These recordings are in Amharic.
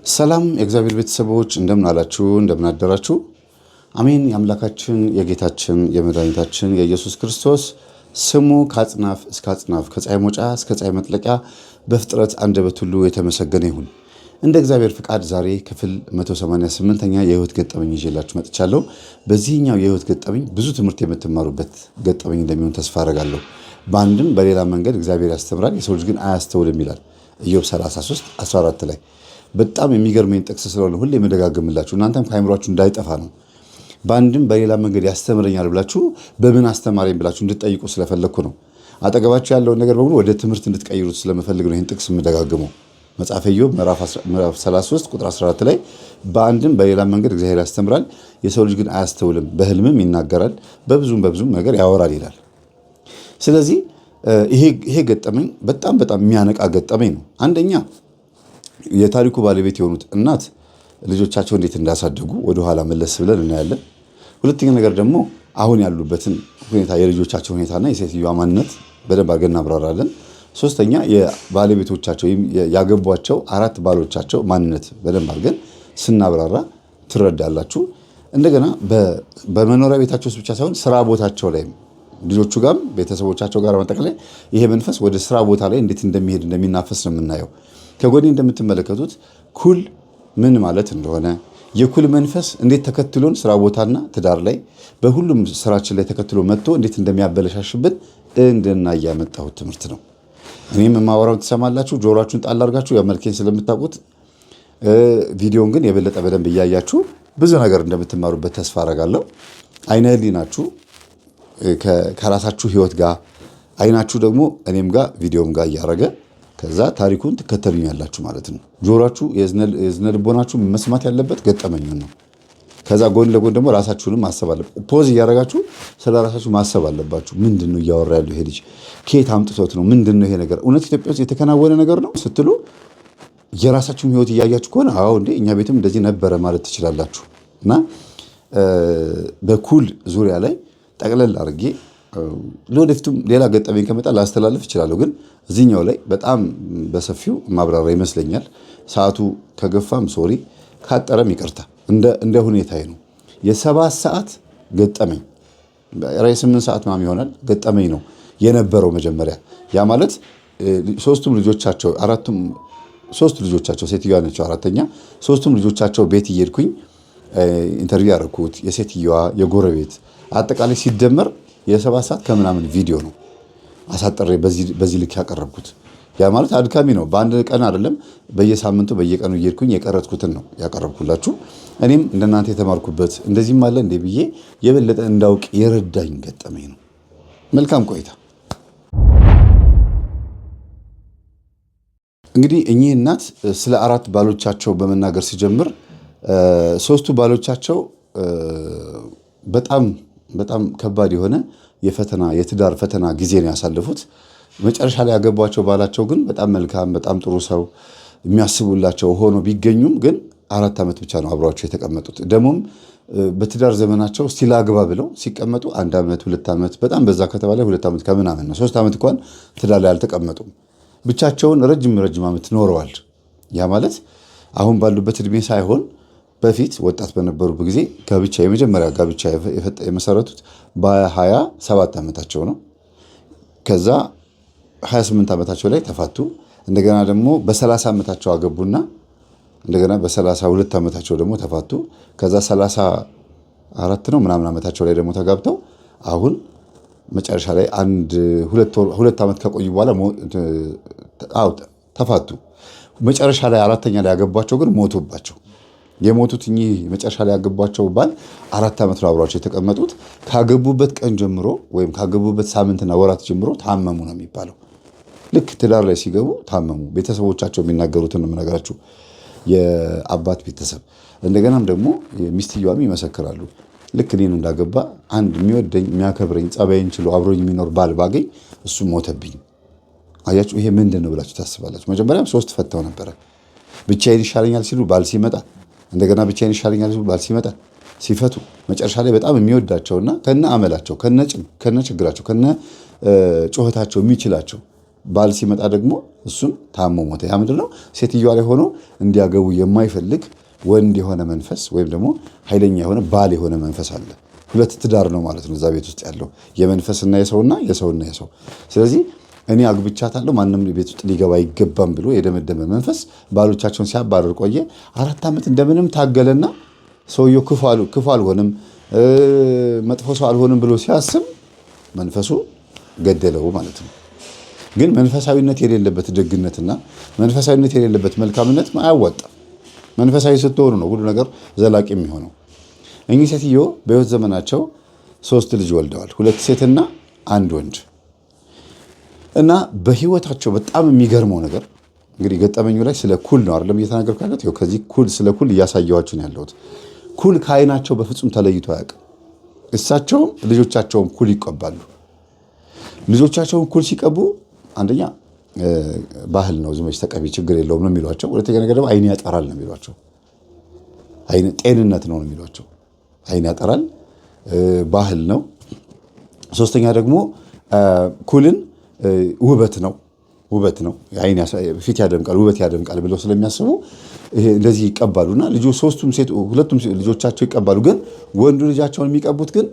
ሰላም የእግዚአብሔር ቤተሰቦች እንደምን አላችሁ እንደምን አደራችሁ። አሜን። የአምላካችን የጌታችን የመድኃኒታችን የኢየሱስ ክርስቶስ ስሙ ከአጽናፍ እስከ አጽናፍ ከፀሐይ መውጫ እስከ ፀሐይ መጥለቂያ በፍጥረት አንደበት ሁሉ የተመሰገነ ይሁን። እንደ እግዚአብሔር ፍቃድ ዛሬ ክፍል 188ኛ የህይወት ገጠመኝ ይዤላችሁ መጥቻለሁ። በዚህኛው የህይወት ገጠመኝ ብዙ ትምህርት የምትማሩበት ገጠመኝ እንደሚሆን ተስፋ አደርጋለሁ። በአንድም በሌላ መንገድ እግዚአብሔር ያስተምራል፣ የሰው ልጅ ግን አያስተውልም ይላል ኢዮብ 33:14 ላይ። በጣም የሚገርመኝ ጥቅስ ስለሆነ ሁሌ የምደጋግምላችሁ እናንተም ከአይምሯችሁ እንዳይጠፋ ነው። በአንድም በሌላ መንገድ ያስተምረኛል ብላችሁ በምን አስተማረኝ ብላችሁ እንድትጠይቁ ስለፈለግኩ ነው። አጠገባችሁ ያለውን ነገር በሙሉ ወደ ትምህርት እንድትቀይሩት ስለምፈልግ ነው ይህን ጥቅስ የምደጋግመው። መጽሐፈ ኢዮብ ምዕራፍ 33 ቁጥር 14 ላይ በአንድም በሌላ መንገድ እግዚአብሔር ያስተምራል፣ የሰው ልጅ ግን አያስተውልም፣ በህልምም ይናገራል፣ በብዙም ነገር ያወራል ይላል። ስለዚህ ይሄ ገጠመኝ በጣም የሚያነቃ ገጠመኝ ነው። አንደኛ የታሪኩ ባለቤት የሆኑት እናት ልጆቻቸው እንዴት እንዳሳደጉ ወደኋላ መለስ ብለን እናያለን። ሁለተኛ ነገር ደግሞ አሁን ያሉበትን ሁኔታ የልጆቻቸው ሁኔታና የሴትዮዋ ማንነት በደንብ አድርገን እናብራራለን። ሶስተኛ የባለቤቶቻቸው ያገቧቸው 4 ባሎቻቸው ማንነት በደንብ አድርገን ስናብራራ ትረዳላችሁ። እንደገና በመኖሪያ ቤታቸው ውስጥ ብቻ ሳይሆን ስራ ቦታቸው ላይ ልጆቹ ጋርም ቤተሰቦቻቸው ጋር መጠቅለያ ይሄ መንፈስ ወደ ስራ ቦታ ላይ እንዴት እንደሚሄድ እንደሚናፈስ ነው የምናየው። ከጎኔ እንደምትመለከቱት ኩል ምን ማለት እንደሆነ የኩል መንፈስ እንዴት ተከትሎን ስራ ቦታና ትዳር ላይ በሁሉም ስራችን ላይ ተከትሎ መጥቶ እንዴት እንደሚያበለሻሽብን እንድናይ ያመጣሁት ትምህርት ነው። እኔም የማወራውን ትሰማላችሁ፣ ጆሮአችሁን ጣል አድርጋችሁ ያመልከኝ ስለምታውቁት ቪዲዮን ግን የበለጠ በደንብ እያያችሁ ብዙ ነገር እንደምትማሩበት ተስፋ አደርጋለሁ። አይነ ህሊናችሁ ከራሳችሁ ህይወት ጋር አይናችሁ ደግሞ እኔም ጋር ቪዲዮም ጋር እያደረገ ከዛ ታሪኩን ትከተሉኛላችሁ ማለት ነው። ጆሮአችሁ የዝነ ልቦናችሁ መስማት ያለበት ገጠመኙን ነው። ከዛ ጎን ለጎን ደግሞ ራሳችሁንም ማሰብ አለባችሁ። ፖዝ እያደረጋችሁ ስለ ራሳችሁ ማሰብ አለባችሁ። ምንድን ነው እያወራ ያለው ይሄ ልጅ? ከየት አምጥቶት ነው? ምንድን ነው ይሄ ነገር? እውነት ኢትዮጵያ ውስጥ የተከናወነ ነገር ነው ስትሉ የራሳችሁን ህይወት እያያችሁ ከሆነ አዎ እንዴ እኛ ቤትም እንደዚህ ነበረ ማለት ትችላላችሁ። እና በኩል ዙሪያ ላይ ጠቅለል አድርጌ ለወደፊቱም ሌላ ገጠመኝ ከመጣ ላስተላልፍ እችላለሁ። ግን እዚህኛው ላይ በጣም በሰፊው ማብራሪያ ይመስለኛል። ሰዓቱ ከገፋም ሶሪ፣ ካጠረም ይቅርታ፣ እንደ ሁኔታዬ ነው። የ7 ሰዓት ገጠመኝ የ8 ሰዓት ማም ይሆናል ገጠመኝ ነው የነበረው መጀመሪያ። ያ ማለት ሶስቱም ልጆቻቸው ሴትዮዋ ነች አራተኛ። ሶስቱም ልጆቻቸው ቤት እየሄድኩኝ ኢንተርቪው ያደረኩት የሴትዮዋ የጎረቤት አጠቃላይ ሲደመር የ7 ሰዓት ከምናምን ቪዲዮ ነው አሳጥሬ በዚህ ልክ ያቀረብኩት። ያ ማለት አድካሚ ነው። በአንድ ቀን አይደለም፣ በየሳምንቱ በየቀኑ እየሄድኩኝ የቀረጥኩትን ነው ያቀረብኩላችሁ። እኔም እንደናንተ የተማርኩበት እንደዚህም አለ እንደ ብዬ የበለጠ እንዳውቅ የረዳኝ ገጠመኝ ነው። መልካም ቆይታ። እንግዲህ እኚህ እናት ስለ 4 ባሎቻቸው በመናገር ሲጀምር 3ቱ ባሎቻቸው በጣም ከባድ የሆነ የትዳር ፈተና ጊዜ ነው ያሳለፉት። መጨረሻ ላይ ያገቧቸው ባላቸው ግን በጣም መልካም በጣም ጥሩ ሰው የሚያስቡላቸው ሆኖ ቢገኙም ግን 4 ዓመት ብቻ ነው አብሯቸው የተቀመጡት። ደግሞም በትዳር ዘመናቸው እስቲ ላግባ ብለው ሲቀመጡ 1 ዓመት 2 ዓመት በጣም በዛ ከተባለ 2 ዓመት ከምናምን ነው። 3 ዓመት እንኳን ትዳር ላይ አልተቀመጡም። ብቻቸውን ረጅም ዓመት ኖረዋል። ያ ማለት አሁን ባሉበት እድሜ ሳይሆን በፊት ወጣት በነበሩበት ጊዜ የመጀመሪያ ጋብቻ የመሰረቱት በ27 ዓመታቸው ነው። ከዛ 28 ዓመታቸው ላይ ተፋቱ። እንደገና ደግሞ በ30 ዓመታቸው አገቡና እንደገና በ32 ዓመታቸው ደግሞ ተፋቱ። ከዛ 34 ነው ምናምን ዓመታቸው ላይ ደግሞ ተጋብተው አሁን መጨረሻ ላይ 2 ዓመት ከቆዩ በኋላ ተፋቱ። መጨረሻ ላይ 4ኛ ላይ ያገቧቸው ግን ሞቱባቸው። የሞቱት እኚህ መጨረሻ ላይ ያገቧቸው ባል 4 ዓመት ነው አብሯቸው የተቀመጡት። ካገቡበት ቀን ጀምሮ ወይም ካገቡበት ሳምንትና ወራት ጀምሮ ታመሙ ነው የሚባለው። ልክ ትዳር ላይ ሲገቡ ታመሙ። ቤተሰቦቻቸው የሚናገሩትን ነው የምነግራችሁ፣ የአባት ቤተሰብ። እንደገናም ደግሞ ሚስትየዋም ይመሰክራሉ። ልክ እኔን እንዳገባ አንድ የሚወደኝ የሚያከብረኝ ጸባይን ችሎ አብሮኝ የሚኖር ባል ባገኝ እሱ ሞተብኝ። አያችሁ፣ ይሄ ምንድን ነው ብላችሁ ታስባላችሁ? መጀመሪያም 3 ፈተው ነበረ። ብቻዬን ይሻለኛል ሲሉ ባል ሲመጣ፣ እንደገና ብቻዬን ይሻለኛል ሲሉ ባል ሲመጣ፣ ሲፈቱ መጨረሻ ላይ በጣም የሚወዳቸውና ከነ አመላቸው ከነ ችግራቸው ከነ ጩኸታቸው የሚችላቸው ባል ሲመጣ ደግሞ እሱም ታሞ ሞተ። ያ ምንድነው? ሴትዮዋ ላይ ሆኖ እንዲያገቡ የማይፈልግ ወንድ የሆነ መንፈስ ወይም ደግሞ ኃይለኛ የሆነ ባል የሆነ መንፈስ አለ። ሁለት ትዳር ነው ማለት ነው እዛ ቤት ውስጥ ያለው የመንፈስና የሰውና የሰው። ስለዚህ እኔ አግብቻታለሁ ማንም ቤት ውስጥ ሊገባ አይገባም ብሎ የደመደመ መንፈስ ባሎቻቸውን ሲያባረር ቆየ። 4 ዓመት እንደምንም ታገለና ሰውየው ክፉ አልሆንም መጥፎ ሰው አልሆንም ብሎ ሲያስብ መንፈሱ ገደለው ማለት ነው። ግን መንፈሳዊነት የሌለበት ደግነትና መንፈሳዊነት የሌለበት መልካምነት አያዋጣም። መንፈሳዊ ስትሆኑ ነው ሁሉ ነገር ዘላቂ የሚሆነው። እኚህ ሴትዮ በሕይወት ዘመናቸው 3 ልጅ ወልደዋል፣ 2 ሴትና 1 ወንድ። እና በሕይወታቸው በጣም የሚገርመው ነገር እንግዲህ ገጠመኙ ላይ ስለ ኩል ነው አይደለም እየተናገርኩ ያለሁት። ከዚህ ስለ ኩል እያሳየኋችሁ ነው ያለሁት። ኩል ከዓይናቸው በፍጹም ተለይቶ አያውቅም። እሳቸውም ልጆቻቸውም ኩል ይቀባሉ። ልጆቻቸውን ኩል ሲቀቡ አንደኛ ባህል ነው፣ ዝም ብለሽ ተቀቢ ችግር የለውም ነው የሚሏቸው። ሁለተኛ ነገር ደግሞ ዓይን ያጠራል ነው የሚሏቸው። ጤንነት ነው የሚሏቸው። ዓይን ያጠራል ባህል ነው። ሶስተኛ ደግሞ ኩልን ውበት ነው ፊት ያደምቃል ውበት ያደምቃል ብለው ስለሚያስቡ እንደዚህ ይቀባሉና ሁለቱም ልጆቻቸው ይቀባሉ። ግን ወንዱ ልጃቸውን የሚቀቡት ግን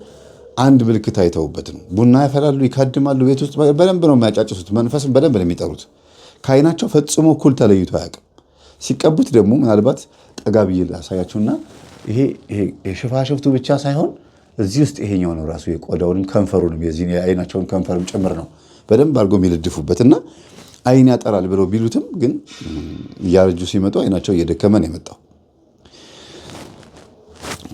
አንድ ምልክት አይተውበት ነው። ቡና ያፈላሉ፣ ይካድማሉ፣ ቤት ውስጥ በደንብ ነው የሚያጫጭሱት፣ መንፈስን በደንብ ነው የሚጠሩት። ከዓይናቸው ፈጽሞ ኩል ተለይቶ አያውቅም። ሲቀቡት ደግሞ ምናልባት ጠጋ ብዬ ላሳያችሁና ይሄ ሽፋሽፍቱ ብቻ ሳይሆን እዚህ ውስጥ ይሄኛው ነው ራሱ የቆዳውንም ከንፈሩንም የዚህ የዓይናቸውን ከንፈርም ጭምር ነው በደንብ አድርጎ የሚለድፉበትና ዓይን ያጠራል ብለው ቢሉትም ግን እያረጁ ሲመጡ ዓይናቸው እየደከመ ነው የመጣው።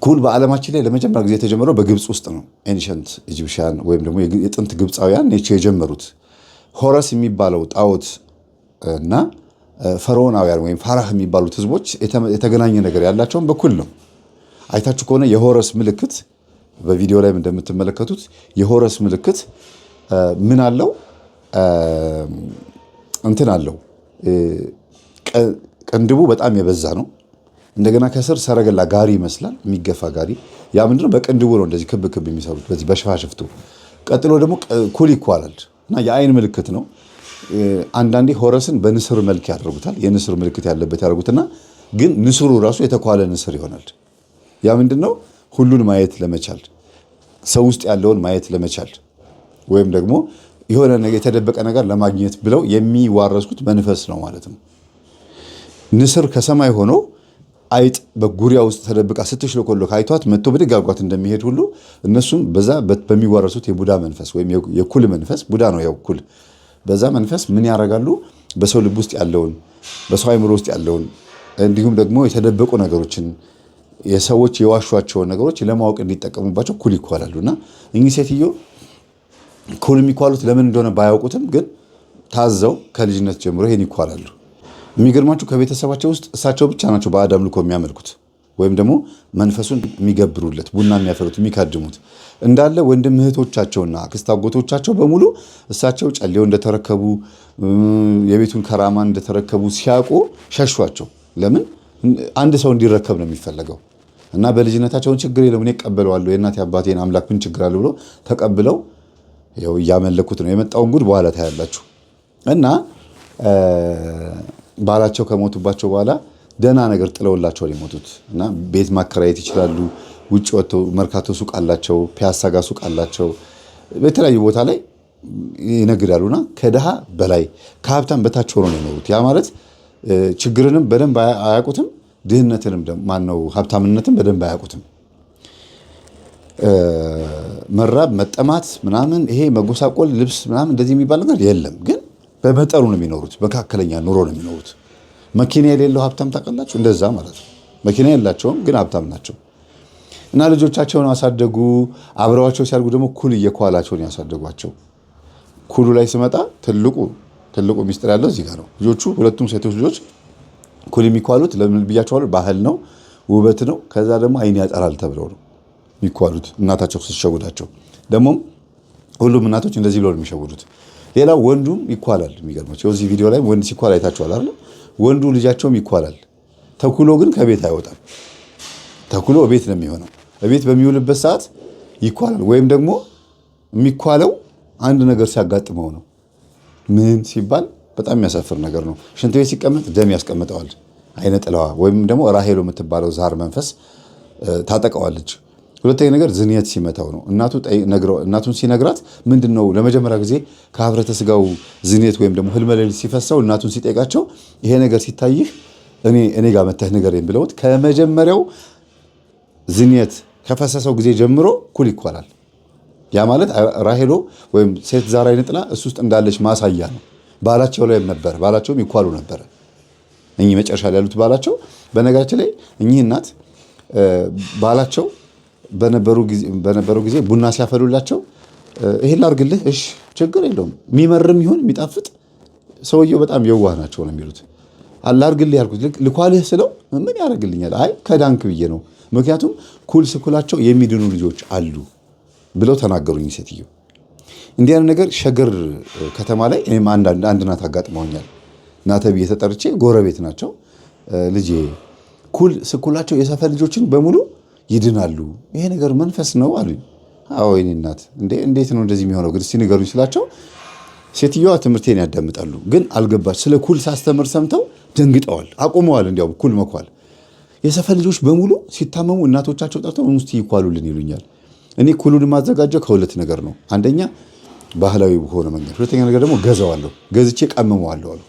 ኩል በዓለማችን ላይ ለመጀመሪያ ጊዜ የተጀመረው በግብፅ ውስጥ ነው። ኤንሸንት ኢጂፕሽያን ወይም ደግሞ የጥንት ግብፃውያን ናቸው የጀመሩት። ሆረስ የሚባለው ጣዖት እና ፈርዖናውያን ወይም ፋራህ የሚባሉት ህዝቦች የተገናኘ ነገር ያላቸውን በኩል ነው። አይታችሁ ከሆነ የሆረስ ምልክት በቪዲዮ ላይ እንደምትመለከቱት የሆረስ ምልክት ምን አለው? እንትን አለው። ቅንድቡ በጣም የበዛ ነው። እንደገና ከስር ሰረገላ ጋሪ ይመስላል፣ የሚገፋ ጋሪ። ያ ምንድነው? በቅንድቡ ነው እንደዚህ ክብ ክብ የሚሰሩት በዚህ በሽፋሽፍቱ። ቀጥሎ ደግሞ ኩል ይኳላል እና የዓይን ምልክት ነው። አንዳንዴ ሆረስን በንስር መልክ ያደርጉታል። የንስር ምልክት ያለበት ያደርጉትና ግን ንስሩ ራሱ የተኳለ ንስር ይሆናል። ያ ምንድነው? ሁሉን ማየት ለመቻል ሰው ውስጥ ያለውን ማየት ለመቻል ወይም ደግሞ የሆነ ነገር የተደበቀ ነገር ለማግኘት ብለው የሚዋረሱት መንፈስ ነው ማለት ነው። ንስር ከሰማይ ሆኖ አይጥ በጉሪያ ውስጥ ተደብቃ ስትሽለኮለክ አይቷት መጥቶ ብድግ አድርጓት እንደሚሄድ ሁሉ እነሱም በዛ በሚዋረሱት የቡዳ መንፈስ ወይም የኩል መንፈስ፣ ቡዳ ነው ያው ኩል። በዛ መንፈስ ምን ያደርጋሉ? በሰው ልብ ውስጥ ያለውን በሰው አይምሮ ውስጥ ያለውን እንዲሁም ደግሞ የተደበቁ ነገሮችን የሰዎች የዋሿቸውን ነገሮች ለማወቅ እንዲጠቀሙባቸው ኩል ይኳላሉና እኚህ ሴትዮ ኩል የሚኳሉት ለምን እንደሆነ ባያውቁትም ግን ታዘው ከልጅነት ጀምሮ ይሄን ይኳላሉ። የሚገርማችሁ ከቤተሰባቸው ውስጥ እሳቸው ብቻ ናቸው ባዕድ አምልኮ የሚያመልኩት ወይም ደግሞ መንፈሱን የሚገብሩለት፣ ቡና የሚያፈሉት፣ የሚካድሙት። እንዳለ ወንድም እህቶቻቸውና አክስት አጎቶቻቸው በሙሉ እሳቸው ጨሌው እንደተረከቡ የቤቱን ከራማ እንደተረከቡ ሲያውቁ ሸሿቸው። ለምን? አንድ ሰው እንዲረከብ ነው የሚፈለገው እና በልጅነታቸውን ችግር የለም እኔ እቀበለዋለሁ የእናቴ አባቴን አምላክ ምን ችግር አለ ብሎ ተቀብለው ያው እያመለኩት ነው። የመጣውን ጉድ በኋላ ታያላችሁ። እና ባላቸው ከሞቱባቸው በኋላ ደህና ነገር ጥለውላቸው የሞቱት እና ቤት ማከራየት ይችላሉ። ውጭ ወጥተው መርካቶ ሱቅ አላቸው፣ ፒያሳ ጋር ሱቅ አላቸው፣ በተለያዩ ቦታ ላይ ይነግዳሉና ከድሃ በላይ ከሀብታም በታች ሆነው ነው የኖሩት። ያ ማለት ችግርንም በደንብ አያውቁትም፣ ድህነትንም ማነው ሀብታምነትም በደንብ አያውቁትም። መራብ መጠማት ምናምን ይሄ መጎሳቆል ልብስ ምናምን እንደዚህ የሚባል ነገር የለም። ግን በመጠኑ ነው የሚኖሩት፣ መካከለኛ ኑሮ ነው የሚኖሩት። መኪና የሌለው ሀብታም ታውቃላችሁ? እንደዛ ማለት ነው። መኪና የላቸውም ግን ሀብታም ናቸው። እና ልጆቻቸውን አሳደጉ። አብረዋቸው ሲያድጉ ደግሞ ኩል እየኳላቸውን ያሳደጓቸው። ኩሉ ላይ ስመጣ ትልቁ ሚስጥር ያለው እዚህ ጋር ነው። ልጆቹ ሁለቱም ሴቶች ልጆች ኩል የሚኳሉት ለምን ብያቸዋለሁ? ባህል ነው፣ ውበት ነው። ከዛ ደግሞ ዓይን ያጠራል ተብለው ነው የሚኳሉት። እናታቸው ስትሸውዳቸው ደግሞም ሁሉም እናቶች እንደዚህ ብለው ነው የሚሸውዱት። ሌላው ወንዱም ይኳላል። የሚገርማቸው እዚህ ቪዲዮ ላይ ወንድ ሲኳል አይታችኋል አይደል? ወንዱ ልጃቸውም ይኳላል። ተኩሎ ግን ከቤት አይወጣም። ተኩሎ ቤት ነው የሚሆነው። ቤት በሚውልበት ሰዓት ይኳላል። ወይም ደግሞ የሚኳለው አንድ ነገር ሲያጋጥመው ነው። ምን ሲባል በጣም የሚያሳፍር ነገር ነው። ሽንት ቤት ሲቀመጥ ደም ያስቀምጠዋል አይነ ጥላዋ ወይም ደግሞ ራሄሎ የምትባለው ዛር መንፈስ ታጠቀዋለች። ሁለተኛ ነገር ዝንየት ሲመታው ነው። እናቱን ሲነግራት ምንድን ነው ለመጀመሪያ ጊዜ ከህብረተ ስጋው ዝንየት ወይም ደግሞ ህልመ ሌሊት ሲፈሳው እናቱን ሲጠይቃቸው ይሄ ነገር ሲታይህ እኔ ጋር መተህ ንገረኝ ብለውት ከመጀመሪያው ዝንየት ከፈሰሰው ጊዜ ጀምሮ ኩል ይኳላል። ያ ማለት ራሄሎ ወይም ሴት ዛር አይነ ጥላ እሱ ውስጥ እንዳለች ማሳያ ነው። ባላቸው ላይ ነበር፣ ባላቸውም ይኳሉ ነበር። እኚህ መጨረሻ ላይ ያሉት ባላቸው በነገራችን ላይ እኚህ እናት ባላቸው በነበሩ ጊዜ ቡና ሲያፈሉላቸው ይሄን ላድርግልህ፣ እሺ ችግር የለውም የሚመርም ይሁን የሚጣፍጥ ሰውየው በጣም የዋህ ናቸው ነው የሚሉት። አላርግልህ ያልኩት ልኳልህ ስለው ምን ያደርግልኛል? አይ ከዳንክ ብዬ ነው፣ ምክንያቱም ኩል ስኩላቸው የሚድኑ ልጆች አሉ ብለው ተናገሩኝ ሴትዮ። እንዲህ አይነት ነገር ሸገር ከተማ ላይ እኔም አንድ ናት አጋጥመውኛል። ናተ ብዬ ተጠርቼ ጎረቤት ናቸው። ልጄ ኩል ስኩላቸው የሰፈር ልጆችን በሙሉ ይድናሉ፣ ይሄ ነገር መንፈስ ነው አሉኝ። አዎ የኔ እናት እንዴት ነው እንደዚህ የሚሆነው ግን እስቲ ንገሩኝ ስላቸው ሴትዮዋ ትምህርቴን ያዳምጣሉ፣ ግን አልገባች። ስለ ኩል ሳስተምር ሰምተው ደንግጠዋል፣ አቁመዋል። እንዲያው ኩል መኳል የሰፈር ልጆች በሙሉ ሲታመሙ እናቶቻቸው ጠርተው ውስጥ ይኳሉልን ይሉኛል። እኔ ኩሉን የማዘጋጀው ከሁለት ነገር ነው። አንደኛ ባህላዊ በሆነ መንገድ፣ ሁለተኛ ነገር ደግሞ ገዛዋለሁ፣ ገዝቼ ቀምመዋለሁ አሉ።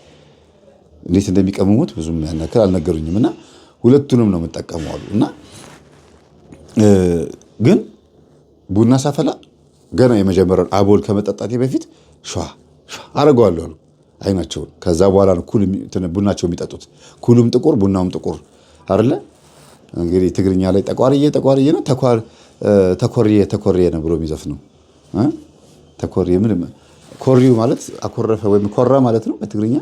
እንዴት እንደሚቀምሙት ብዙም ያናክል አልነገሩኝም እና ሁለቱንም ነው የምጠቀመው አሉ። እና ግን ቡና ሳፈላ ገና የመጀመሪያውን አቦል ከመጠጣቴ በፊት ሸዋ አረገዋለሁ አሉ አይናቸውን። ከዛ በኋላ ነው ኩል ቡናቸው የሚጠጡት። ኩሉም ጥቁር ቡናውም ጥቁር አይደለ? እንግዲህ ትግርኛ ላይ ጠቋርዬ ነው ተኮርዬ ነው ብሎ የሚዘፍ ነው። ተኮርዬ ምን ኮሪው ማለት አኮረፈ ወይም ኮራ ማለት ነው በትግርኛ።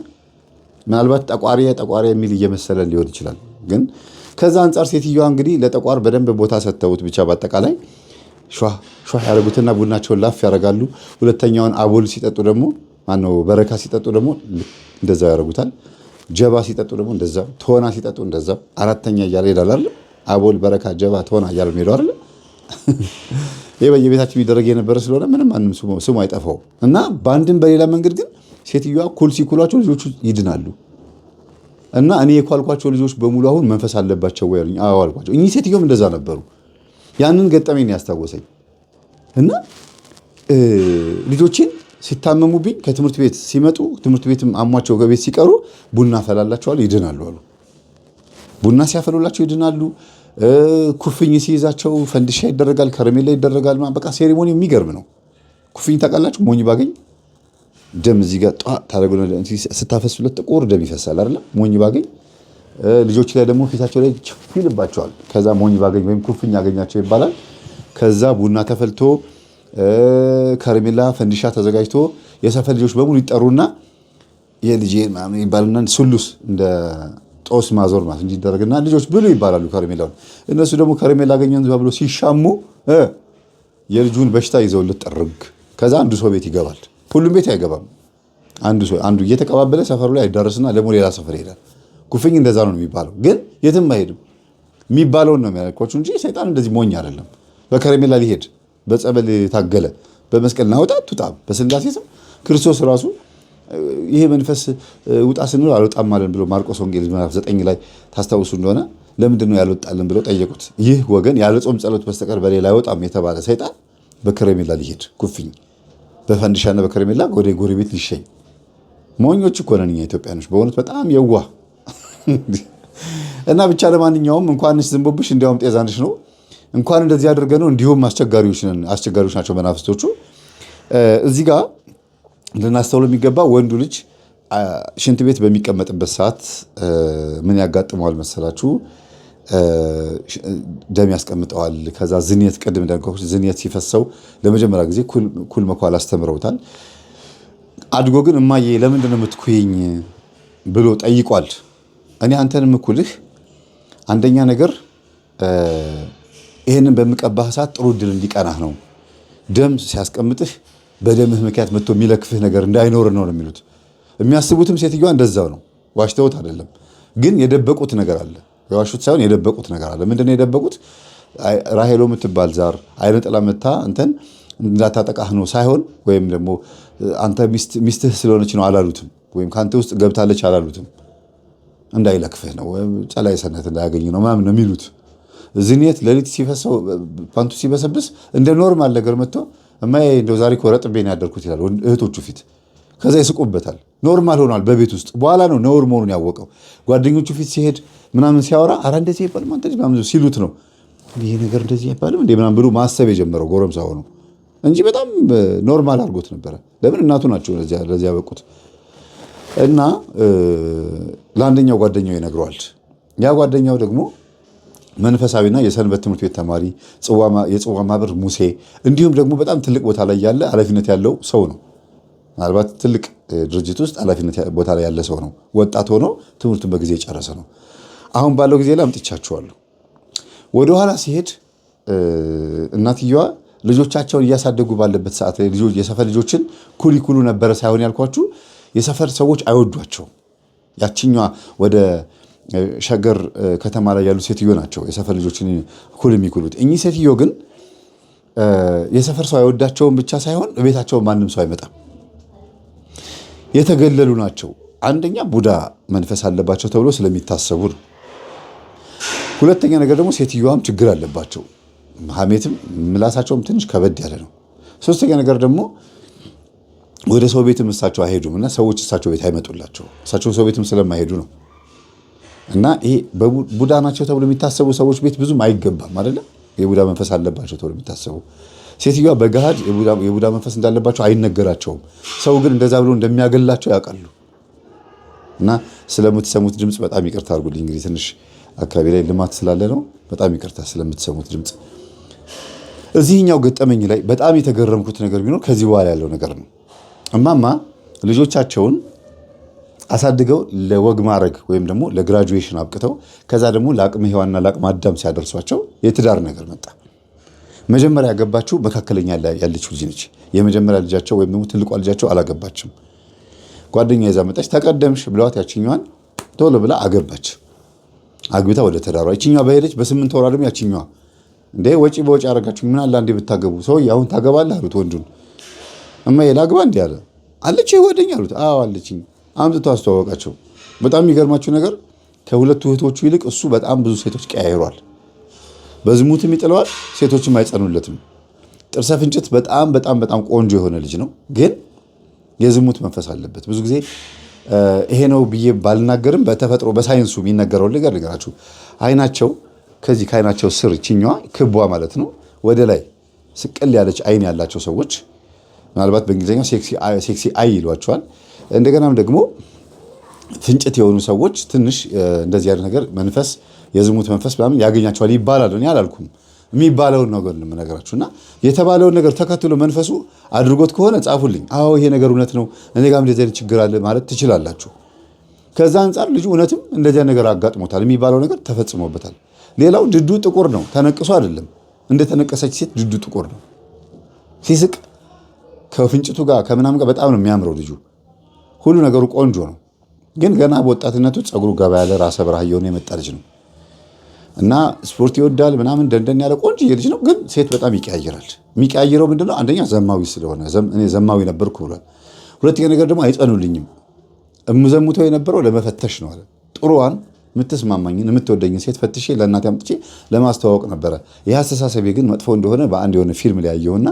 ምናልባት ጠቋርዬ የሚል እየመሰለ ሊሆን ይችላል። ግን ከዛ አንጻር ሴትዮዋ እንግዲህ ለጠቋር በደንብ ቦታ ሰጥተውት ብቻ በአጠቃላይ ሸዋ ያደረጉትና ቡናቸውን ላፍ ያደርጋሉ። ሁለተኛውን አቦል ሲጠጡ ደግሞ ማነው በረካ ሲጠጡ ደግሞ እንደዛው ያደርጉታል። ጀባ ሲጠጡ ደግሞ እንደዛው፣ ቶና ሲጠጡ እንደዛው፣ አራተኛ እያለ ይሄዳል አይደል? አቦል በረካ ጀባ ቶና እያለ ሄደው አይደል? ይሄ በየቤታችን የሚደረግ የነበረ ስለሆነ ምንም ማንም ስሙ አይጠፋው እና በአንድም በሌላ መንገድ ግን ሴትዮዋ ኩል ሲኩሏቸው ልጆቹ ይድናሉ። እና እኔ የኳልኳቸው ልጆች በሙሉ አሁን መንፈስ አለባቸው ወይ አሉኝ። አዎ አልኳቸው። እኚህ ሴትዮውም እንደዛ ነበሩ። ያንን ገጠመኝ ያስታወሰኝ እና ልጆቼን ሲታመሙብኝ ከትምህርት ቤት ሲመጡ ትምህርት ቤትም አሟቸው ከቤት ሲቀሩ ቡና ፈላላቸዋል፣ ይድናሉ አሉ። ቡና ሲያፈሉላቸው ይድናሉ። ኩፍኝ ሲይዛቸው ፈንዲሻ ይደረጋል፣ ከረሜላ ይደረጋል። በቃ ሴሪሞኒ የሚገርም ነው። ኩፍኝ ታውቃላችሁ? ሞኝ ባገኝ ደም እዚህ ጋር ታደርጉ ስታፈሱለት ጥቁር ደም ይፈሳል አይደል? ሞኝ ባገኝ ልጆች ላይ ደግሞ ፊታቸው ላይ ይልባቸዋል። ከዛ ሞኝ ባገኝ ወይም ኩፍኝ ያገኛቸው ይባላል። ከዛ ቡና ተፈልቶ ከረሜላ ፈንዲሻ ተዘጋጅቶ የሰፈር ልጆች በሙሉ ይጠሩና የልጄ ምናምን ይባልና ሱሉስ እንደ ጦስ ማዞር ማለት እንዲደረግና ልጆች ብሉ ይባላሉ ከረሜላውን። እነሱ ደግሞ ከረሜላ አገኘን ብለው ሲሻሙ የልጁን በሽታ ይዘውለት ጠርግ። ከዛ አንዱ ሰው ቤት ይገባል። ሁሉም ቤት አይገባም። አንዱ እየተቀባበለ ሰፈሩ ላይ አይዳረስና ደግሞ ሌላ ሰፈር ይሄዳል። ኩፍኝ እንደዛ ነው የሚባለው፣ ግን የትም አይሄድም። የሚባለውን ነው የሚያልኳችሁ እንጂ ሰይጣን እንደዚህ ሞኝ አይደለም። በከረሜላ ሊሄድ በጸበል ታገለ፣ በመስቀል ናውጣ ትውጣ፣ በስላሴ ስም ክርስቶስ ራሱ ይሄ መንፈስ ውጣ ስንል አልወጣም አለን ብሎ ማርቆስ ወንጌል ምዕራፍ 9 ላይ ታስታውሱ እንደሆነ ለምንድን ነው ያልወጣልን ብለው ጠየቁት። ይህ ወገን ያለ ጾም ጸሎት በስተቀር በሌላ አይወጣም የተባለ ሰይጣን በከረሜላ ሊሄድ ኩፍኝ በፈንዲሻና በከረሜላ ወደ ጎረቤት ሊሸኝ። ሞኞች እኮ ነን እኛ ኢትዮጵያኖች በእውነት በጣም የዋህ እና ብቻ ለማንኛውም እንኳንስ ዝንቦብሽ እንዲያውም ጤዛንሽ ነው። እንኳን እንደዚህ ያደርገ ነው። እንዲሁም አስቸጋሪዎች ናቸው መናፍስቶቹ። እዚህ ጋር ልናስተውሎ የሚገባ ወንዱ ልጅ ሽንት ቤት በሚቀመጥበት ሰዓት ምን ያጋጥመዋል መሰላችሁ? ደም ያስቀምጠዋል። ከዛ ዝንየት፣ ቅድም እንዳልኩት ዝንየት ሲፈሰው ለመጀመሪያ ጊዜ ኩል መኳል አስተምረውታል። አድጎ ግን እማዬ ለምንድን ነው የምትኩይኝ ብሎ ጠይቋል። እኔ አንተን የምኩልህ አንደኛ ነገር ይህንን በምቀባህ ሰዓት ጥሩ እድል እንዲቀናህ ነው። ደም ሲያስቀምጥህ በደምህ ምክንያት መጥቶ የሚለክፍህ ነገር እንዳይኖር ነው የሚሉት። የሚያስቡትም ሴትዮዋ እንደዛው ነው። ዋሽተውት አይደለም፣ ግን የደበቁት ነገር አለ። የዋሹት ሳይሆን የደበቁት ነገር አለ። ምንድነው የደበቁት? ራሄሎ የምትባል ዛር አይነ ጥላ መታ እንተን እንዳታጠቃህ ነው ሳይሆን፣ ወይም ደግሞ አንተ ሚስትህ ስለሆነች ነው አላሉትም፣ ወይም ከአንተ ውስጥ ገብታለች አላሉትም። እንዳይለክፍህ ነው ወይም ጸላይ ሰነት እንዳያገኝ ነው ምናምን ነው የሚሉት። ዝኔት ሌሊት ሲፈሰው ፓንቱ ሲበሰብስ እንደ ኖርማል ነገር መጥቶ እማዬ እንደው ዛሬ እኮ ረጥቤ ነው ያደርኩት ይላል እህቶቹ ፊት። ከዛ ይስቁበታል። ኖርማል ሆኗል በቤት ውስጥ። በኋላ ነው ነውር መሆኑን ያወቀው። ጓደኞቹ ፊት ሲሄድ ምናምን ሲያወራ ኧረ እንደዚህ አይባልም አንተ ልጅ ምናምን ሲሉት ነው ይሄ ነገር እንደዚህ አይባልም እንዴ ምናምን ብሎ ማሰብ የጀመረው ጎረምሳ ሆኖ እንጂ በጣም ኖርማል አድርጎት ነበረ። ለምን እናቱ ናቸው ለዚህ ያበቁት። እና ለአንደኛው ጓደኛው ይነግረዋል። ያ ጓደኛው ደግሞ መንፈሳዊና የሰንበት ትምህርት ቤት ተማሪ፣ የጽዋ ማህበር ሙሴ፣ እንዲሁም ደግሞ በጣም ትልቅ ቦታ ላይ ያለ ኃላፊነት ያለው ሰው ነው። ምናልባት ትልቅ ድርጅት ውስጥ ኃላፊነት ቦታ ላይ ያለ ሰው ነው። ወጣት ሆኖ ትምህርቱን በጊዜ የጨረሰ ነው። አሁን ባለው ጊዜ ላይ አምጥቻቸዋለሁ። ወደኋላ ሲሄድ እናትየዋ ልጆቻቸውን እያሳደጉ ባለበት ሰዓት ላይ የሰፈር ልጆችን ኩሊኩሉ ነበረ ሳይሆን ያልኳችሁ የሰፈር ሰዎች አይወዷቸውም። ያችኛዋ ወደ ሸገር ከተማ ላይ ያሉ ሴትዮ ናቸው የሰፈር ልጆችን ኩል የሚኩሉት። እኚህ ሴትዮ ግን የሰፈር ሰው አይወዳቸውም ብቻ ሳይሆን ቤታቸው ማንም ሰው አይመጣም። የተገለሉ ናቸው። አንደኛ ቡዳ መንፈስ አለባቸው ተብሎ ስለሚታሰቡ ነው። ሁለተኛ ነገር ደግሞ ሴትዮዋም ችግር አለባቸው። ሐሜትም ምላሳቸውም ትንሽ ከበድ ያለ ነው። ሶስተኛ ነገር ደግሞ ወደ ሰው ቤትም እሳቸው አይሄዱም እና ሰዎች እሳቸው ቤት አይመጡላቸው። እሳቸው ሰው ቤትም ስለማይሄዱ ነው። እና ይሄ ቡዳ ናቸው ተብሎ የሚታሰቡ ሰዎች ቤት ብዙም አይገባም አይደለም። የቡዳ መንፈስ አለባቸው ተብሎ የሚታሰቡ ሴትዮዋ በገሃድ የቡዳ መንፈስ እንዳለባቸው አይነገራቸውም። ሰው ግን እንደዛ ብሎ እንደሚያገላቸው ያውቃሉ። እና ስለምትሰሙት ድምፅ በጣም ይቅርታ አድርጉልኝ። እንግዲህ ትንሽ አካባቢ ላይ ልማት ስላለ ነው። በጣም ይቅርታ ስለምትሰሙት ድምፅ። እዚህኛው ገጠመኝ ላይ በጣም የተገረምኩት ነገር ቢኖር ከዚህ በኋላ ያለው ነገር ነው። እማማ ልጆቻቸውን አሳድገው ለወግ ማድረግ ወይም ደግሞ ለግራጁዌሽን አብቅተው ከዛ ደግሞ ለአቅመ ሔዋንና ለአቅመ አዳም ሲያደርሷቸው የትዳር ነገር መጣ። መጀመሪያ ያገባችው መካከለኛ ያለችው ልጅ ነች። የመጀመሪያ ልጃቸው ወይም ደግሞ ትልቋ ልጃቸው አላገባችም። ጓደኛ ይዛ መጣች። ተቀደምሽ ብለዋት ያችኛዋን ቶሎ ብላ አገባች። አግብታ ወደ ትዳሯ ይችኛዋ በሄደች በ8 ወር ደግሞ ያችኛዋ እንዴ ወጪ በወጪ አደረጋችሁ ምን አለ አንዴ ብታገቡ ሰው አሁን ታገባለህ አሉት ወንዱን። እማዬ ላግባ እንዴ አለ አለች ጓደኛ አሉት። አዎ አለችኝ። አምጥቶ አስተዋወቃቸው። በጣም የሚገርማችሁ ነገር ከሁለቱ እህቶቹ ይልቅ እሱ በጣም ብዙ ሴቶች ቀያይሯል። በዝሙትም ይጥለዋል፣ ሴቶችም አይጸኑለትም። ጥርሰ ፍንጭት በጣም በጣም በጣም ቆንጆ የሆነ ልጅ ነው፣ ግን የዝሙት መንፈስ አለበት። ብዙ ጊዜ ይሄ ነው ብዬ ባልናገርም በተፈጥሮ በሳይንሱ የሚነገረው ነገር ልንገራችሁ። አይናቸው ከዚህ ከአይናቸው ስር ይችኛዋ ክቧ ማለት ነው ወደ ላይ ስቅል ያለች አይን ያላቸው ሰዎች ምናልባት በእንግሊዝኛው ሴክሲ አይ ይሏቸዋል። እንደገናም ደግሞ ፍንጭት የሆኑ ሰዎች ትንሽ እንደዚህ አይነት ነገር መንፈስ የዝሙት መንፈስ ምናምን ያገኛቸዋል ይባላል። እኔ አላልኩም፣ የሚባለውን ነገር ነው የምነግራችሁ። እና የተባለውን ነገር ተከትሎ መንፈሱ አድርጎት ከሆነ ጻፉልኝ። አዎ ይሄ ነገር እውነት ነው፣ እኔ ጋርም እንደዚህ አይነት ችግር አለ ማለት ትችላላችሁ። ከዛ አንጻር ልጁ እውነትም እንደዚያ ነገር አጋጥሞታል፣ የሚባለው ነገር ተፈጽሞበታል። ሌላው ድዱ ጥቁር ነው፣ ተነቅሶ አይደለም። እንደተነቀሰች ሴት ድዱ ጥቁር ነው። ሲስቅ ከፍንጭቱ ጋር ከምናምን ጋር በጣም ነው የሚያምረው ልጁ። ሁሉ ነገሩ ቆንጆ ነው። ግን ገና በወጣትነቱ ጸጉሩ ገባ ያለ ራሰ በረሃ እየሆነ የመጣ ልጅ ነው እና ስፖርት ይወዳል ምናምን ደንደን ያለ ቆንጆ ልጅ ነው። ግን ሴት በጣም ይቀያይራል። የሚቀያይረው ምንድነው? አንደኛ ዘማዊ ስለሆነ እኔ ዘማዊ ነበርኩ ብሏል። ሁለተኛ ነገር ደግሞ አይጸኑልኝም። እምዘሙተው የነበረው ለመፈተሽ ነው አለ። ጥሩዋን የምትስማማኝን የምትወደኝን ሴት ፈትሼ ለእናቴ አምጥቼ ለማስተዋወቅ ነበረ። ይህ አስተሳሰቤ ግን መጥፎ እንደሆነ በአንድ የሆነ ፊልም ላይ ያየሁና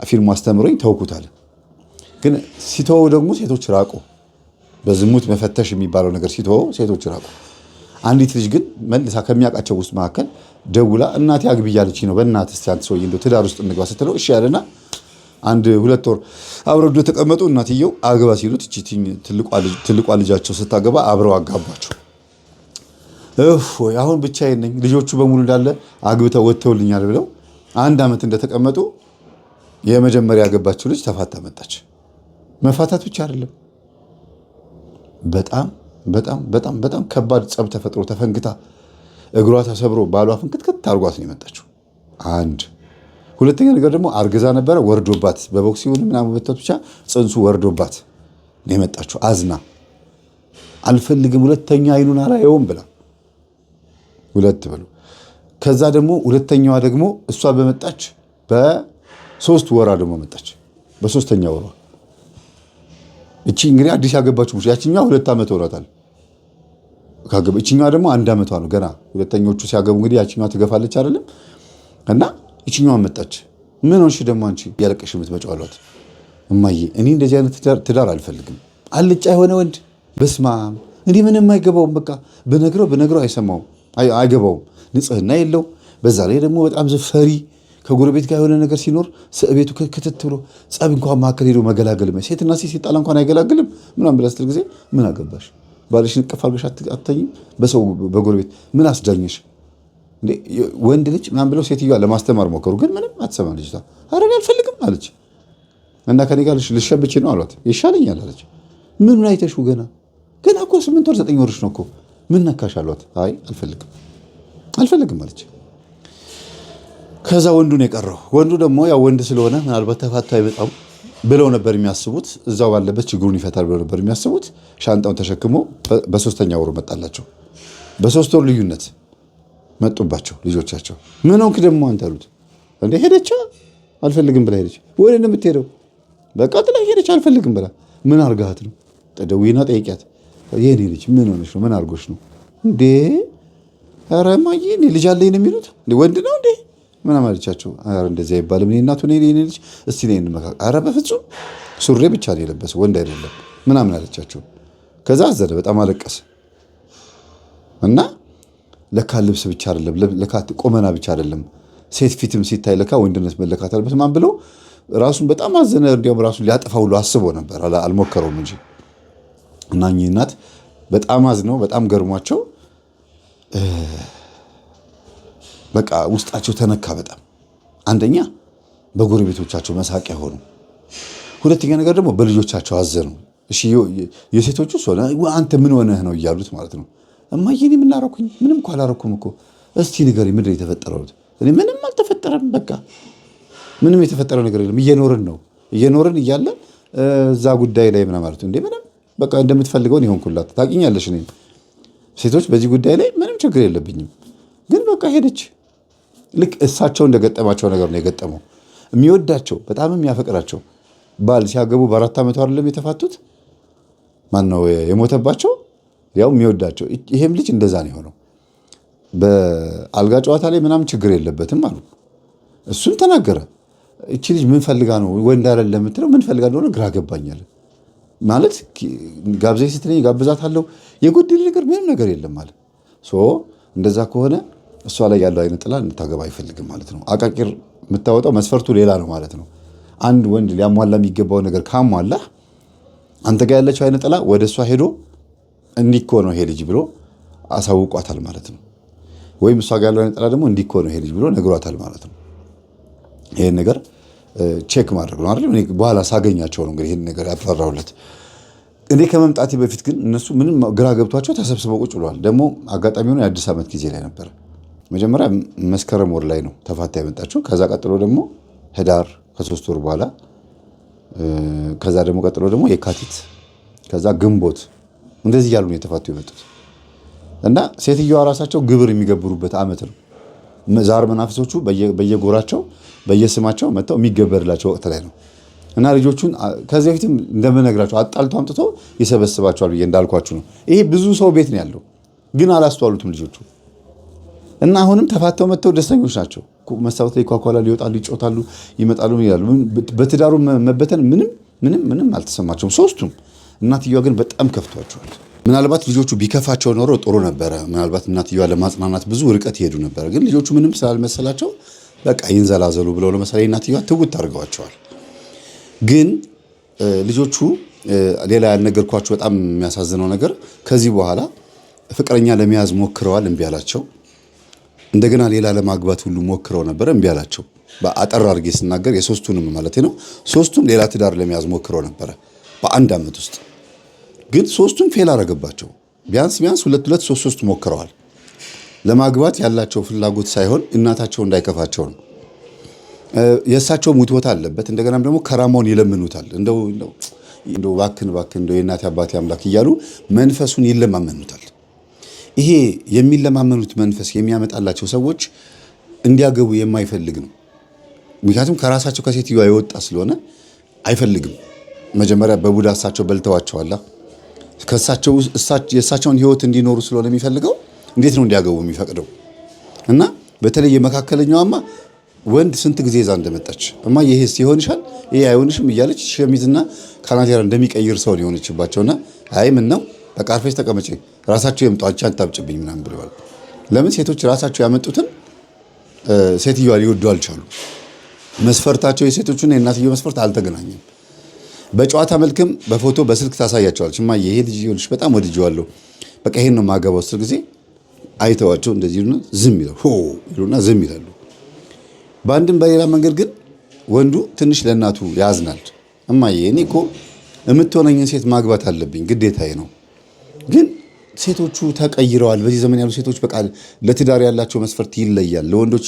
ፊልሙ አስተምሮኝ ተውኩታል። ግን ሲተወው ደግሞ ሴቶች ራቁ። በዝሙት መፈተሽ የሚባለው ነገር ሲተወው ሴቶች ራቁ። አንዲት ልጅ ግን መልሳ ከሚያውቃቸው ውስጥ መካከል ደውላ እናቴ አግቢ እያለችኝ ነው፣ በእናትህ እስኪ አንተ ሰውዬ እንደው ትዳር ውስጥ እንግባ ስትለው እሺ ያለና 1-2 ወር አብረው ተቀመጡ። እናትየው አግባ ሲሉት እቺ ትልቋ ልጃቸው ስታገባ አብረው አጋቧቸው። አሁን ብቻዬን ነኝ ልጆቹ በሙሉ እንዳለ አግብተው ወጥተውልኛል ብለው 1 ዓመት እንደተቀመጡ የመጀመሪያ ያገባችው ልጅ ተፋታ መጣች። መፋታት ብቻ አይደለም፣ በጣም በጣም በጣም በጣም ከባድ ጸብ ተፈጥሮ ተፈንክታ እግሯ ተሰብሮ ባሏ ፍንክትክት አድርጓት ነው የመጣችው። አንድ ሁለተኛ ነገር ደግሞ አርግዛ ነበረ፣ ወርዶባት በቦክስ ይሁን ምናምን በተት ብቻ ጽንሱ ወርዶባት ነው የመጣችው። አዝና አልፈልግም ሁለተኛ አይኑን አላየውም ብላ 2 ብሎ ከዛ ደግሞ ሁለተኛዋ ደግሞ እሷ በመጣች በ3 ወራ ደግሞ መጣች። በ3ኛ ወሯ። እቺ እንግዲህ አዲስ ያገባችው ያቺኛው 2 ዓመት ሆኗታል ካገባ። እቺኛዋ ደግሞ 1 ዓመቷ ነው ገና። ሁለተኞቹ ሲያገቡ እንግዲህ ያቺኛዋ ትገፋለች አይደለም። እና እቺኛዋ መጣች። ምን ሆንሽ ደግሞ አንቺ ያለቀሽ የምትመጪው አሏት። እማዬ እኔ እንደዚህ አይነት ትዳር አልፈልግም። አልጫ የሆነ ወንድ በስማም እንዲህ ምንም አይገባውም። በቃ በነግረው አይሰማውም፣ አይገባውም። ንጽህና የለው። በዛ ላይ ደግሞ በጣም ፈሪ፣ ከጎረቤት ጋር የሆነ ነገር ሲኖር ቤቱ ክትት ብሎ ጸብ እንኳን መካከል ሄዶ መገላገል ሴትና ሴት ሲጣላ እንኳን አይገላግልም ምናምን ብላ ስትል ጊዜ ምን አገባሽ? ባልሽን እቅፍ አድርገሽ አትተኝም? በሰው በጎረቤት ምን አስዳኝሽ? ወንድ ልጅ ምናምን ብለው ሴትዮዋ ለማስተማር ሞከሩ፣ ግን ምንም አትሰማም ልጅቷ። ኧረ እኔ አልፈልግም አለች። እና ከኔ ጋር ልሸብቼ ነው አሏት። ይሻለኛል አለች። ምኑን አይተሽው? ገና እኮ 8 ወር 9 ወርሽ ነው እኮ ምን ነካሽ አሏት። አይ አልፈልግም አለች። ከዛ ወንዱን የቀረው ወንዱ ደግሞ ያው ወንድ ስለሆነ ምናልባት ተፋቶ አይመጣም ብለው ነበር የሚያስቡት። እዛው ባለበት ችግሩን ይፈታል ብለው ነበር የሚያስቡት። ሻንጣውን ተሸክሞ በ3ኛ ወሩ መጣላቸው። በ3 ወር ልዩነት መጡባቸው ልጆቻቸው። ምን ሆንክ ደግሞ አንተ አሉት። እንዴ ሄደች አልፈልግም ብላ ሄደች። ወደ እንደምትሄደው በቃ ጥላ ሄደች አልፈልግም ብላ። ምን አርጋት ነው? ደውይና ጠይቂያት። የኔ ልጅ ምን ሆነሽ ነው? ምን አርጎሽ ነው እንዴ? ኧረ እማዬ እኔ ልጅ አለኝ ነው የሚሉት። ወንድ ነው እንዴ ምናምን አለቻቸው። ኧረ እንደዚህ አይባልም። እኔ እናቱ ነኝ የኔ ልጅ እስቲ ነኝ እንመካከር። ኧረ በፍጹም ሱሪ ብቻ ነው የለበሰው ወንድ አይደለም ምናምን አለቻቸው። ከዛ አዘነ፣ በጣም አለቀሰ። እና ለካ ልብስ ብቻ አይደለም፣ ለካ ቆመና ብቻ አይደለም፣ ሴት ፊትም ሲታይ ለካ ወንድነት መለካት አለበት ማን ብለው ራሱን በጣም አዘነ። እንዲያውም ራሱን ሊያጠፋ ሁሉ አስቦ ነበር፣ አልሞከረውም እንጂ። እና እኚህ እናት በጣም አዝነው በጣም ገርሟቸው በቃ ውስጣቸው ተነካ በጣም። አንደኛ በጎረቤቶቻቸው መሳቂያ ሆኑ፣ ሁለተኛ ነገር ደግሞ በልጆቻቸው አዘኑ። እሺ የሴቶቹ ሆነ አንተ ምን ሆነህ ነው እያሉት ማለት ነው። እማዬ እኔ ምን አደረኩኝ? ምንም እኮ አላደረኩም እኮ። እስቲ ንገሪኝ ምንድን ነው የተፈጠረው? እኔ ምንም አልተፈጠረም፣ በቃ ምንም የተፈጠረው ነገር የለም፣ እየኖርን እያለ እዛ ጉዳይ ላይ ምናምን ማለት እንዴ ምንም በቃ እንደምትፈልገውን ይሆንኩላት ታውቂኛለሽ። እኔ ሴቶች በዚህ ጉዳይ ላይ ምንም ችግር የለብኝም፣ ግን በቃ ሄደች። ልክ እሳቸው እንደገጠማቸው ነገር ነው የገጠመው። የሚወዳቸው በጣም የሚያፈቅራቸው ባል ሲያገቡ በ4 ዓመቱ አይደለም የተፋቱት፣ ማን ነው የሞተባቸው? ያው የሚወዳቸው። ይሄም ልጅ እንደዛ ነው የሆነው። በአልጋ ጨዋታ ላይ ምናምን ችግር የለበትም አሉ። እሱን ተናገረ። እቺ ልጅ ምን ፈልጋ ነው ወንድ አይደለም የምትለው ምን ፈልጋ እንደሆነ ግራ ገባኛል። ማለት ጋብዘኝ ስትለኝ ጋብዛታለሁ፣ የጎደለ ነገር ምንም ነገር የለም ማለት እንደዛ ከሆነ እሷ ላይ ያለው አይነ ጥላ እንድታገባ አይፈልግም ማለት ነው። አቃቂር የምታወጣው መስፈርቱ ሌላ ነው ማለት ነው። አንድ ወንድ ሊያሟላ የሚገባው ነገር ካሟላ አንተ ጋር ያለችው አይነ ጥላ ወደ እሷ ሄዶ እንዲኮ ነው ይሄ ልጅ ብሎ አሳውቋታል ማለት ነው። ወይም እሷ ጋር ያለው አይነ ጥላ ደግሞ እንዲኮ ነው ይሄ ልጅ ብሎ ነግሯታል ማለት ነው። ይሄን ነገር ቼክ ማድረግ ነው አይደል? እኔ በኋላ ሳገኛቸው ነው እንግዲህ ይሄን ነገር ያፈራሁለት። እኔ ከመምጣቴ በፊት ግን እነሱ ምንም ግራ ገብቷቸው ተሰብስበው ቁጭ ብለዋል። ደግሞ አጋጣሚ ሆኖ የአዲስ ዓመት ጊዜ ላይ ነበር። መጀመሪያ መስከረም ወር ላይ ነው ተፋታ የመጣችው። ከዛ ቀጥሎ ደግሞ ህዳር ከ3 ወር በኋላ፣ ከዛ ደግሞ ቀጥሎ ደግሞ የካቲት፣ ከዛ ግንቦት፣ እንደዚህ እያሉ ነው የተፋቱ የመጡት። እና ሴትዮዋ ራሳቸው ግብር የሚገብሩበት ዓመት ነው። ዛር መናፍሶቹ በየጎራቸው በየስማቸው መጥተው የሚገበርላቸው ወቅት ላይ ነው። እና ልጆቹን ከዚህ በፊትም እንደምነግራቸው አጣልቶ አምጥቶ ይሰበስባቸዋል ብዬ እንዳልኳችሁ ነው። ይሄ ብዙ ሰው ቤት ነው ያለው፣ ግን አላስተዋሉትም ልጆቹ። እና አሁንም ተፋተው መጥተው ደስተኞች ናቸው። መስታወት ላይ ኳኳላ ሊወጣሉ፣ ይጮታሉ፣ ይመጣሉ ይላሉ። በትዳሩ መበተን ምንም አልተሰማቸውም ሶስቱም። እናትየዋ ግን በጣም ከፍቷቸዋል። ምናልባት ልጆቹ ቢከፋቸው ኖሮ ጥሩ ነበረ። ምናልባት እናትየዋ ለማጽናናት ብዙ ርቀት ይሄዱ ነበረ። ግን ልጆቹ ምንም ስላልመሰላቸው በቃ ይንዘላዘሉ ብለው ለምሳሌ እናትየዋ ትውት አድርገዋቸዋል። ግን ልጆቹ ሌላ ያልነገርኳቸው በጣም የሚያሳዝነው ነገር ከዚህ በኋላ ፍቅረኛ ለመያዝ ሞክረዋል፣ እምቢ አላቸው። እንደገና ሌላ ለማግባት ሁሉ ሞክረው ነበር፣ እምቢ አላቸው። በአጠር አድርጌ ስናገር የሶስቱንም ማለት ነው። ሶስቱም ሌላ ትዳር ለመያዝ ሞክረው ነበረ በአንድ ዓመት ውስጥ። ግን ሶስቱም ፌል አረገባቸው። ቢያንስ ሁለት ሶስት ሞክረዋል። ለማግባት ያላቸው ፍላጎት ሳይሆን እናታቸው እንዳይከፋቸው ነው። የእሳቸው ሙትወታ አለበት። እንደገናም ደግሞ ከራማውን ይለምኑታል። እንደው እባክህን እንደው የእናቴ አባቴ አምላክ እያሉ መንፈሱን ይለማመኑታል። ይሄ የሚለማመኑት መንፈስ የሚያመጣላቸው ሰዎች እንዲያገቡ የማይፈልግ ነው። ምክንያቱም ከራሳቸው ከሴትዮዋ የወጣ ስለሆነ አይፈልግም። መጀመሪያ በቡዳ እሳቸው በልተዋቸዋላ። ከእሳቸው የእሳቸውን ህይወት እንዲኖሩ ስለሆነ የሚፈልገው እንዴት ነው እንዲያገቡ የሚፈቅደው? እና በተለይ የመካከለኛዋማ ወንድ ስንት ጊዜ ይዛ እንደመጣች እማ ይሄስ ይሆንሻል ይሄ አይሆንሽም እያለች ሸሚዝና ካናቴራ እንደሚቀይር ሰው ሊሆንችባቸውና አይ ምን ነው በቃ አርፈሽ ተቀመጪ ራሳቸው የምጡ አንቺ አታብጭብኝ ምናምን ብለዋል። ለምን ሴቶች ራሳቸው ያመጡትን ሴትዮዋ ሊወዱ አልቻሉ። መስፈርታቸው የሴቶቹና የእናትየው መስፈርት አልተገናኘም። በጨዋታ መልክም በፎቶ በስልክ ታሳያቸዋለች። እማ ይሄ ልጅ ይኸውልሽ በጣም ወድጄዋለሁ በቃ ይሄን ነው የማገባው ስል ጊዜ አይተዋቸው እንደዚህ ዝም ይሉና ዝም ይላሉ። በአንድም በሌላ መንገድ ግን ወንዱ ትንሽ ለእናቱ ያዝናል። እማዬ እኔ እኮ የምትሆነኝን ሴት ማግባት አለብኝ ግዴታዬ ነው። ግን ሴቶቹ ተቀይረዋል። በዚህ ዘመን ያሉ ሴቶች በቃ ለትዳር ያላቸው መስፈርት ይለያል። ለወንዶች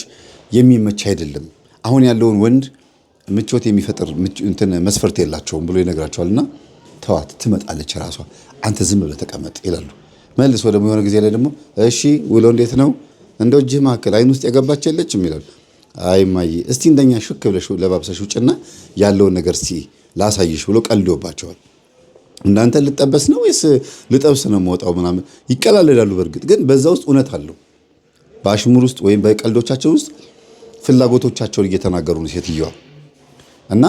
የሚመች አይደለም። አሁን ያለውን ወንድ ምቾት የሚፈጥር መስፈርት የላቸውም ብሎ ይነግራቸዋልና ተዋት ትመጣለች ራሷ አንተ ዝም ብለህ ተቀመጥ ይላሉ። መልሶ ደግሞ የሆነ ጊዜ ላይ ደግሞ እሺ ውሎ እንዴት ነው እንደው እጅህ መካከል አይን ውስጥ የገባች የለችም ይላሉ። አይ እማዬ እስቲ እንደኛ ሹክ ብለሽ ለባብሰሽ ውጭና ያለውን ነገር እስቲ ላሳይሽ ብሎ ቀልዶባቸዋል። እናንተ ልጠበስ ነው ወይስ ልጠብስ ነው የምወጣው ምናምን ይቀላለዳሉ። በእርግጥ ግን በዛ ውስጥ እውነት አለው። በአሽሙር ውስጥ ወይም በቀልዶቻቸው ውስጥ ፍላጎቶቻቸውን እየተናገሩ ነው ሴትዮዋ። እና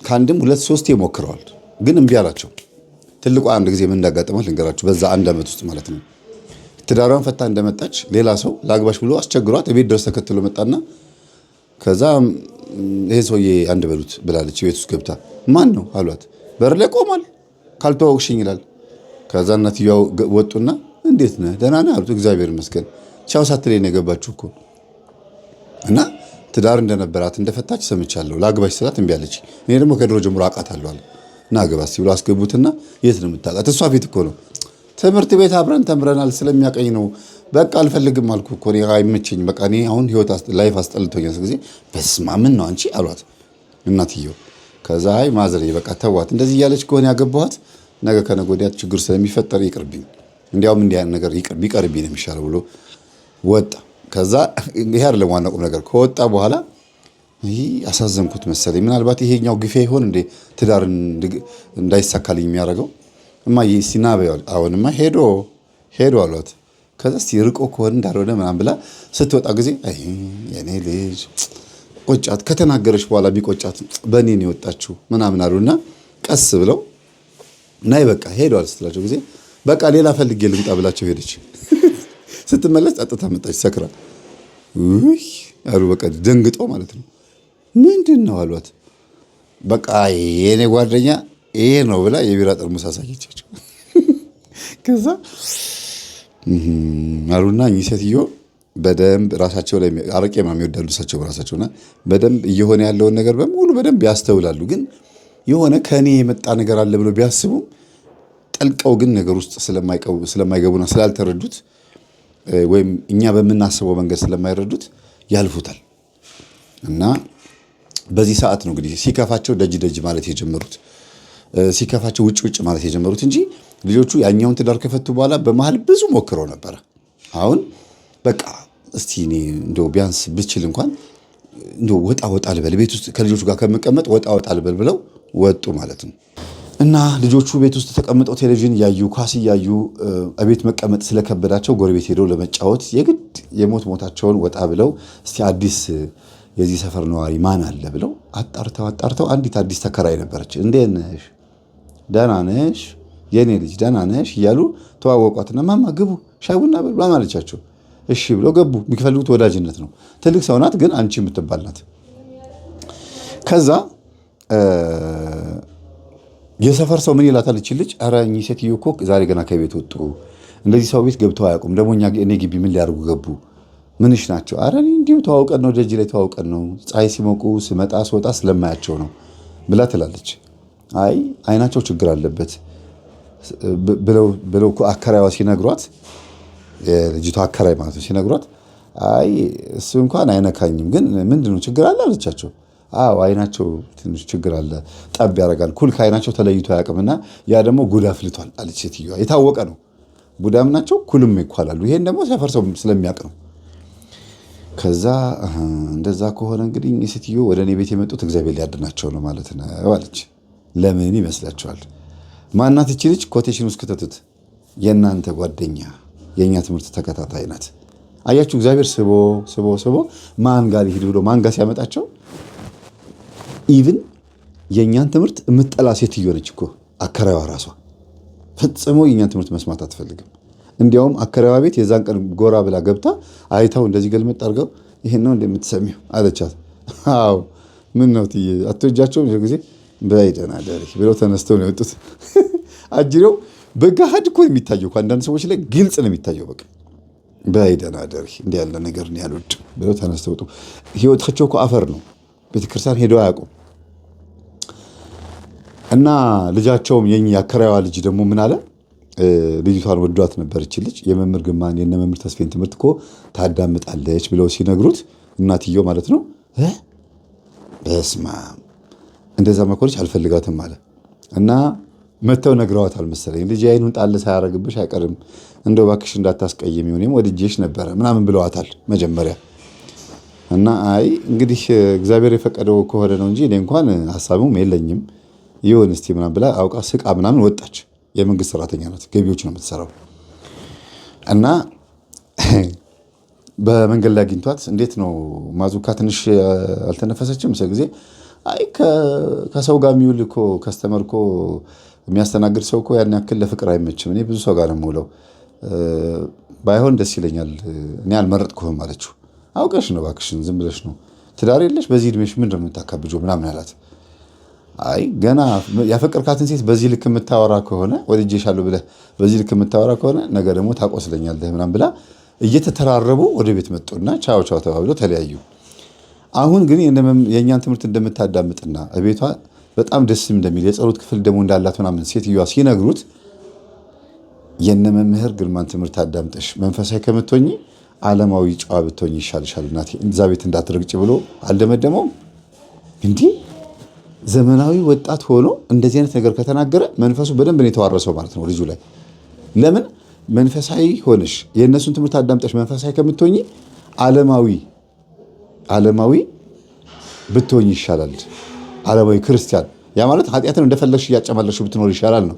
ከአንድም 2-3 ሞክረዋል፣ ግን እምቢ አላቸው። ትልቁ አንድ ጊዜ ምን እንዳጋጠመው ልንገራችሁ። በዛ 1 ዓመት ውስጥ ማለት ነው ትዳሯን ፈታ እንደመጣች ሌላ ሰው ላግባሽ ብሎ አስቸግሯት ቤት ድረስ ተከትሎ መጣና ከዛ ይሄ ሰውዬ አንድ በሉት ብላለች። ቤት ውስጥ ገብታ ማን ነው አሏት። በር ላይ ቆሟል። ካልተዋወቅሽኝ ይላል። ከዛ እናትየው ወጡና እንዴት ነህ ደህና ነህ አሉት። እግዚአብሔር ይመስገን ቻው ሳትለኝ ነው የገባችሁ እኮ እና ትዳር እንደነበራት እንደፈታች ሰምቻለሁ። ላግባሽ ስላት እምቢ አለች። እኔ ደግሞ ከድሮ ጀምሮ አውቃታለሁ አለ። ና ግባስ ብሎ አስገቡትና የት ነው የምታውቃት? እሷ ፊት እኮ ነው። ትምህርት ቤት አብረን ተምረናል ስለሚያቀኝ ነው። በቃ አልፈልግም አልኩ እኮ እኔ አይመቸኝ። በቃ እኔ አሁን ህይወት ላይፍ አስጠልቶኛል። ጊዜ በስመ አብ ምን ነው አንቺ አሏት እናትየው። ከዛ አይ ማዘር በቃ ተዋት፣ እንደዚህ እያለች ከሆነ ያገባኋት ነገ ከነገ ወዲያ ችግር ስለሚፈጠር ይቅርብኝ፣ እንዲያውም እንዲህ አይነት ነገር ቢቀርብኝ ነው የሚሻለው ብሎ ወጣ። ከዛ ይሄ አይደለም ዋናው ቁም ነገር። ከወጣ በኋላ ይሄ አሳዘንኩት መሰለኝ። ምናልባት ይሄኛው ግፌ ይሆን እንዴ ትዳር እንዳይሳካልኝ የሚያደርገው? እማዬ ሲናበው አሁንማ ሄዶ አሏት። ከዛ እስቲ ርቆ ከሆነ እንዳልሆነ ምናምን ብላ ስትወጣ ጊዜ አይ የኔ ልጅ ቆጫት። ከተናገረች በኋላ ቢቆጫት በእኔ ነው የወጣችው ምናምን አሉና ቀስ ብለው ናይ በቃ ሄዷል ስትላቸው ጊዜ በቃ ሌላ ፈልጌ ልምጣ ብላቸው ሄደች። ስትመለስ ጠጥታ መጣች ሰክራ። ውይ አሉ በቃ ደንግጦ ማለት ነው። ምንድን ነው አሏት። በቃ የኔ ጓደኛ ይሄ ነው ብላ የቢራ ጠርሙስ አሳየቻቸው። ከዛ አሉና እኚህ ሴትዮ በደንብ ራሳቸው ላይ አረቄ ምናምን ይወዳሉ እሳቸው በራሳቸውና በደንብ እየሆነ ያለውን ነገር በሙሉ በደንብ ያስተውላሉ። ግን የሆነ ከእኔ የመጣ ነገር አለ ብሎ ቢያስቡም ጠልቀው ግን ነገር ውስጥ ስለማይገቡና ስላልተረዱት ወይም እኛ በምናስበው መንገድ ስለማይረዱት ያልፉታል። እና በዚህ ሰዓት ነው እንግዲህ ሲከፋቸው ደጅ ማለት የጀመሩት፣ ሲከፋቸው ውጭ ማለት የጀመሩት እንጂ ልጆቹ ያኛውን ትዳር ከፈቱ በኋላ በመሀል ብዙ ሞክረው ነበረ። አሁን በቃ እስቲ እኔ እንደው ቢያንስ ብችል እንኳን እንደው ወጣ ልበል ቤት ውስጥ ከልጆቹ ጋር ከመቀመጥ ወጣ ልበል ብለው ወጡ ማለት ነው። እና ልጆቹ ቤት ውስጥ ተቀምጠው ቴሌቪዥን እያዩ ኳስ እያዩ እቤት መቀመጥ ስለከበዳቸው ጎረቤት ሄደው ለመጫወት የግድ ሞታቸውን ወጣ ብለው እስቲ አዲስ የዚህ ሰፈር ነዋሪ ማን አለ ብለው አጣርተው አንዲት አዲስ ተከራይ ነበረች። እንዴት ነሽ? ደህና ነሽ? የኔ ልጅ ደህና ነሽ? እያሉ ተዋወቋትና ማማ ግቡ ሻይ ቡና በሉ ማለቻቸው። እሺ ብለው ገቡ። የሚፈልጉት ወዳጅነት ነው። ትልቅ ሰው ናት፣ ግን አንቺ የምትባል ናት። ከዛ የሰፈር ሰው ምን ይላታል እቺ ልጅ? ኧረ እኚህ ሴትዮ እኮ ዛሬ ገና ከቤት ወጡ፣ እንደዚህ ሰው ቤት ገብተው አያውቁም። ደግሞ እኔ ግቢ ምን ሊያደርጉ ገቡ? ምንሽ ናቸው? ኧረ እንዲሁ ተዋውቀን ነው፣ ደጅ ላይ ተዋውቀን ነው፣ ፀሐይ ሲሞቁ ስመጣ ስወጣ ስለማያቸው ነው ብላ ትላለች። አይ አይናቸው ችግር አለበት ብለው አከራይዋ ሲነግሯት፣ የልጅቷ አከራይ ማለት ነው ሲነግሯት፣ አይ እሱ እንኳን አይነካኝም፣ ግን ምንድነው ችግር አለ አለቻቸው። አዎ አይናቸው ትንሽ ችግር አለ፣ ጠብ ያደርጋል፣ ኩል ከአይናቸው ተለይቶ አያውቅምና ያ ደግሞ ጉድ አፍልቷል አለች ሴትዮዋ። የታወቀ ነው፣ ቡዳም ናቸው ኩልም ይኳላሉ። ይሄን ደግሞ ሰፈር ሰው ስለሚያውቅ ነው። ከዛ እንደዛ ከሆነ እንግዲህ ሴትዮ ወደ እኔ ቤት የመጡት እግዚአብሔር ሊያድናቸው ነው ማለት ነው አለች። ለምን ይመስላችኋል? ማናት እቺ ልጅ? ኮቴሽን ውስጥ ከተቱት። የእናንተ ጓደኛ፣ የእኛ ትምህርት ተከታታይ ናት። አያችሁ፣ እግዚአብሔር ስቦ ስቦ ስቦ ማን ጋር ይሄድ ብሎ ማን ጋር ሲያመጣቸው፣ ኢቭን የእኛን ትምህርት የምትጠላ ሴትዮ ነች እኮ አከራይዋ ራሷ። ፈጽሞ የእኛን ትምህርት መስማት አትፈልግም። እንዲያውም አከራይዋ ቤት የዛን ቀን ጎራ ብላ ገብታ አይታው እንደዚህ ገልመጥ አድርገው ይሄን ነው እንደምትሰሚው አለቻት። አዎ ምን ነው ትዬ አትወጃቸውም? ጊዜ በይደና ደሪ ብለው ተነስተው ነው የወጡት። አጅሬው በገሃድ እኮ የሚታየው አንዳንድ ሰዎች ላይ ግልጽ ነው የሚታየው። በቃ በይደና ደሪ እንዲህ ያለ ነገር ነው ያሉት ብለው ተነስተው ወጡ። ህይወታቸው እኮ አፈር ነው። ቤተክርስቲያን ሄደው አያውቁም። እና ልጃቸውም የኛ አከራይዋ ልጅ ደግሞ ምን አለ፣ ልጅቷን ወዷት ነበር እቺ ልጅ የመምህር ግርማን የነ መምህር ተስፋዬን ትምህርት እኮ ታዳምጣለች ብለው ሲነግሩት እናትየው ማለት ነው በስማ እንደዛ መኮረች አልፈልጋትም አለ እና መተው ነግረዋታል መሰለኝ። ልጅ አይኑን ጣል ሳያረግብሽ አይቀርም እንደው እባክሽ እንዳታስቀይም ይሁንም ወድጄሽ ነበረ ምናምን ብለዋታል መጀመሪያ። እና አይ እንግዲህ እግዚአብሔር የፈቀደው ከሆነ ነው እንጂ እኔ እንኳን ሐሳቡም የለኝም ይሁን እስቲ ምናምን ብላ አውቃ ስቃ ምናምን ወጣች። የመንግስት ሰራተኛ ናት፣ ገቢዎች ነው የምትሰራው። እና በመንገድ ላይ አግኝቷት እንዴት ነው ማዙካ ትንሽ አልተነፈሰችም? ጊዜ አይ ከሰው ጋር የሚውል እኮ ከስተመር እኮ የሚያስተናግድ ሰው እኮ ያን ያክል ለፍቅር አይመችም። እኔ ብዙ ሰው ጋር ነው የምውለው፣ ባይሆን ደስ ይለኛል፣ እኔ አልመረጥኩህም አለችው። አውቀሽ ነው እባክሽን፣ ዝም ብለሽ ነው፣ ትዳር የለሽ፣ በዚህ እድሜሽ ምንድን ነው የምታካብጂው ምናምን አላት። አይ ገና ያፈቀርካትን ሴት በዚህ ልክ የምታወራ ከሆነ ወድጄሻለሁ ብለህ በዚህ ልክ የምታወራ ከሆነ ነገ ደግሞ ታቆስለኛለህ ምናምን ብላ እየተተራረቡ ወደ ቤት መጡና ቻው ቻው ተባብለው ተለያዩ። አሁን ግን የእኛን ትምህርት እንደምታዳምጥና ቤቷ በጣም ደስ እንደሚል የጸሎት ክፍል ደግሞ እንዳላት ምናምን ሴትዮዋ ሲነግሩት የነ መምህር ግርማን ትምህርት አዳምጠሽ መንፈሳዊ ከምትሆኚ ዓለማዊ ጨዋ ብትሆኚ ይሻልሻል እናቴ፣ እዛ ቤት እንዳትረግጭ ብሎ አልደመደመውም? እንዲህ ዘመናዊ ወጣት ሆኖ እንደዚህ አይነት ነገር ከተናገረ መንፈሱ በደንብ ነው የተዋረሰው ማለት ነው ልጁ ላይ። ለምን መንፈሳዊ ሆነሽ የእነሱን ትምህርት አዳምጠሽ መንፈሳዊ ከምትሆኚ ዓለማዊ ብትሆኚ ይሻላል። ዓለማዊ ክርስቲያን ያ ማለት ኃጢአትን እንደፈለግሽ እያጨማለሽ ብትኖር ይሻላል ነው።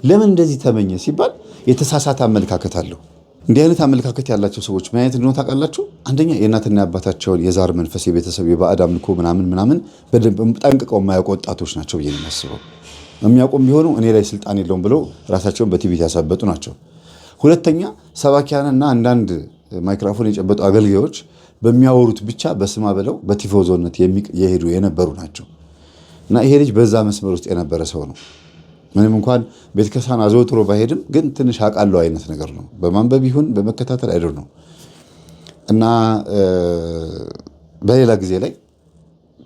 ለምን እንደዚህ ተመኘ ሲባል የተሳሳተ አመለካከት አለው። እንዲህ አይነት አመለካከት ያላቸው ሰዎች ምን አይነት እንደሆነ ታውቃላችሁ? አንደኛ የእናትና የአባታቸውን የዛር መንፈስ የቤተሰብ የባዕድ አምልኮ ምናምን በደንብ ጠንቅቀው የማያውቁ ወጣቶች ናቸው ብዬ ነው የማስበው። የሚያውቁም ቢሆኑ እኔ ላይ ስልጣን የለውም ብለው ራሳቸውን በቲቪት ያሳበጡ ናቸው። ሁለተኛ ሰባኪያንና አንዳንድ ማይክሮፎን የጨበጡ አገልጋዮች በሚያወሩት ብቻ በስማ ብለው በቲፎዞነት የሄዱ የነበሩ ናቸው። እና ይሄ ልጅ በዛ መስመር ውስጥ የነበረ ሰው ነው። ምንም እንኳን ቤተክርስቲያን አዘውትሮ ባይሄድም ግን ትንሽ አውቃለሁ አይነት ነገር ነው። በማንበብ ይሁን በመከታተል አይደል ነው። እና በሌላ ጊዜ ላይ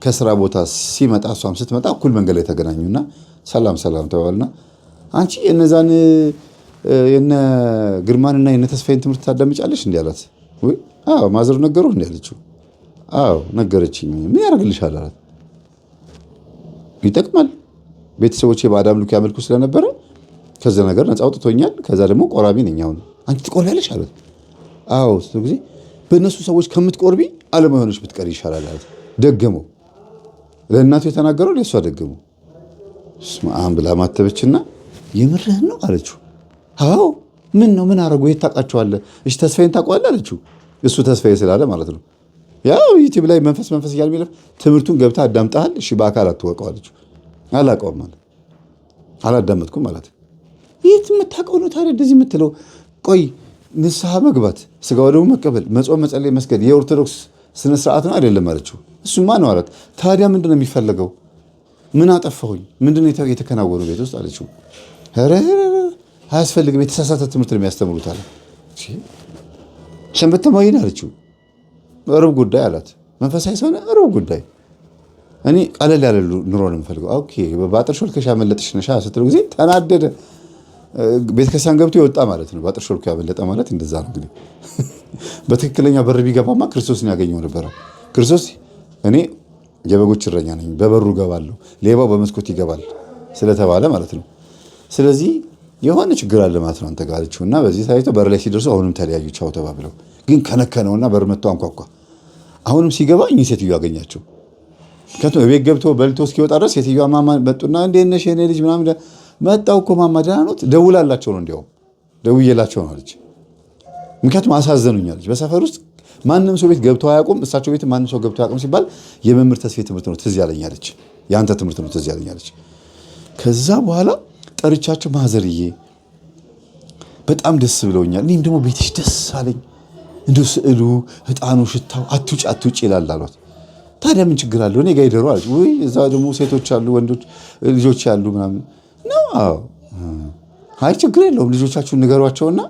ከስራ ቦታ ሲመጣ እሷም ስትመጣ እኩል መንገድ ላይ ተገናኙና ሰላም ተባባልና አንቺ የነዛን የነ ግርማንና የነ ተስፋዬን ትምህርት ታዳምጫለሽ እንዴ አላት። ወይ አዎ ማዘር ነገሩህ እንዴ አለችው። አዎ ነገረችኝ። ምን ያደርግልሻል አላት። ይጠቅማል፣ ቤተሰቦቼ ባዕድ አምልኮ ያመልኩ ስለነበረ ከዛ ነገር ነፃ አውጥቶኛል። ከዛ ደግሞ ቆራቢ ነኝ። አሁን አንቺ ትቆርቢያለሽ አላት። አዎ ጊዜ በእነሱ ሰዎች ከምትቆርቢ አለመሆንሽ ብትቀር ይሻላል አላት። ደገመው። ለእናቱ የተናገረው ለእሷ ደገመው። ስማም ብላ ማተበችና የምርህን ነው አለችው። አዎ ምን ነው ምን አረጉ? የት ታውቃቸዋለህ? እሺ ተስፋዬን ታውቀዋለህ አለችው። እሱ ተስፋዬ ስላለ ማለት ነው። ያው ዩቲዩብ ላይ መንፈስ እያለ የሚለፍ ትምህርቱን ገብታ አዳምጣሃል? እሺ በአካል አትወቀው አለችው። አላውቀውም ማለት አላዳመጥኩም ማለት የት የምታውቀው ነው ታዲያ እንደዚህ የምትለው? ቆይ ንስሐ መግባት፣ ስጋ ወደሙ መቀበል፣ መጾም፣ መጸለይ፣ መስገድ የኦርቶዶክስ ስነ ስርዓት ነው አይደለም አለችው። እሱማ ነው አላት። ታዲያ ምንድነው የሚፈለገው? ምን አጠፋሁኝ? ምንድነው የተከናወኑ ቤት ውስጥ አለችው። ኧረ አያስፈልግም፣ የተሳሳተ ትምህርት ነው የሚያስተምሩት አለ። ሰንበት ተማሪ ነህ አለችው። ሩብ ጉዳይ አላት። መንፈሳዊ ሰው ነህ? ሩብ ጉዳይ። እኔ ቀለል ያለ ኑሮ ነው የምፈልገው። ኦኬ በአጥር ሾልከሽ ያመለጥሽ ነሽ ስትለው ጊዜ ተናደደ። ቤተክርስቲያን ገብቶ የወጣ ማለት ነው። በአጥር ሾልኮ ያመለጠ ማለት እንደዛ ነው። እንግዲህ በትክክለኛ በር ቢገባማ ክርስቶስን ያገኘው ነበረ። ክርስቶስ እኔ የበጎች እረኛ ነኝ፣ በበሩ እገባለሁ፣ ሌባው በመስኮት ይገባል ስለተባለ ማለት ነው። ስለዚህ የሆነ ችግር አለ ማለት ነው አንተ ጋር አለችው። እና በዚህ ታይተው በር ላይ ሲደርሱ አሁንም ተለያዩ፣ ቻው ተባብለው። ግን ከነከነውና በር መጥቶ አንኳኳ። አሁንም ሲገባ እኚህ ሴትዮ ያገኛቸው። ምክንያቱም ቤት ገብቶ በልቶ እስኪወጣ ድረስ ሴትዮዋ ማማ መጡና እንዴት ነሽ የኔ ልጅ ምናምን መጣሁ እኮ ማማ ደህና ኖት ደውላላቸው ነው እንዲያውም ደውዬላቸው ነው አለች። ምክንያቱም አሳዘኑኝ አለች። በሰፈር ውስጥ ማንም ሰው ቤት ገብቶ አያውቁም፣ እሳቸው ቤት ማንም ሰው ገብቶ አያውቁም ሲባል የመምህር ተስፋዬ ትምህርት ነው ትዝ ያለኝ አለች። የአንተ ትምህርት ነው ትዝ ያለኝ አለች። ከዛ በኋላ ጠርቻቸው ማዘርዬ በጣም ደስ ብለውኛል፣ እኔም ደግሞ ቤትሽ ደስ አለኝ፣ እንደው ስዕሉ ዕጣኑ ሽታው አትውጭ ይላል አሏት። ታዲያ ምን ችግር አለው እኔ ጋር ይደሩ አለች። ውይ እዛ ደግሞ ሴቶች አሉ ወንዶች ልጆች ያሉ ምናምን ነው። አዎ አይ ችግር የለውም ልጆቻችሁን ንገሯቸውና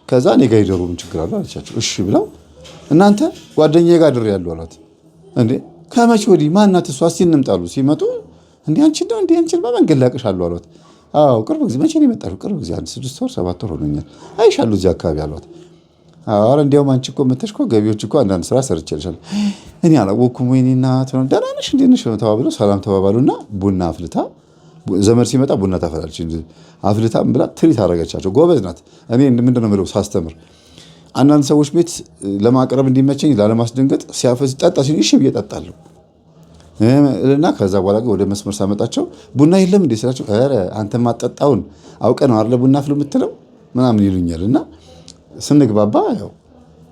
ከዛ እኔ ጋር ይደሩ ምን ችግር አለው አለቻቸው። እሺ ብለው እናንተ ጓደኛዬ ጋር ድሬ ያሉ አሏት። እንዴ ከመቼ ወዲህ ማናት እሷ? እስቲ እንምጣሉ። ሲመጡ እንዴ አንቺ ነው እንዴ አንቺን በመንገድ ላቅሻለሁ አሏት። አዎ ቅርብ ጊዜ መቼ ነው የመጣሽው? ቅርብ ጊዜ 6 ወር 7 ወር ሆኖኛል አይሻሉ እዚህ አካባቢ አሏት። አዎ እንዲያውም አንቺ እኮ መተሽ እኮ ገቢዎች እኮ አንዳንድ ስራ ሰርቼልሻለሁ እኔ አላወኩም። ወይኔ እናት ነው ደህና ነሽ እንዴት ነሽ ተባብለው ሰላም ተባባሉና ቡና አፍልታ ዘመድ ሲመጣ ቡና ታፈላለች አፍልታ ብላ ትሪት አደረገቻቸው። ጎበዝ ናት። እኔ ምንድን ነው የምለው ሳስተምር አንዳንድ ሰዎች ቤት ለማቅረብ እንዲመቸኝ ላለማስደንገጥ ሲያፈዝ ጠጣ ሲሉ እሺ ብዬ እጠጣለሁ እና ከዛ በኋላ ወደ መስመር ሳመጣቸው ቡና የለም እንዴ ስላቸው ኧረ አንተ ማጠጣውን አውቀ ነው አይደል ቡና ፍሉ የምትለው ምናምን ይሉኛል። እና ስንግባባ ያው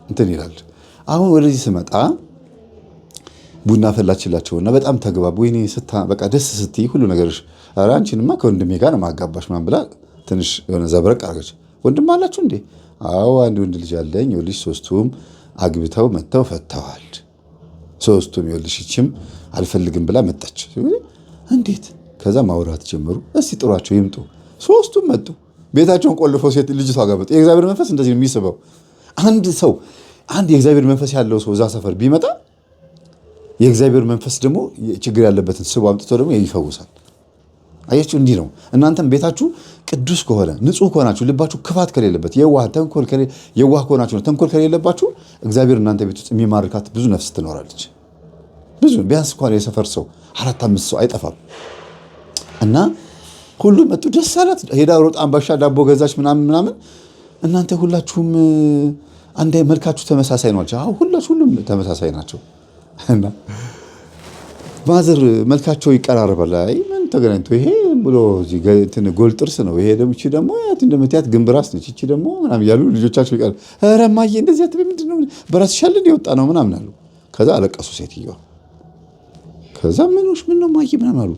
እንትን ይላል። አሁን ወደዚህ ስመጣ ቡና ፈላችላቸውና በጣም ተግባቡ። ወይኔ በቃ ደስ ስትይ ሁሉ ነገርሽ ኧረ አንቺንማ ከወንድሜ ጋር ነው ማጋባሽ ምናምን ብላ ትንሽ የሆነ ዘብረቅ አደረገች። ወንድም አላችሁ እንዴ? አዎ አንድ ወንድ ልጅ አለኝ። ይኸውልሽ ሶስቱም አግብተው መጥተው ፈተዋል። ሶስቱም ይኸውልሽ ይችም አልፈልግም ብላ መጣች። እንዴት? ከዛ ማውራት ጀመሩ። እስቲ ጥሯቸው ይምጡ። ሶስቱም መጡ። ቤታቸውን ቆልፈው ሴት ልጅቷ ጋር መጡ። የእግዚአብሔር መንፈስ እንደዚህ ነው የሚስበው። አንድ የእግዚአብሔር መንፈስ ያለው ሰው እዛ ሰፈር ቢመጣ የእግዚአብሔር መንፈስ ደግሞ ችግር ያለበትን ስቡ አምጥቶ ደግሞ ይፈውሳል። አያችሁ እንዲህ ነው። እናንተም ቤታችሁ ቅዱስ ከሆነ ንጹህ ከሆናችሁ ልባችሁ ክፋት ከሌለበት የዋህ ከሆናችሁ ተንኮል ከሌለባችሁ እግዚአብሔር እናንተ ቤት ውስጥ የሚማርካት ብዙ ነፍስ ትኖራለች። ብዙ ቢያንስ እንኳን የሰፈር ሰው 4-5 ሰው አይጠፋም። እና ሁሉ መጡ። ደስ አላት። ሄዳ ሮጣ አምባሻ ዳቦ ገዛች ምናምን። እናንተ ሁላችሁም አንድ መልካችሁ ተመሳሳይ ነው አለች። አዎ ሁሉም ተመሳሳይ ናቸው። እና ማዘር መልካቸው ይቀራረባል። አይ ምን ተገናኝቶ ይሄ ብሎ እዚህ ጎል ጥርስ ነው ይሄ ደግሞ እንደምትያት ግንብራስ ነች ይቺ ደግሞ ምናምን ያሉ ልጆቻቸው ይቀር ኧረ እማዬ እንደዚህ አትበይ ምንድን ነው በራስሽ ያለ የወጣ ነው ምናምን አሉ። ከዛ አለቀሱ ሴትዮዋ። ከዛ ምን ነው እማዬ ምናምን አሉ።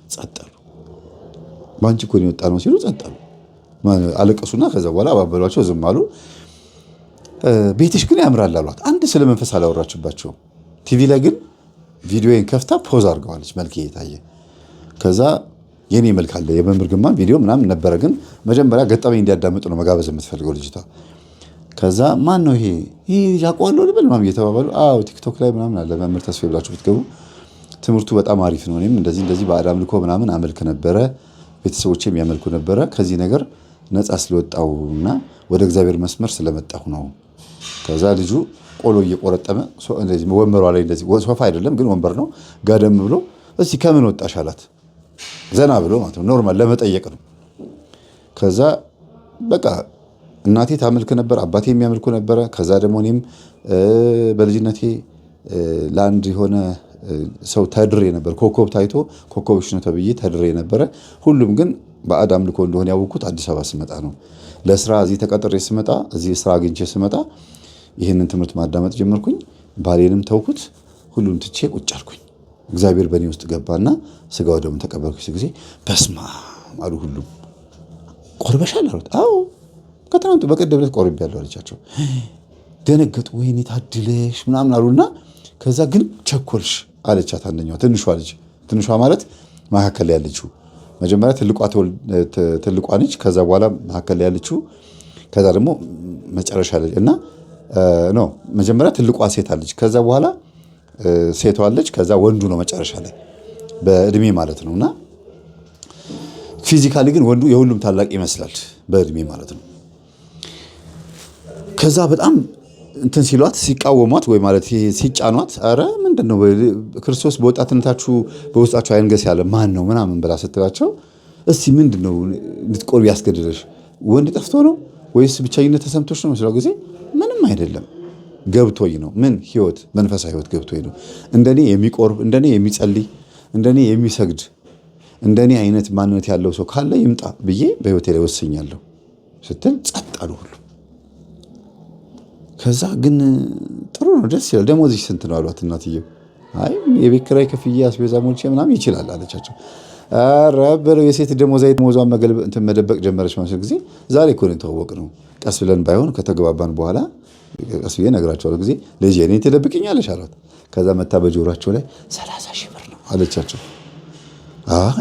ጸጥ አሉ። ባንቺ እኮ ነው የወጣ ነው ሲሉ ጸጥ አሉ። አለቀሱና ከዛ በኋላ አባበሏቸው ዝም አሉ። ቤትሽ ግን ያምራል አሏት። አንድ ስለ መንፈስ አላወራችባቸውም። ቲቪ ላይ ግን ቪዲዮን ከፍታ ፖዝ አድርገዋለች። መልክ እየታየ ከዛ የኔ መልክ አለ የመምህር ግርማ ቪዲዮ ምናምን ነበረ። ግን መጀመሪያ ገጠመኝ እንዲያዳምጡ ነው መጋበዝ የምትፈልገው ልጅቷ። ከዛ ማን ነው ይሄ ያውቀዋለሁ ልበል ምናምን እየተባባሉ አዎ ቲክቶክ ላይ ምናምን አለ መምህር ተስፋዬ ብላችሁ ብትገቡ ትምህርቱ በጣም አሪፍ ነው። እኔም እንደዚህ ባዕድ አምልኮ ምናምን አመልክ ነበረ፣ ቤተሰቦቼም ያመልኩ ነበረ። ከዚህ ነገር ነፃ ስለወጣሁና ወደ እግዚአብሔር መስመር ስለመጣሁ ነው። ከዛ ልጁ ቆሎ እየቆረጠመ ወንበሯ ላይ እንደዚህ ሶፋ አይደለም ግን ወንበር ነው ጋደም ብሎ እስቲ ከምን ወጣሽ አላት። ዘና ብሎ ማለት ነው ኖርማል ለመጠየቅ ነው። ከዛ በቃ እናቴ ታመልክ ነበር፣ አባቴ የሚያመልኩ ነበረ። ከዛ ደግሞ እኔም በልጅነቴ ለአንድ የሆነ ሰው ተድሬ ነበር። ኮከብ ታይቶ ኮከቦች ነው ተብዬ ተድሬ ነበረ። ሁሉም ግን ባዕድ አምልኮ እንደሆነ ያወቅኩት አዲስ አበባ ስመጣ ነው። ለስራ እዚህ ተቀጥሬ ስመጣ እዚህ ስራ አግኝቼ ስመጣ ይህንን ትምህርት ማዳመጥ ጀመርኩኝ። ባሌንም ተውኩት፣ ሁሉም ትቼ ቁጭ አልኩኝ። እግዚአብሔር በእኔ ውስጥ ገባና ስጋ ወደሙ ተቀበልኩ። ጊዜ በስማ አሉ። ሁሉም ቆርበሻል አሉት። አዎ ከትናንቱ በቀደም ዕለት ቆርቤያለሁ አለቻቸው። ደነገጡ። ወይኔ ታድለሽ ምናምን አሉና ከዛ ግን ቸኮልሽ አለቻት አንደኛዋ ትንሿ ማለት መካከል ላይ ያለችው መጀመሪያ ትልቋ ነች። ከዛ በኋላ መካከል ላይ ያለችው ከዛ ደግሞ መጨረሻ ላይ እና ነው መጀመሪያ ትልቋ ሴት አለች። ከዛ በኋላ ሴቷ አለች። ከዛ ወንዱ ነው መጨረሻ ላይ በእድሜ ማለት ነውና ፊዚካሊ ግን ወንዱ የሁሉም ታላቅ ይመስላል በእድሜ ማለት ነው። ከዛ በጣም እንትን ሲሏት ሲቃወሟት ወይ ማለት ሲጫኗት አረ ምንድነው ክርስቶስ በወጣትነታችሁ በውስጣችሁ አይንገስ ያለ ማን ነው ምናምን ብላ ስትላቸው እስቲ ምንድነው ልትቆርቢ ያስገድደሽ ወንድ ጠፍቶ ነው ወይስ ብቻኝነት ተሰምቶሽ ነው መስለው ጊዜ ምንም አይደለም ገብቶኝ ነው። ምን ህይወት መንፈሳዊ ህይወት ገብቶኝ ነው። እንደኔ የሚቆርብ እንደኔ የሚጸልይ እንደኔ የሚሰግድ እንደኔ አይነት ማንነት ያለው ሰው ካለ ይምጣ ብዬ በህይወቴ ላይ ወስኛለሁ ስትል ጸጥ አሉ ሁሉ። ከዛ ግን ጥሩ ነው ደስ ይላል ደሞዝሽ ስንት ነው አሏት እናትየው። አይ የቤት ኪራይ ከፍዬ አስቤዛ ሞልቼ ምናምን ይችላል አለቻቸው። ኧረ በለው የሴት ደሞዟን መደበቅ ጀመረች ማለት ጊዜ ዛሬ እኮ ነው የተዋወቅነው ቀስ ብለን ባይሆን ከተግባባን በኋላ ቀስ ብዬ እነግራቸዋለሁ ጊዜ ልጄ እኔን ትደብቅኛለሽ አሏት። ከዛ መታ በጆሯቸው ላይ 30 ሺህ ብር ነው አለቻቸው።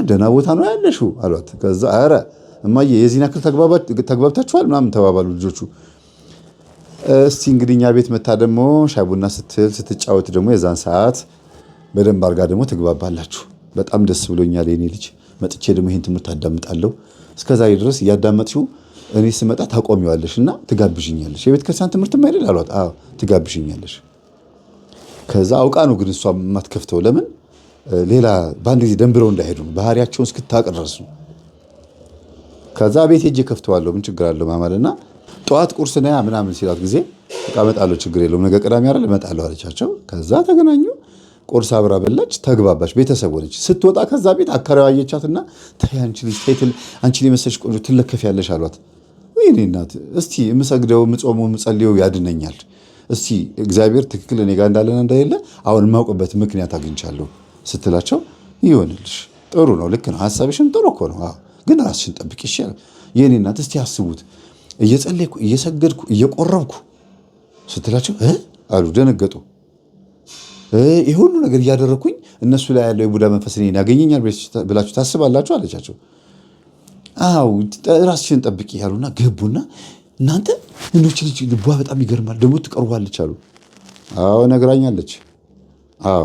ደህና ቦታ ነው ያለሽው አሏት። ከዛ ኧረ እማዬ የዚህን ያክል ተግባብታችኋል ምናምን ተባባሉ ልጆቹ። እስቲ እንግዲህ እኛ ቤት መታ ደግሞ ሻይ ቡና ስትጫወት ደግሞ የዛን ሰዓት በደንብ አድርጋ ደግሞ ትግባባላችሁ። በጣም ደስ ብሎኛል የኔ ልጅ መጥቼ ደግሞ ይሄን ትምህርት አዳምጣለሁ። እስከዛሬ ድረስ እያዳመጥሽው እኔ ስመጣ ታቆሚዋለሽ እና ትጋብዥኛለሽ። የቤተ ክርስቲያን ትምህርትም አይደል አሏት። አዎ ትጋብዥኛለሽ። ከዛ አውቃ ነው ግን እሷ የማትከፍተው ለምን ሌላ በአንድ ጊዜ ደንብረው እንዳይሄዱ ነው ባህሪያቸውን እስክታውቅ ድረስ ነው። ከዛ ቤት ሄጄ ከፍተዋለሁ ምን ችግር አለው ማማልና ጠዋት ቁርስ ነያ ምናምን ሲላት ጊዜ በቃ እመጣለሁ ችግር የለውም ነገ ቅዳሜ አይደል እመጣለሁ አለቻቸው። ከዛ ተገናኙ ቁርስ አብራ በላች ተግባባች ቤተሰብ ሆነች። ስትወጣ ከዛ ቤት አከራዋ አየቻትና ተይ አንቺ ልጅ ተይ አንቺን የመሰለሽ ቆንጆ ትለከፊያለሽ አሏት። ወይኔ እናት እስቲ የምሰግደው የምጾመው የምጸልየው ያድነኛል እስቲ እግዚአብሔር ትክክል እኔ ጋር እንዳለና እንደሌለ አሁን የማውቅበት ምክንያት አግኝቻለሁ ስትላቸው ይሆንልሽ ጥሩ ነው ልክ ነው ሐሳብሽም ጥሩ እኮ ነው ግን ራስሽን ጠብቂ ይሻላል። የኔ እናት እስቲ አስቡት እየጸለይኩ እየሰገድኩ እየቆረብኩ ስትላቸው አሉ ደነገጡ። ይሄ ሁሉ ነገር እያደረኩኝ እነሱ ላይ ያለው የቡዳ መንፈስ እኔን ያገኘኛል ብላችሁ ታስባላችሁ አለቻቸው። አዎ ራስሽን ጠብቂ ያሉና ገቡና እናንተ እንዶች ልጅ ልቧ በጣም ይገርማል ደግሞ ትቀርባለች አሉ። አዎ ነግራኛለች። አዎ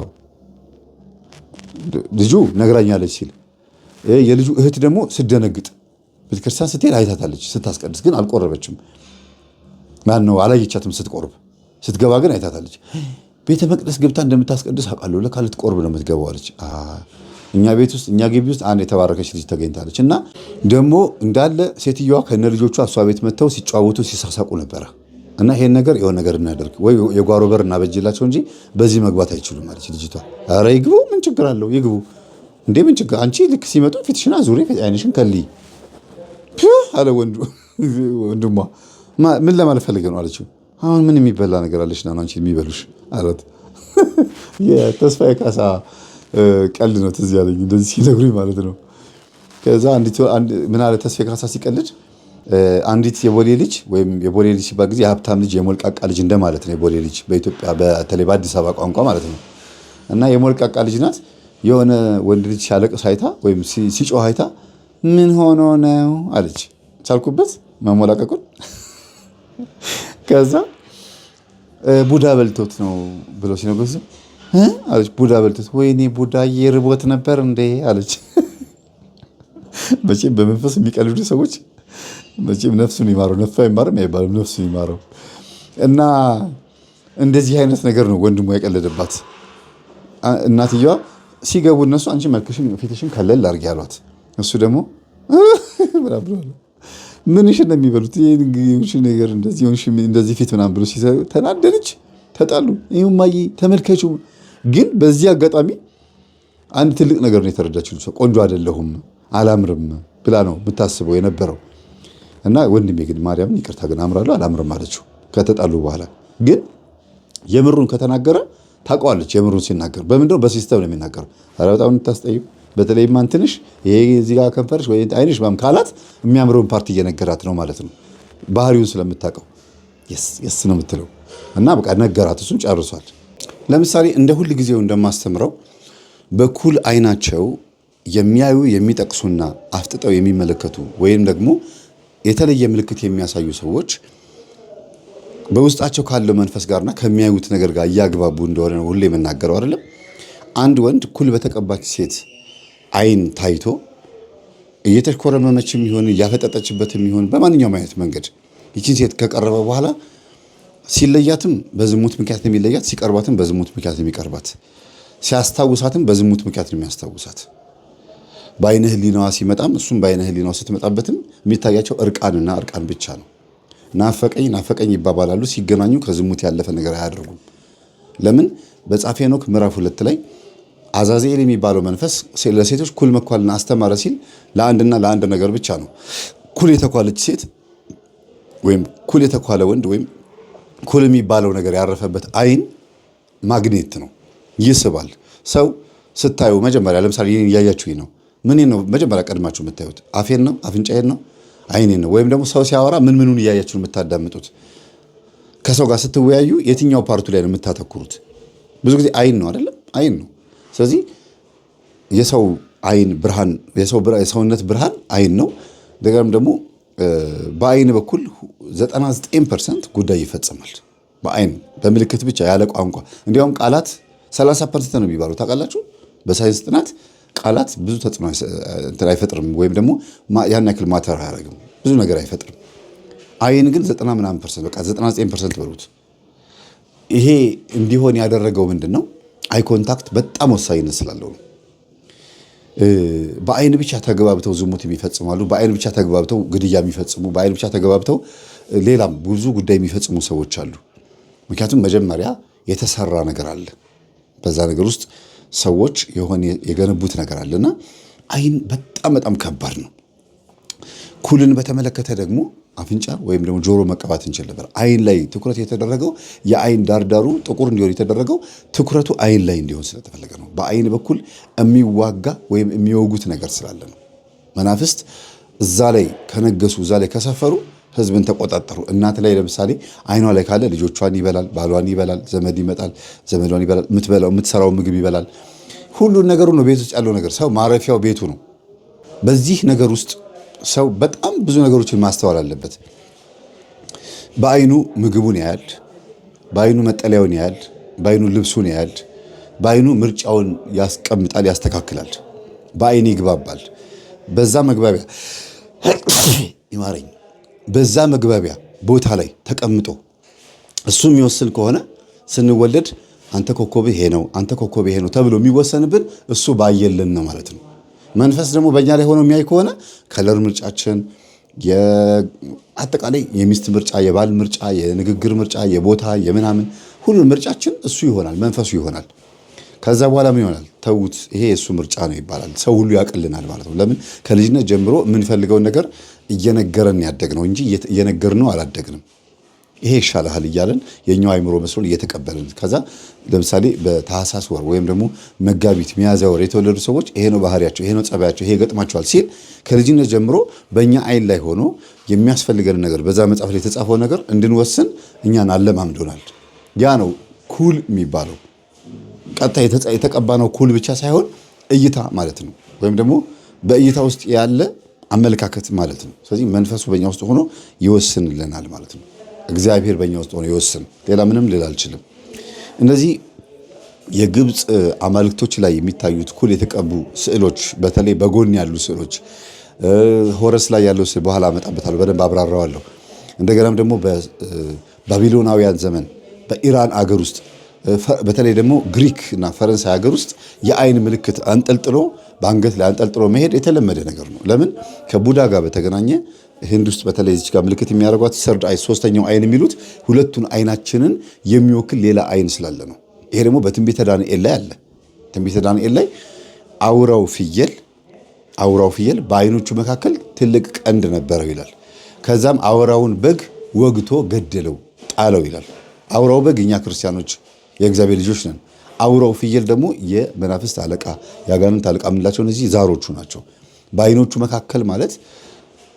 ልጁ ነግራኛለች ሲል የልጁ እህት ደግሞ ስትደነግጥ ቤተክርስቲያን ስትሄድ አይታታለች ስታስቀድስ ግን አልቆረበችም። ማን ነው አላየቻትም ስትቆርብ ስትገባ ግን አይታታለች። ቤተ መቅደስ ገብታ እንደምታስቀድስ አውቃለሁ ለካ ልትቆርብ ነው የምትገባው አለች። እኛ ቤት ውስጥ እኛ ግቢ ውስጥ አንድ የተባረከች ልጅ ተገኝታለች እና ደግሞ እንዳለ ሴትዮዋ ከነ ልጆቿ እሷ ቤት መጥተው ሲጨዋወቱ ሲሳሳቁ ነበረ እና ይሄን ነገር የሆነ ነገር እናደርግ ወይ የጓሮ በር እናበጅላቸው እንጂ በዚህ መግባት አይችሉም አለች ልጅቷ። ኧረ ይግቡ ምን ችግር አለው ይግቡ እንዴ ምን ችግር አንቺ ልክ ሲመጡ ፊትሽን አዙሪ አይንሽን ከልይ አለ ወንድሟ። ምን ለማለት ፈልገህ ነው አለችው። አሁን ምን የሚበላ ነገር አለሽና ነው አንቺ የሚበሉሽ አላት። የተስፋዬ ካሳ ቀልድ ነው ትዝ ያለኝ እንደዚህ ሲነግሩኝ ማለት ነው። ከዛ ምን አለ ተስፋዬ ካሳ ሲቀልድ አንዲት የቦሌ ልጅ ወይም የቦሌ ልጅ ሲባል ጊዜ የሀብታም ልጅ የሞልቃቃ ልጅ እንደማለት ነው። የቦሌ ልጅ በኢትዮጵያ በተለይ በአዲስ አበባ ቋንቋ ማለት ነው። እና የሞልቃቃ ልጅ ናት። የሆነ ወንድ ልጅ ሲያለቅስ አይታ ወይም ሲጮህ አይታ ምን ሆኖ ነው አለች። ቻልኩበት መሞላቀቁን። ከዛ ቡዳ በልቶት ነው ብሎ ሲነግሩት አለች ቡዳ በልቶት ወይኔ ቡዳ የርቦት ነበር እንዴ አለች። መቼም በመንፈስ የሚቀልዱ ሰዎች መቼም ነፍሱን ይማረው ነፍሱ አይማርም አይባልም ነፍሱን ይማረው። እና እንደዚህ አይነት ነገር ነው ወንድሟ የቀለደባት። እናትየዋ ሲገቡ እነሱ አንቺ መልክሽን ፊትሽን ከለል አድርጊ አሏት። እሱ ደግሞ ምንሽን ነው የሚበሉት ይሄን ነገር እንደዚህ ፊት ምናምን ብሎ ተናደደች። ተጣሉ። ይሁማዬ ተመልከቹ። ግን በዚህ አጋጣሚ አንድ ትልቅ ነገር ነው የተረዳችው። ቆንጆ አይደለሁም አላምርም ብላ ነው የምታስበው የነበረው። እና ወንድሜ ግን ማርያምን ይቅርታ ግን አምራለሁ አላምርም አለችው። ከተጣሉ በኋላ ግን የምሩን ከተናገረ ታውቀዋለች። የምሩን ሲናገር በምንድነው በሲስተም ነው የሚናገረው። ኧረ በጣም እንታስጠይም በተለይ ማን ትንሽ ይሄ እዚህ ጋር ከንፈርሽ ወይ አይንሽ ማም ካላት የሚያምረውን ፓርቲ እየነገራት ነው ማለት ነው። ባህሪውን ስለምታውቀው የስ ነው የምትለው እና በቃ ነገራት። እሱን ጨርሷል። ለምሳሌ እንደ ሁል ጊዜው እንደማስተምረው በኩል አይናቸው የሚያዩ የሚጠቅሱና አፍጥጠው የሚመለከቱ ወይም ደግሞ የተለየ ምልክት የሚያሳዩ ሰዎች በውስጣቸው ካለው መንፈስ ጋርና ከሚያዩት ነገር ጋር እያግባቡ እንደሆነ ነው ሁሌ የምናገረው አይደለም። አንድ ወንድ ኩል በተቀባች ሴት አይን ታይቶ እየተኮረመመችም ይሁን እያፈጠጠችበትም ይሁን በማንኛውም አይነት መንገድ ይችን ሴት ከቀረበ በኋላ ሲለያትም በዝሙት ምክንያት ነው የሚለያት፣ ሲቀርባትም በዝሙት ምክንያት ነው የሚቀርባት፣ ሲያስታውሳትም በዝሙት ምክንያት ነው የሚያስታውሳት። በአይነ ህሊናዋ ሲመጣም እሱም በአይነ ህሊናዋ ስትመጣበትም የሚታያቸው እርቃንና እርቃን ብቻ ነው። ናፈቀኝ ናፈቀኝ ይባባላሉ። ሲገናኙ ከዝሙት ያለፈ ነገር አያደርጉም። ለምን? በመጽሐፈ ሄኖክ ምዕራፍ 2 ላይ አዛዚኤል የሚባለው መንፈስ ለሴቶች ኩል መኳልን አስተማረ ሲል ለአንድ ነገር ብቻ ነው። ኩል የተኳለች ሴት ወይም ኩል የተኳለ ወንድ ወይም ኩል የሚባለው ነገር ያረፈበት አይን ማግኔት ነው፣ ይስባል። ሰው ስታዩ መጀመሪያ ለምሳሌ ይሄን እያያችሁኝ ነው። ምን ነው መጀመሪያ ቀድማችሁ የምታዩት? አፌን ነው? አፍንጫዬን ነው? አይኔን ነው? ወይም ደግሞ ሰው ሲያወራ ምኑን እያያችሁ የምታዳምጡት? ከሰው ጋር ስትወያዩ የትኛው ፓርቱ ላይ ነው የምታተኩሩት? ብዙ ጊዜ አይን ነው አይደለም? አይን ነው። ስለዚህ የሰው አይን ብርሃን፣ የሰውነት ብርሃን አይን ነው። እንደገናም ደግሞ በአይን በኩል 99% ጉዳይ ይፈጸማል። በአይን በምልክት ብቻ ያለ ቋንቋ። እንዲያውም ቃላት 30% ነው የሚባለው ታውቃላችሁ። በሳይንስ ጥናት ቃላት ብዙ ተጽዕኖ አይፈጥርም፣ ወይም ደግሞ ያን ያክል ማተር አያደርግም፣ ብዙ ነገር አይፈጥርም። አይን ግን 90% በቃ 99% በሉት። ይሄ እንዲሆን ያደረገው ምንድን ነው? አይ ኮንታክት በጣም ወሳኝነት ስላለው ነው። በአይን ብቻ ተገባብተው ዝሙት የሚፈጽማሉ። በአይን ብቻ ተገባብተው ግድያ የሚፈጽሙ፣ በአይን ብቻ ተገባብተው ሌላም ብዙ ጉዳይ የሚፈጽሙ ሰዎች አሉ። ምክንያቱም መጀመሪያ የተሰራ ነገር አለ። በዛ ነገር ውስጥ ሰዎች የሆነ የገነቡት ነገር አለና አይን በጣም በጣም ከባድ ነው። ኩልን በተመለከተ ደግሞ አፍንጫ ወይም ደግሞ ጆሮ መቀባት እንችል ነበር። አይን ላይ ትኩረት የተደረገው የአይን ዳርዳሩ ጥቁር እንዲሆን የተደረገው ትኩረቱ አይን ላይ እንዲሆን ስለተፈለገ ነው። በአይን በኩል የሚዋጋ ወይም የሚወጉት ነገር ስላለ ነው። መናፍስት እዛ ላይ ከነገሱ፣ እዛ ላይ ከሰፈሩ ህዝብን ተቆጣጠሩ። እናት ላይ ለምሳሌ አይኗ ላይ ካለ ልጆቿን ይበላል፣ ባሏን ይበላል፣ ዘመድ ይመጣል፣ ዘመዷን ይበላል፣ የምትሰራው ምግብ ይበላል። ሁሉን ነገሩ ነው። ቤት ውስጥ ያለው ነገር ሰው ማረፊያው ቤቱ ነው። በዚህ ነገር ውስጥ ሰው በጣም ብዙ ነገሮችን ማስተዋል አለበት። በአይኑ ምግቡን ያያል፣ በአይኑ መጠለያውን ያያል፣ በአይኑ ልብሱን ያያል፣ በአይኑ ምርጫውን ያስቀምጣል፣ ያስተካክላል፣ በአይን ይግባባል። በዛ መግባቢያ ይማረኝ በዛ መግባቢያ ቦታ ላይ ተቀምጦ እሱ የሚወስን ከሆነ ስንወለድ አንተ ኮከብ ይሄ ነው፣ አንተ ኮከብ ይሄ ነው ተብሎ የሚወሰንብን እሱ ባየልን ነው ማለት ነው። መንፈስ ደግሞ በእኛ ላይ ሆኖ የሚያይ ከሆነ ከለር ምርጫችን፣ አጠቃላይ የሚስት ምርጫ፣ የባል ምርጫ፣ የንግግር ምርጫ፣ የቦታ የምናምን ሁሉን ምርጫችን እሱ ይሆናል፣ መንፈሱ ይሆናል። ከዛ በኋላ ምን ይሆናል? ተውት፣ ይሄ የእሱ ምርጫ ነው ይባላል። ሰው ሁሉ ያቅልናል ማለት ነው። ለምን? ከልጅነት ጀምሮ የምንፈልገውን ነገር እየነገረን ያደግነው እንጂ እየነገርነው አላደግንም። ይሄ ይሻልሃል እያለን የኛው አይምሮ መስሎን እየተቀበልን ከዛ ለምሳሌ በታህሳስ ወር ወይም ደግሞ መጋቢት ሚያዝያ ወር የተወለዱ ሰዎች ይሄ ነው ባህሪያቸው፣ ይሄ ነው ጸባያቸው፣ ይሄ ገጥማቸዋል ሲል ከልጅነት ጀምሮ በእኛ አይን ላይ ሆኖ የሚያስፈልገን ነገር በዛ መጽሐፍ ላይ የተጻፈው ነገር እንድንወስን እኛን አለማምዶናል። ያ ነው ኩል የሚባለው። ቀጥታ የተቀባነው ኩል ብቻ ሳይሆን እይታ ማለት ነው፣ ወይም ደግሞ በእይታ ውስጥ ያለ አመለካከት ማለት ነው። ስለዚህ መንፈሱ በእኛ ውስጥ ሆኖ ይወስንልናል ማለት ነው። እግዚአብሔር በእኛ ውስጥ ሆኖ ይወስን፣ ሌላ ምንም ልል አልችልም። እነዚህ የግብፅ አማልክቶች ላይ የሚታዩት ኩል የተቀቡ ስዕሎች፣ በተለይ በጎን ያሉ ስዕሎች፣ ሆረስ ላይ ያለው ስዕል በኋላ አመጣበታለሁ፣ በደንብ አብራራዋለሁ። እንደገናም ደግሞ በባቢሎናውያን ዘመን በኢራን አገር ውስጥ በተለይ ደግሞ ግሪክ እና ፈረንሳይ ሀገር ውስጥ የአይን ምልክት አንጠልጥሎ በአንገት ላይ አንጠልጥሎ መሄድ የተለመደ ነገር ነው። ለምን? ከቡዳ ጋር በተገናኘ ህንድ ውስጥ በተለይ እዚች ጋር ምልክት የሚያደርጓት ሰርድ አይ፣ ሶስተኛው አይን የሚሉት ሁለቱን አይናችንን የሚወክል ሌላ አይን ስላለ ነው። ይሄ ደግሞ በትንቢተ ዳንኤል ላይ አለ። ትንቢተ ዳንኤል ላይ አውራው ፍየል በአይኖቹ መካከል ትልቅ ቀንድ ነበረው ይላል። ከዛም አውራውን በግ ወግቶ ገደለው፣ ጣለው ይላል። አውራው በግ እኛ ክርስቲያኖች የእግዚአብሔር ልጆች ነን። አውራው ፍየል ደግሞ የመናፍስት አለቃ፣ የአጋንንት አለቃ የምንላቸው እነዚህ ዛሮቹ ናቸው። በአይኖቹ መካከል ማለት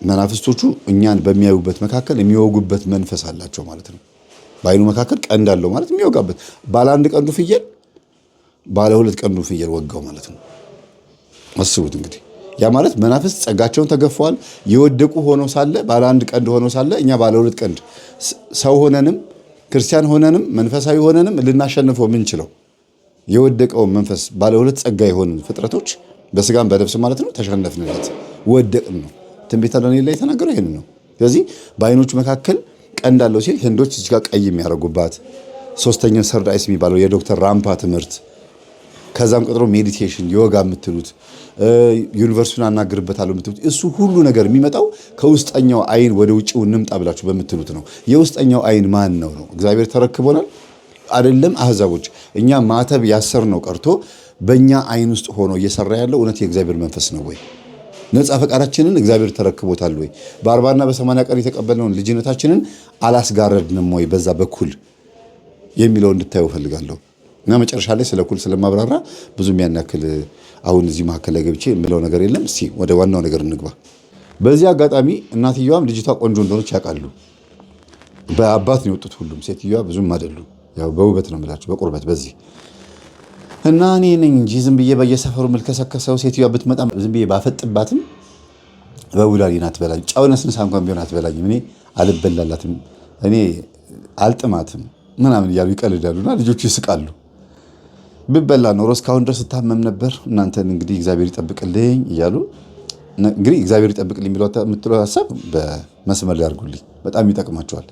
መናፍስቶቹ እኛን በሚያዩበት መካከል የሚወጉበት መንፈስ አላቸው ማለት ነው። በአይኑ መካከል ቀንድ አለው ማለት የሚወጋበት። ባለ አንድ ቀንዱ ፍየል ባለ ሁለት ቀንዱ ፍየል ወጋው ማለት ነው። አስቡት እንግዲህ። ያ ማለት መናፍስት ጸጋቸውን ተገፈዋል። የወደቁ ሆነው ሳለ ባለ አንድ ቀንድ ሆነው ሳለ እኛ ባለ ሁለት ቀንድ ሰው ሆነንም ክርስቲያን ሆነንም መንፈሳዊ ሆነንም ልናሸንፈው የምንችለው የወደቀውን መንፈስ ባለ ሁለት ጸጋ የሆንን ፍጥረቶች በስጋም በነፍስ ማለት ነው ተሸነፍንለት፣ ወደቅን ነው። ትንቢተ ዳንኤል ላይ የተናገረው ይሄንን ነው። ስለዚህ በአይኖቹ መካከል ቀንድ አለው ሲል ህንዶች እዚህ ጋር ቀይ የሚያደርጉባት፣ ሶስተኛው ሰርድ አይስ የሚባለው የዶክተር ራምፓ ትምህርት፣ ከዛም ቀጥሎ ሜዲቴሽን ዮጋ የምትሉት ዩኒቨርሲቲውን አናግርበታለሁ የምትሉት እሱ ሁሉ ነገር የሚመጣው ከውስጠኛው አይን ወደ ውጭው እንምጣ ብላችሁ በምትሉት ነው። የውስጠኛው አይን ማን ነው? እግዚአብሔር ተረክቦናል አይደለም? አህዛቦች እኛ ማተብ ያሰር ነው ቀርቶ በእኛ አይን ውስጥ ሆኖ እየሰራ ያለው እውነት የእግዚአብሔር መንፈስ ነው ወይ? ነፃ ፈቃዳችንን እግዚአብሔር ተረክቦታል ወይ? በ40 እና በ80 ቀን የተቀበልነውን ልጅነታችንን አላስጋረድንም ወይ በዛ በኩል የሚለው እንድታዩ ፈልጋለሁ። እና መጨረሻ ላይ ስለ ኩል ስለማብራራ ብዙ የሚያናክል አሁን እዚህ መካከል ላይ ገብቼ የምለው ነገር የለም። እስቲ ወደ ዋናው ነገር እንግባ። በዚህ አጋጣሚ እናትየዋም ልጅቷ ቆንጆ እንደሆነች ያውቃሉ። በአባት ነው የወጡት ሁሉም። ሴትዮዋ ብዙም አይደሉ፣ ያው በውበት ነው የምላቸው፣ በቁርበት በዚህ እና እኔ ነኝ እንጂ ዝም ብዬ በየሰፈሩ መልከሰከሰው ሴትዮዋ ብትመጣ ዝም ብዬ ባፈጥባትም በቡላሊ ናት በላኝ። ጫው ነስንሳ እንኳን ቢሆን አትበላኝም። እኔ አልበላላትም፣ እኔ አልጥማትም ምናምን እያሉ ይቀልዳሉና ልጆቹ ይስቃሉ። ብበላ ኖሮ እስካሁን ድረስ ስታመም ነበር። እናንተን እንግዲህ እግዚአብሔር ይጠብቅልኝ እያሉ እንግዲህ እግዚአብሔር ይጠብቅልኝ የምትለው ሀሳብ በመስመር ላይ አድርጉልኝ፣ በጣም ይጠቅማቸዋል።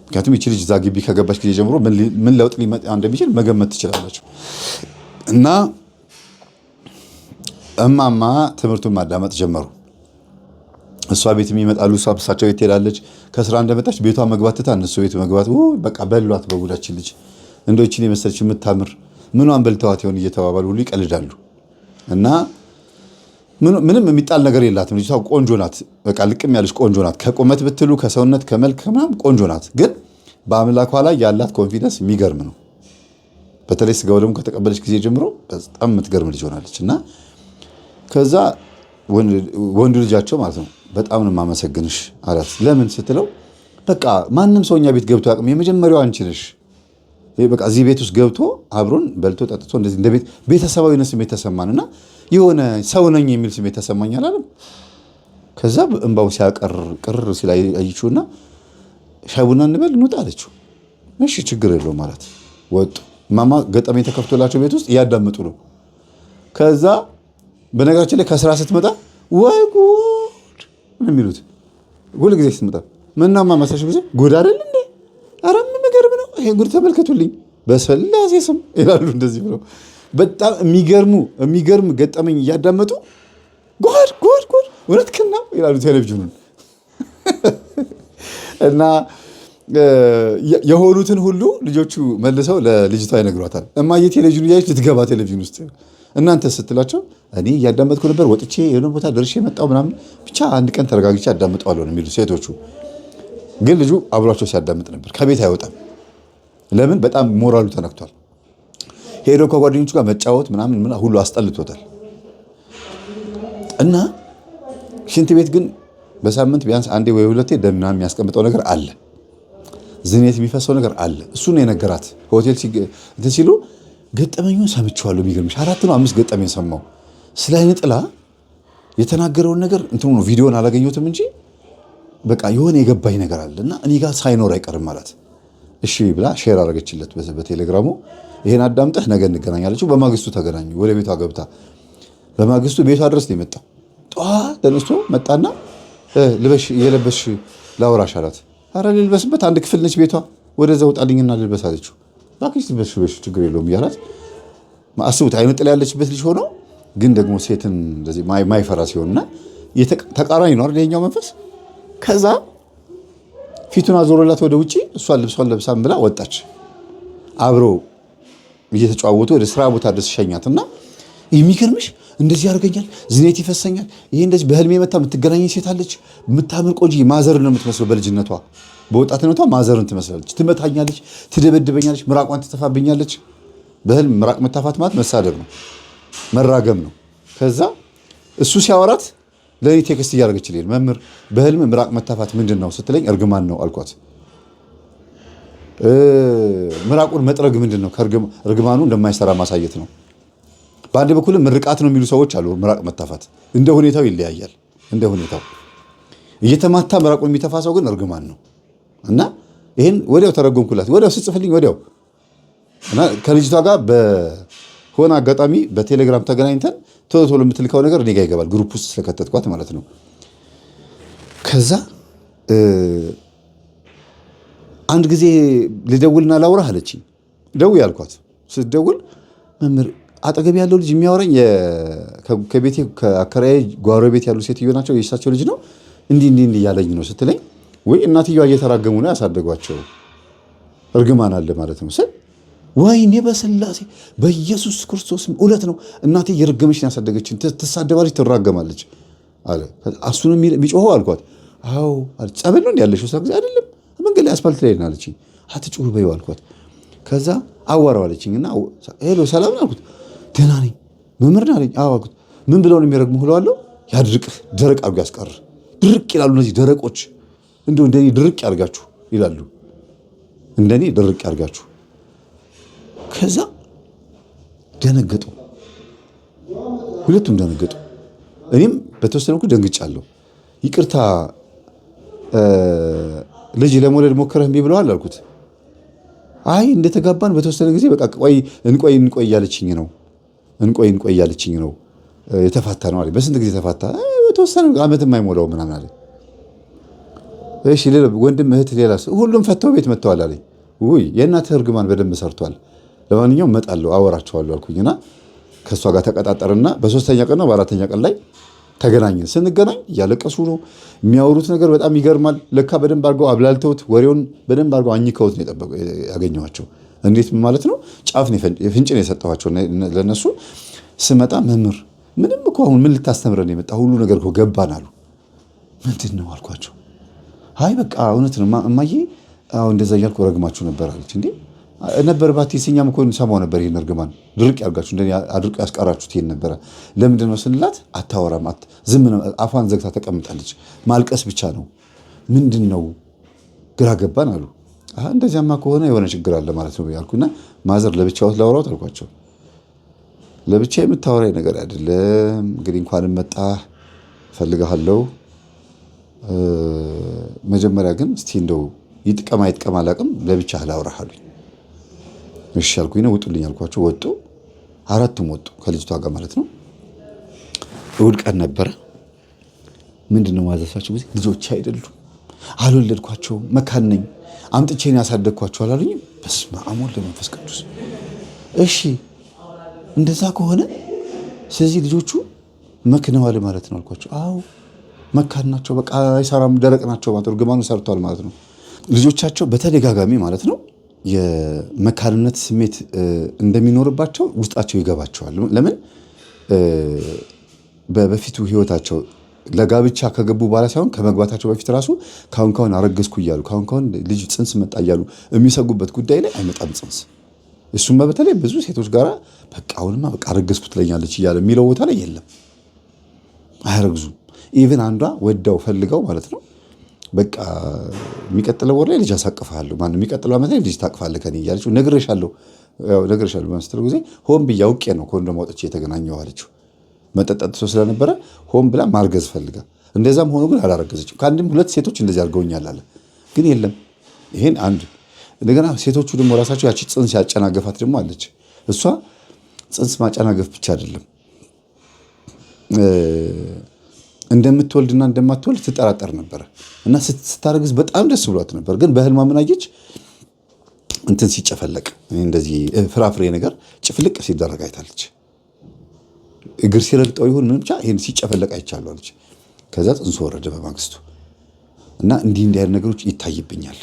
ምክንያቱም ይቺ ልጅ እዛ ግቢ ከገባች ጊዜ ጀምሮ ምን ለውጥ ሊመጣ እንደሚችል መገመት ትችላላችሁ። እና እማማ ትምህርቱን ማዳመጥ ጀመሩ። እሷ ቤት የሚመጣሉ፣ እሷ እሳቸው ቤት ትሄዳለች። ከስራ እንደመጣች ቤቷ መግባት ትታ እነሱ ቤት መግባት፣ በቃ በሏት በቡዳችን ልጅ እንደችን የመሰለች የምታምር ምኗን በልተዋት ይሆን እየተባባሉ ሁሉ ይቀልዳሉ። እና ምንም የሚጣል ነገር የላትም ልጅቷ፣ ቆንጆ ናት። በቃ ልቅም ያለች ቆንጆ ናት። ከቁመት ብትሉ ከሰውነት ከመልክ ምናምን ቆንጆ ናት። ግን በአምላኳ ላይ ያላት ኮንፊደንስ የሚገርም ነው። በተለይ ስጋው ደግሞ ከተቀበለች ጊዜ ጀምሮ በጣም የምትገርም ልጅ ሆናለች። እና ከዛ ወንዱ ልጃቸው ማለት ነው በጣም ነው የማመሰግንሽ አላት። ለምን ስትለው በቃ ማንም ሰው እኛ ቤት ገብቶ ያውቅም፣ የመጀመሪያው አንቺ ነሽ። በቃ እዚህ ቤት ውስጥ ገብቶ አብሮን በልቶ ጠጥቶ እንደዚህ እንደ ቤተሰባዊነት ስሜት ተሰማንና የሆነ ሰው ነኝ የሚል ስሜት ተሰማኝ አላለም። ከዛ እንባው ሲያቀር ቅር ሲል አየችውና ሻይ ቡና እንበል እንውጣ አለችው። እሺ ችግር የለውም ማለት ወጡ። ማማ ገጠመኝ ተከፍቶላቸው ቤት ውስጥ እያዳመጡ ነው። ከዛ በነገራችን ላይ ከስራ ስትመጣ ወይ ጉድ ምን የሚሉት ሁሉ ጊዜ ስትመጣ ምነው ማማ ሳሽ ጊዜ ጉድ አይደል እንዴ? ኧረ ምን ነገር ነው ይሄ ጉድ ተመልከቱልኝ በስላሴ ስም ይላሉ። እንደዚህ ብለው በጣም የሚገርም ገጠመኝ እያዳመጡ ጉድ እውነትህን ነው ይላሉ ቴሌቪዥኑን። እና የሆኑትን ሁሉ ልጆቹ መልሰው ለልጅቷ ይነግሯታል። እማዬ ቴሌቪዥኑ እያየች ልትገባ ቴሌቪዥን ውስጥ እናንተ ስትላቸው እኔ እያዳመጥኩ ነበር፣ ወጥቼ የሆነ ቦታ ደርሼ መጣሁ ምናምን ብቻ አንድ ቀን ተረጋግቼ አዳምጠዋለሁ ነው የሚሉ ሴቶቹ። ግን ልጁ አብሯቸው ሲያዳምጥ ነበር፣ ከቤት አይወጣም። ለምን? በጣም ሞራሉ ተነክቷል። ሄዶ ከጓደኞቹ ጋር መጫወት ምናምን ሁሉ አስጠልቶታል። እና ሽንት ቤት ግን በሳምንት ቢያንስ አንዴ ወይ ሁለቴ ደም ምናምን የሚያስቀምጠው ነገር አለ፣ ዝኔት የሚፈሰው ነገር አለ። እሱ ነው የነገራት። ሆቴል እንትን ሲሉ ገጠመኙን ሰምቼዋለሁ። የሚገርምሽ 4 ነው 5 ገጠመኝ ሰማው። ስለ አይነ ጥላ የተናገረውን ነገር እንትኑ ነው፣ ቪዲዮን አላገኘሁትም እንጂ በቃ የሆነ የገባኝ ነገር አለ እና እኔ ጋር ሳይኖር አይቀርም ማለት። እሺ ብላ ሼር አደረገችለት በቴሌግራሙ። ይሄን አዳምጠህ ነገ እንገናኛለችው። በማግስቱ ተገናኙ። ወደ ቤቷ ገብታ በማግስቱ ቤቷ ድረስ ነው የመጣው። ጠዋት ተነስቶ መጣና ልበሽ የለበሽ ላውራሽ አላት። ኧረ ልልበስበት አንድ ክፍል ነች ቤቷ፣ ወደዛ ውጣልኝና ልልበስ አለችው። እባክሽ ልበሽ ችግር የለውም እያላት አስቡት። አይነ ጥላ ያለችበት ልጅ ሆኖ ግን ደግሞ ሴትን እንደዚህ ማይፈራ ሲሆንና ተቃራኒ ነው አይደል ይሄኛው መንፈስ። ከዛ ፊቱን አዞረላት ወደ ውጪ። እሷን ልብሷን ለብሳም ብላ ወጣች። አብረው እየተጫወቱ ወደ ስራ ቦታ ድረስ ሸኛትና የሚገርምሽ እንደዚህ ያደርገኛል፣ ዝኔት ይፈሰኛል። ይሄ እንደዚህ በህልሜ መታ የምትገናኝ ሴት አለች፣ የምታምር ቆንጆ ማዘርን ነው የምትመስለው። በልጅነቷ በወጣትነቷ ማዘርን ትመስላለች። ትመታኛለች፣ ትደበድበኛለች፣ ምራቋን ትተፋብኛለች። በህልም ምራቅ መታፋት ማለት መሳደብ ነው፣ መራገም ነው። ከዛ እሱ ሲያወራት ለእኔ ቴክስት እያደረገችልኝ መምህር በህልም ምራቅ መታፋት ምንድን ነው ስትለኝ እርግማን ነው አልኳት። ምራቁን መጥረግ ምንድን ነው? እርግማኑ እንደማይሰራ ማሳየት ነው። በአንድ በኩልም ምርቃት ነው የሚሉ ሰዎች አሉ። ምራቅ መታፋት እንደ ሁኔታው ይለያያል። እንደ ሁኔታው እየተማታ ምራቁን የሚተፋ ሰው ግን እርግማን ነው እና ይህን ወዲያው ተረጎምኩላት። ወዲያው ስጽፍልኝ ወዲያው እና ከልጅቷ ጋር በሆነ አጋጣሚ በቴሌግራም ተገናኝተን ቶሎ የምትልከው ነገር እኔ ጋ ይገባል፣ ግሩፕ ውስጥ ስለከተትኳት ማለት ነው። ከዛ አንድ ጊዜ ልደውልና ላውራህ አለችኝ። ደውይ አልኳት። ስትደውል መምህር አጠገብ ያለው ልጅ የሚያወራኝ ከቤቴ ከአከራዬ ጓሮ ቤት ያሉ ሴትዮ ናቸው፣ የእሳቸው ልጅ ነው፣ እንዲህ እያለኝ ነው ስትለኝ፣ ወይ እናትየዋ እየተራገሙ ነው ያሳደጓቸው፣ እርግማን አለ ማለት ነው ስል ወይኔ በስላሴ በኢየሱስ ክርስቶስ እውነት ነው። እናቴ እየረገመች ያሳደገችን ትሳደባለች፣ ትራገማለች አለ። እሱንም የሚጮኸው አልኳት። አዎ ጸበል ነው ያለሽው? ጊዜ አይደለም መንገድ ላይ አስፋልት ላይ አለችኝ። አትጩህ በይው አልኳት። ከዛ አዋራው አለችኝ እና ሄሎ ሰላም ነው አልኩት። ደህና ነኝ መምህር ነህ አለኝ። አዎ አልኩት። ምን ብለው ነው የሚረግሙ እለዋለሁ። ያድርቅህ ደረቅ አድርጎ ያስቀር። ድርቅ ይላሉ እነዚህ ደረቆች። እንደው እንደኔ ድርቅ ያርጋችሁ ይላሉ። እንደኔ ድርቅ ያርጋችሁ። ከዛ ደነገጡ፣ ሁለቱም ደነገጡ። እኔም በተወሰነ መልኩ ደንግጫለሁ። ይቅርታ ልጅ ለመውለድ ሞክረህ እምቢ ብለዋል አልኩት። አይ እንደተጋባን በተወሰነ ጊዜ በቃ እንቆይ እያለችኝ ነው እያለችኝ ነው የተፋታ ነው አለ። በስንት ጊዜ ተፋታ? በተወሰነ ዓመት የማይሞላው ምናምን አለ። እሺ ሌላ ወንድም እህት ሌላ ሁሉም ፈተው ቤት መጥተዋል አለኝ። ውይ የእናትህ እርግማን በደንብ ሰርቷል። ለማንኛውም እመጣለሁ አወራቸዋለሁ አልኩኝና ከእሷ ጋር ተቀጣጠርና በሶስተኛ ቀን ነው በአራተኛ ቀን ላይ ተገናኘን። ስንገናኝ እያለቀሱ ነው የሚያወሩት። ነገር በጣም ይገርማል። ለካ በደንብ አድርገው አብላልተውት ወሬውን በደንብ አድርገው አኝከውት ነው ያገኘኋቸው። እንዴት ማለት ነው? ጫፍ ፍንጭ ነው የሰጠኋቸው ለነሱ። ስመጣ መምህር ምንም እኮ አሁን ምን ልታስተምረን የመጣ ሁሉ ነገር እኮ ገባን አሉ። ምንድን ነው አልኳቸው። አይ በቃ እውነት ነው እማዬ፣ አሁን እንደዛ እያልኩ ረግማችሁ ነበር አለች። እንዴ ነበር ባትይስ እኛም እኮ እንሰማው ነበር። ይሄን እርግማን ድርቅ ያርጋችሁ እንደኔ አድርቆ ያስቀራችሁት ይሄን ነበረ። ለምንድን ነው ስንላት አታወራም፣ ዝም ነው፣ አፏን ዘግታ ተቀምጣለች። ማልቀስ ብቻ ነው። ምንድን ነው ግራ ገባን አሉ። እንደዚያማ ከሆነ የሆነ ችግር አለ ማለት ነው ያልኩና ማዘር ለብቻው ላወራው አልኳቸው። ለብቻ የምታወራኝ ነገር አይደለም። እንግዲህ እንኳንም መጣ ፈልጋለሁ። መጀመሪያ ግን እስቲ እንደው ይጥቀም አይጥቀም አላውቅም፣ ለብቻ ላውራህ አሉኝ። እሺ አልኩኝ ነው ውጡልኝ አልኳቸው። ወጡ። አራቱም ወጡ ከልጅቷ ጋር ማለት ነው። እሑድ ቀን ነበረ። ምንድነው ማዘሳቸው? ጊዜ ልጆች አይደሉም፣ አልወለድኳቸውም፣ መካን ነኝ፣ አምጥቼ ነው ያሳደግኳቸው አላሉኝ። በስመ አብ ወወልድ ወመንፈስ ቅዱስ። እሺ እንደዛ ከሆነ ስለዚህ ልጆቹ መክነዋል ማለት ነው አልኳቸው። አዎ መካን ናቸው፣ በቃ አይሰራም፣ ደረቅ ናቸው ማለት እርግማኑ ሰርተዋል ማለት ነው። ልጆቻቸው በተደጋጋሚ ማለት ነው የመካንነት ስሜት እንደሚኖርባቸው ውስጣቸው ይገባቸዋል። ለምን በፊቱ ህይወታቸው ለጋብቻ ከገቡ በኋላ ሳይሆን ከመግባታቸው በፊት ራሱ ካሁን አረገዝኩ እያሉ ካሁን ልጅ ጽንስ መጣ እያሉ የሚሰጉበት ጉዳይ ላይ አይመጣም ጽንስ። እሱማ በተለይ ብዙ ሴቶች ጋር በቃ አሁንማ በቃ አረገዝኩ ትለኛለች እያለ የሚለው ቦታ ላይ የለም፣ አያረግዙም። ኢቭን አንዷ ወዳው ፈልገው ማለት ነው በቃ የሚቀጥለው ወር ላይ ልጅ አሳቅፋለሁ፣ ማነው የሚቀጥለው ዓመት ላይ ልጅ ታቅፋለህ ከኔ እያለችው ነግሬሻለሁ በምስትለው ጊዜ ሆን ብዬ አውቄ ነው ኮንዶም አውጥቼ የተገናኘው አለችው። መጠጣት ስለነበረ ሆን ብላ ማርገዝ ፈልጋ፣ እንደዛም ሆኖ ግን አላረገዘችም። ከአንድም ሁለት ሴቶች እንደዚህ አድርገውኛል አለ። ግን የለም ይሄን አንድ እንደገና ሴቶቹ ደግሞ ራሳቸው ያቺ ጽንስ ያጨናገፋት ደግሞ አለች። እሷ ጽንስ ማጨናገፍ ብቻ አይደለም እንደምትወልድና እንደማትወልድ ትጠራጠር ነበር እና ስታረግዝ በጣም ደስ ብሏት ነበር። ግን በህልሟ ምን አየች? እንትን ሲጨፈለቅ እንደዚህ ፍራፍሬ ነገር ጭፍልቅ ሲደረግ አይታለች። እግር ሲረግጠው ይሁን ምን ብቻ ይሄን ሲጨፈለቅ አይቻለሁ አለች። ከዛ ጽንሱ ወረደ በማግስቱ እና እንዲህ አይነት ነገሮች ይታይብኛል።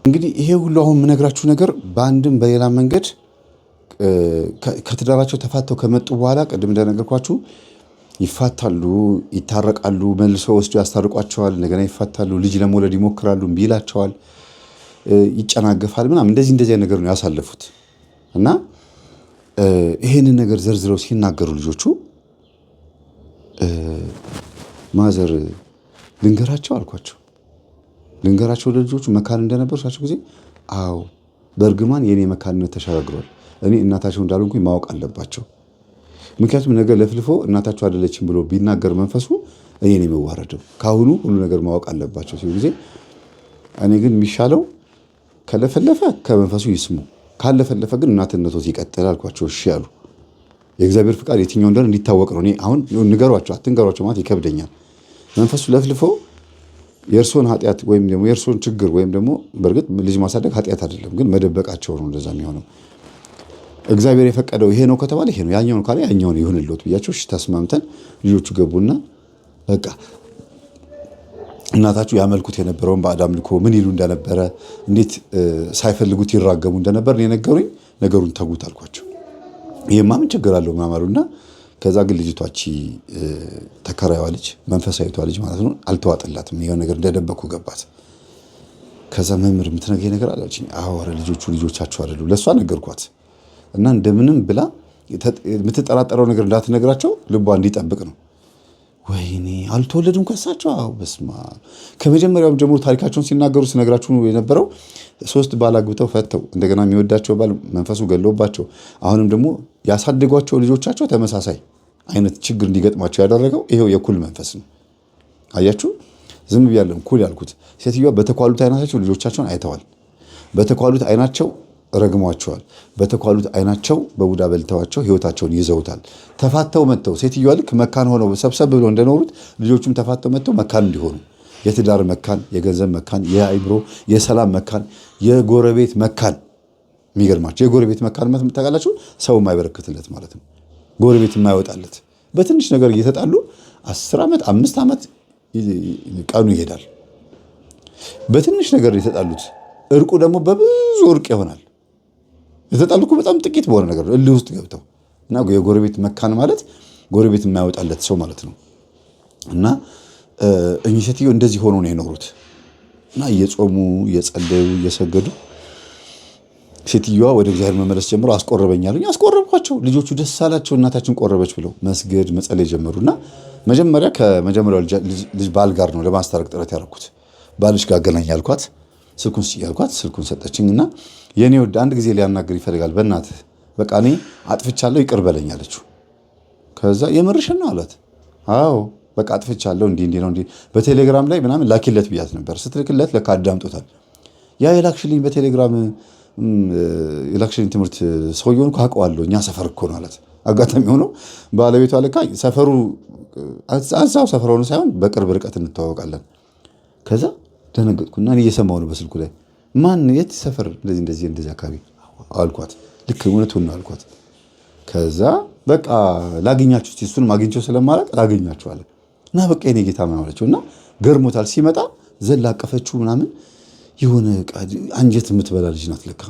እንግዲህ ይሄ ሁሉ አሁን የምነግራችሁ ነገር በአንድም በሌላ መንገድ ከትዳራቸው ተፋተው ከመጡ በኋላ ቅድም እንደነገርኳችሁ ይፋታሉ፣ ይታረቃሉ፣ መልሰው ወስዶ ያስታርቋቸዋል፣ እንደገና ይፋታሉ፣ ልጅ ለመውለድ ይሞክራሉ፣ እምቢ ይላቸዋል፣ ይጨናገፋል ምናምን እንደዚህ ነገር ነው ያሳለፉት። እና ይሄንን ነገር ዘርዝረው ሲናገሩ ልጆቹ ማዘር ልንገራቸው አልኳቸው። ልንገራቸው ለልጆቹ መካን እንደነበሩ ሳቸው ጊዜ አዎ በእርግማን የኔ መካንነት ተሸጋግሯል፣ እኔ እናታቸው እንዳልሆንኩኝ ማወቅ አለባቸው። ምክንያቱም ነገር ለፍልፎ እናታቸው አይደለችም ብሎ ቢናገር መንፈሱ እኔ ነኝ የምዋረደው፣ ካሁኑ ሁሉ ነገር ማወቅ አለባቸው ሲሉ ጊዜ እኔ ግን የሚሻለው ከለፈለፈ ከመንፈሱ ይስሙ፣ ካለፈለፈ ግን እናትነቶት ይቀጥል አልኳቸው። እሺ ያሉ። የእግዚአብሔር ፍቃድ የትኛው እንደሆነ እንዲታወቅ ነው። እኔ አሁን ንገሯቸው አትንገሯቸው ማለት ይከብደኛል። መንፈሱ ለፍልፎ የእርሶን ኃጢአት ወይም ደግሞ የእርሶን ችግር ወይም ደግሞ በእርግጥ ልጅ ማሳደግ ኃጢአት አይደለም፣ ግን መደበቃቸው ነው እንደዛ የሚሆነው። እግዚአብሔር የፈቀደው ይሄ ነው ከተባለ ይሄ ነው፣ ያኛው ነው ካለ ያኛው ነው ይሁንልዎት ብያቸው እሺ ተስማምተን ልጆቹ ገቡና በቃ እናታችሁ ያመልኩት የነበረውን ባዕድ አምልኮ ምን ይሉ እንደነበረ እንዴት ሳይፈልጉት ይራገሙ እንደነበር የነገሩኝ ነገሩን ተጉት አልኳቸው። ይሄማ ምን ችግር አለው ምናምን አሉና ከዛ ግን ልጅቷ ተከራይዋ ልጅ መንፈሳዊቷ ልጅ ማለት ነው አልተዋጠላትም። የሆነ ነገር እንደደበኩ ገባት። ከዛ መምህር የምትነግረኝ ነገር አለችኝ። አወረ ልጆቻቸው አይደሉም ለሷ ነገርኳት እና እንደምንም ብላ የምትጠራጠረው ነገር እንዳትነግራቸው ልቧ እንዲጠብቅ ነው። ወይኔ አልተወለዱም ከሳቸው። አዎ በስማ ከመጀመሪያውም ጀምሮ ታሪካቸውን ሲናገሩ ስነግራችሁ የነበረው 3 ባል አግብተው ፈተው እንደገና የሚወዳቸው ባል መንፈሱ ገለውባቸው አሁንም ደግሞ ያሳደጓቸው ልጆቻቸው ተመሳሳይ አይነት ችግር እንዲገጥማቸው ያደረገው ይሄው የኩል መንፈስ ነው። አያችሁ ዝም ብያለሁ ኩል ያልኩት። ሴትዮዋ በተኳሉት አይናቸው ልጆቻቸውን አይተዋል። በተኳሉት አይናቸው ረግሟቸዋል። በተኳሉት አይናቸው በቡዳ በልተዋቸው ህይወታቸውን ይዘውታል። ተፋተው መጥተው ሴትዮዋ ልክ መካን ሆነው ሰብሰብ ብለው እንደኖሩት ልጆቹም ተፋተው መጥተው መካን እንዲሆኑ የትዳር መካን፣ የገንዘብ መካን፣ የአይምሮ የሰላም መካን፣ የጎረቤት መካን። የሚገርማቸው የጎረቤት መካን ማለት ታውቃላችሁ፣ ሰው የማይበረክትለት ማለት ነው። ጎረቤት የማይወጣለት በትንሽ ነገር እየተጣሉ 10 ዓመት 5 ዓመት ቀኑ ይሄዳል። በትንሽ ነገር የተጣሉት እርቁ ደግሞ በብዙ እርቅ ይሆናል። የተጣሉት በጣም ጥቂት በሆነ ነገር እልህ ውስጥ ገብተው እና የጎረቤት መካን ማለት ጎረቤት የማይወጣለት ሰው ማለት ነው። እና እኚህ ሴትዮ እንደዚህ ሆኖ ነው የኖሩት እና እየጾሙ እየጸለዩ እየሰገዱ ሴትዮዋ ወደ እግዚአብሔር መመለስ ጀምሮ አስቆረበኛል። አስቆረብኳቸው። ልጆቹ ደስ አላቸው። እናታችን ቆረበች ብለው መስገድ መጸለይ ጀመሩና መጀመሪያ ከመጀመሪያው ልጅ ባል ጋር ነው ለማስታረቅ ጥረት ያደረኩት። ባልሽ ጋር አገናኝ ያልኳት ስልኩን ስያልኳት ስልኩን ሰጠችኝና የኔ ወድ አንድ ጊዜ ሊያናገር ይፈልጋል። በእናትህ በቃ እኔ አጥፍቻለሁ ይቅር በለኝ አለችው። ከዛ የምርሽን ነው አላት። አዎ በቃ አጥፍቻለሁ እንዲህ ነው እንዲህ በቴሌግራም ላይ ምናምን ላኪለት ብያት ነበር። ስትልክለት ለካ አዳምጦታል። ያ የላክሽልኝ በቴሌግራም የላክሽልኝ ትምህርት ሰውየውን እኮ አውቀዋለሁ እኛ ሰፈር እኮ ነው አላት። አጋጣሚ ሆኖ ባለቤቷ ለካ ሰፈሩ እዛው ሰፈር ሆኖ ሳይሆን በቅርብ ርቀት እንተዋወቃለን። ከዛ ደነገጥኩና እኔ እየሰማሁ ነው በስልኩ ላይ ማን የት ሰፈር እንደዚህ አካባቢ አልኳት። ልክ እውነቱን ነው አልኳት። ከዛ በቃ ላገኛችሁ እስቲ እሱንም አግኝቼው ስለማላውቅ ላገኛችሁ አለ እና በቃ የኔ ጌታ ምናምን አለችው እና ገርሞታል። ሲመጣ ዘላ አቀፈችው ምናምን የሆነ አንጀት የምትበላ ልጅ ናት ለካ።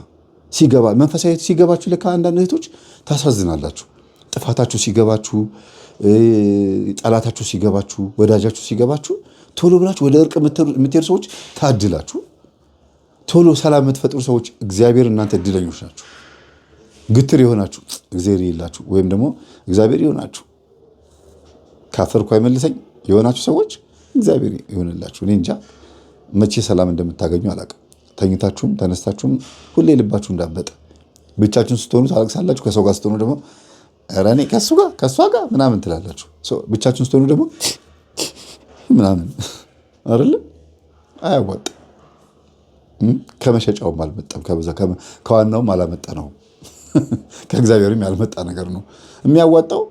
ሲገባ መንፈሳዊ ሲገባችሁ ለካ አንዳንድ እህቶች ታሳዝናላችሁ። ጥፋታችሁ ሲገባችሁ፣ ጠላታችሁ ሲገባችሁ፣ ወዳጃችሁ ሲገባችሁ ቶሎ ብላችሁ ወደ እርቅ የምትሄዱ ሰዎች ታድላችሁ። ቶሎ ሰላም የምትፈጥሩ ሰዎች እግዚአብሔር እናንተ እድለኞች ናችሁ። ግትር የሆናችሁ እግዚአብሔር የላችሁ ወይም ደግሞ እግዚአብሔር ይሆናችሁ ካፈርኩ አይመልሰኝ የሆናችሁ ሰዎች እግዚአብሔር ይሆንላችሁ። እኔ እንጃ መቼ ሰላም እንደምታገኙ አላውቅም። ተኝታችሁም ተነስታችሁም ሁሌ ልባችሁ እንዳበጠ ብቻችሁን ስትሆኑ ታለቅሳላችሁ። ከሰው ጋር ስትሆኑ ደግሞ ኧረ እኔ ከእሷ ጋር ምናምን ትላላችሁ። ብቻችሁን ስትሆኑ ደግሞ ምናምን አይደለም። አያዋጣም። ከመሸጫውም አልመጣም፣ ከዋናውም አላመጣ ነው። ከእግዚአብሔርም ያልመጣ ነገር ነው። የሚያዋጣው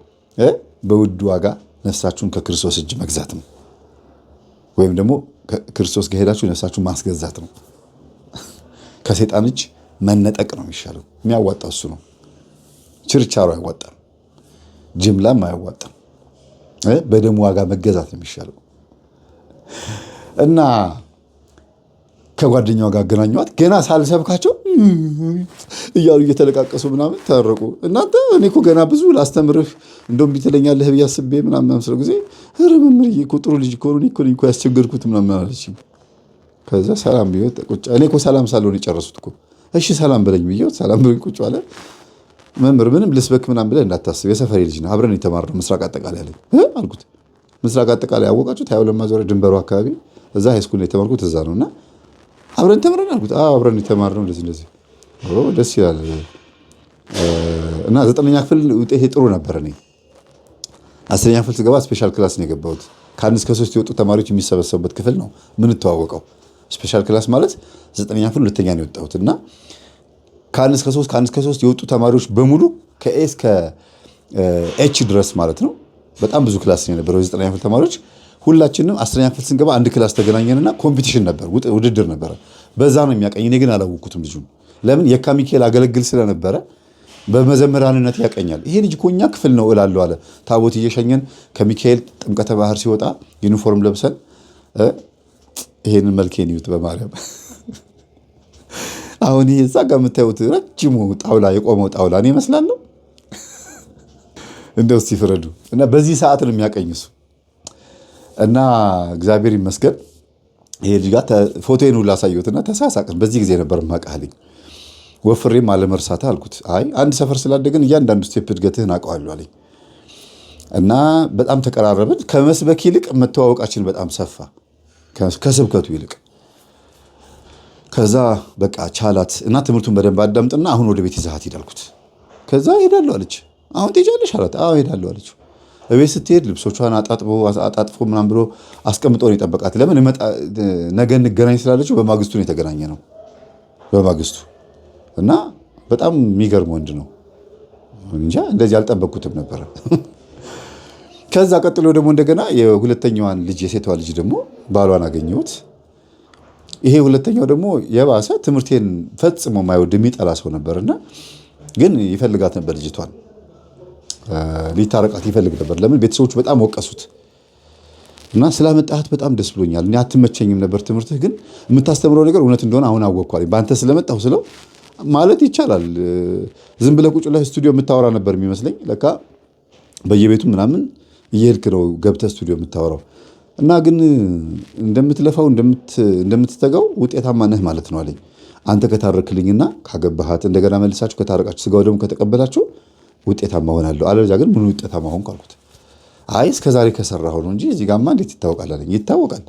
በውድ ዋጋ ነፍሳችሁን ከክርስቶስ እጅ መግዛት ነው። ወይም ደግሞ ክርስቶስ ጋር ሄዳችሁ ነፍሳችሁን ማስገዛት ነው። ከሰይጣን እጅ መነጠቅ ነው የሚሻለው። የሚያዋጣው እሱ ነው። ችርቻሮ አያዋጣም፣ ጅምላም አያዋጣም። በደም ዋጋ መገዛት ነው የሚሻለው። እና ከጓደኛዋ ጋር አገናኘዋት። ገና ሳልሰብካቸው እያሉ እየተለቃቀሱ ምናምን ታረቁ። እናንተ እኔ እኮ ገና ብዙ ላስተምርህ እንደውም ቢትለኛለህ ብዬ አስቤ ምናምን መስለው ጊዜ ኧረ መምህርዬ እኮ ጥሩ ልጅ እኮ እኔ እኮ ያስቸገርኩት ምናምን አለችኝ። ከዛ ሰላም ብዬ ቁጭ እኔ እኮ ሰላም ሳልሆን የጨረሱት እኮ እሺ ሰላም በለኝ ብዬ ሰላም ብሎኝ ቁጭ አለ። መምህር ምንም ልስበክ ምናምን ብለህ እንዳታስብ የሰፈሬ ልጅ ነው አብረን የተማርነው ምስራቅ አጠቃላይ አለኝ። አልኩት ምስራቅ አጠቃላይ ያወቃችሁት 22 ማዞሪያ ድንበሩ አካባቢ እዛ ሃይስኩል ነው የተማርኩት እዛ ነውና አብረን ተምረን አልኩት። አብረን የተማርነው እንደዚህ ደስ ይላል። እና 9ኛ ክፍል ውጤቴ ጥሩ ነበር። እኔ 10ኛ ክፍል ስገባ ስፔሻል ክላስ ነው የገባሁት። ከ1 እስከ 3 የወጡ ተማሪዎች የሚሰበሰቡበት ክፍል ነው ምን ተዋወቀው። ስፔሻል ክላስ ማለት 9ኛ ክፍል ሁለተኛ ነው የወጣሁት እና ከ1 እስከ 3 የወጡ ተማሪዎች በሙሉ ከኤ እስከ ኤች ድረስ ማለት ነው። በጣም ብዙ ክላስ ነው የነበረው 9ኛ ክፍል ተማሪዎች። ሁላችንም 10ኛ ክፍል ስንገባ አንድ ክላስ ተገናኘንና ኮምፒቲሽን ነበር፣ ውድድር ነበረ። በዛ ነው የሚያቀኝ። እኔ ግን አላወቅኩትም ልጁን። ለምን የካ ሚካኤል አገለግል ስለነበረ በመዘምራንነት ያቀኛል። ይሄ ልጅ እኮ እኛ ክፍል ነው እላለሁ አለ። ታቦት እየሸኘን ከሚካኤል ጥምቀተ ባህር ሲወጣ ዩኒፎርም ለብሰን ይሄንን መልኬን ይዩት በማርያም አሁን ይሄ እዛ ጋር የምታዩት ረጅሙ ጣውላ የቆመው ጣውላ እኔ እመስላለሁ? እንደው እስቲ ፍረዱ። እና በዚህ ሰዓት ነው የሚያቀኝሱ እና እግዚአብሔር ይመስገን ይሄ ልጅ ጋር ፎቶዬን ሁሉ አሳየሁትና ተሳሳቅን። በዚህ ጊዜ ነበር ማቃልኝ ወፍሬም አለመርሳት አልኩት። አይ አንድ ሰፈር ስላደግን እያንዳንዱ ስቴፕ እድገትህን አውቀዋለሁ አለኝ እና በጣም ተቀራረብን። ከመስበክ ይልቅ መተዋወቃችን በጣም ሰፋ ከስብከቱ ይልቅ። ከዛ በቃ ቻላት እና ትምህርቱን በደንብ አዳምጥና አሁን ወደ ቤት ይዛሃት ሂድ አልኩት። ከዛ ሄዳለሁ አለች። አሁን ትሄጃለሽ አላት። አዎ ሄዳለሁ አለችው። እቤት ስትሄድ ልብሶቿን አጣጥፎ ምናምን ብሎ አስቀምጦ ነው የጠበቃት። ለምን ነገ እንገናኝ ስላለችው በማግስቱ ነው የተገናኘ ነው በማግስቱ። እና በጣም የሚገርም ወንድ ነው እንጃ እንደዚህ አልጠበቅኩትም ነበረ። ከዛ ቀጥሎ ደግሞ እንደገና የሁለተኛዋን ልጅ የሴቷ ልጅ ደግሞ ባሏን አገኘሁት። ይሄ ሁለተኛው ደግሞ የባሰ ትምህርቴን ፈጽሞ የማይወድ የሚጠላ ሰው ነበርና ግን ይፈልጋት ነበር ልጅቷን ሊታረቃት ይፈልግ ነበር። ለምን ቤተሰቦቹ በጣም ወቀሱት እና ስላመጣት በጣም ደስ ብሎኛል። እኔ አትመቸኝም ነበር ትምህርትህ፣ ግን የምታስተምረው ነገር እውነት እንደሆነ አሁን አወቅኳል። በአንተ ስለመጣሁ ስለው ማለት ይቻላል ዝም ብለህ ቁጭ ብለህ ስቱዲዮ የምታወራ ነበር የሚመስለኝ። ለካ በየቤቱ ምናምን እየሄድክ ነው ገብተህ ስቱዲዮ የምታወራው እና ግን እንደምትለፋው እንደምትተጋው ውጤታማ ነህ ማለት ነው አለኝ። አንተ ከታረክልኝና ካገባሃት እንደገና መልሳችሁ ከታረቃችሁ ስጋው ደግሞ ከተቀበላችሁ ውጤታማ ሆናለሁ፣ አለበለዚያ ግን ምን ውጤታማ ሆንኩ አልኩት። አይ እስከዛሬ ከሰራሁ ነው እንጂ እዚህ ጋማ እንዴት ይታወቃል አለኝ። ይታወቃል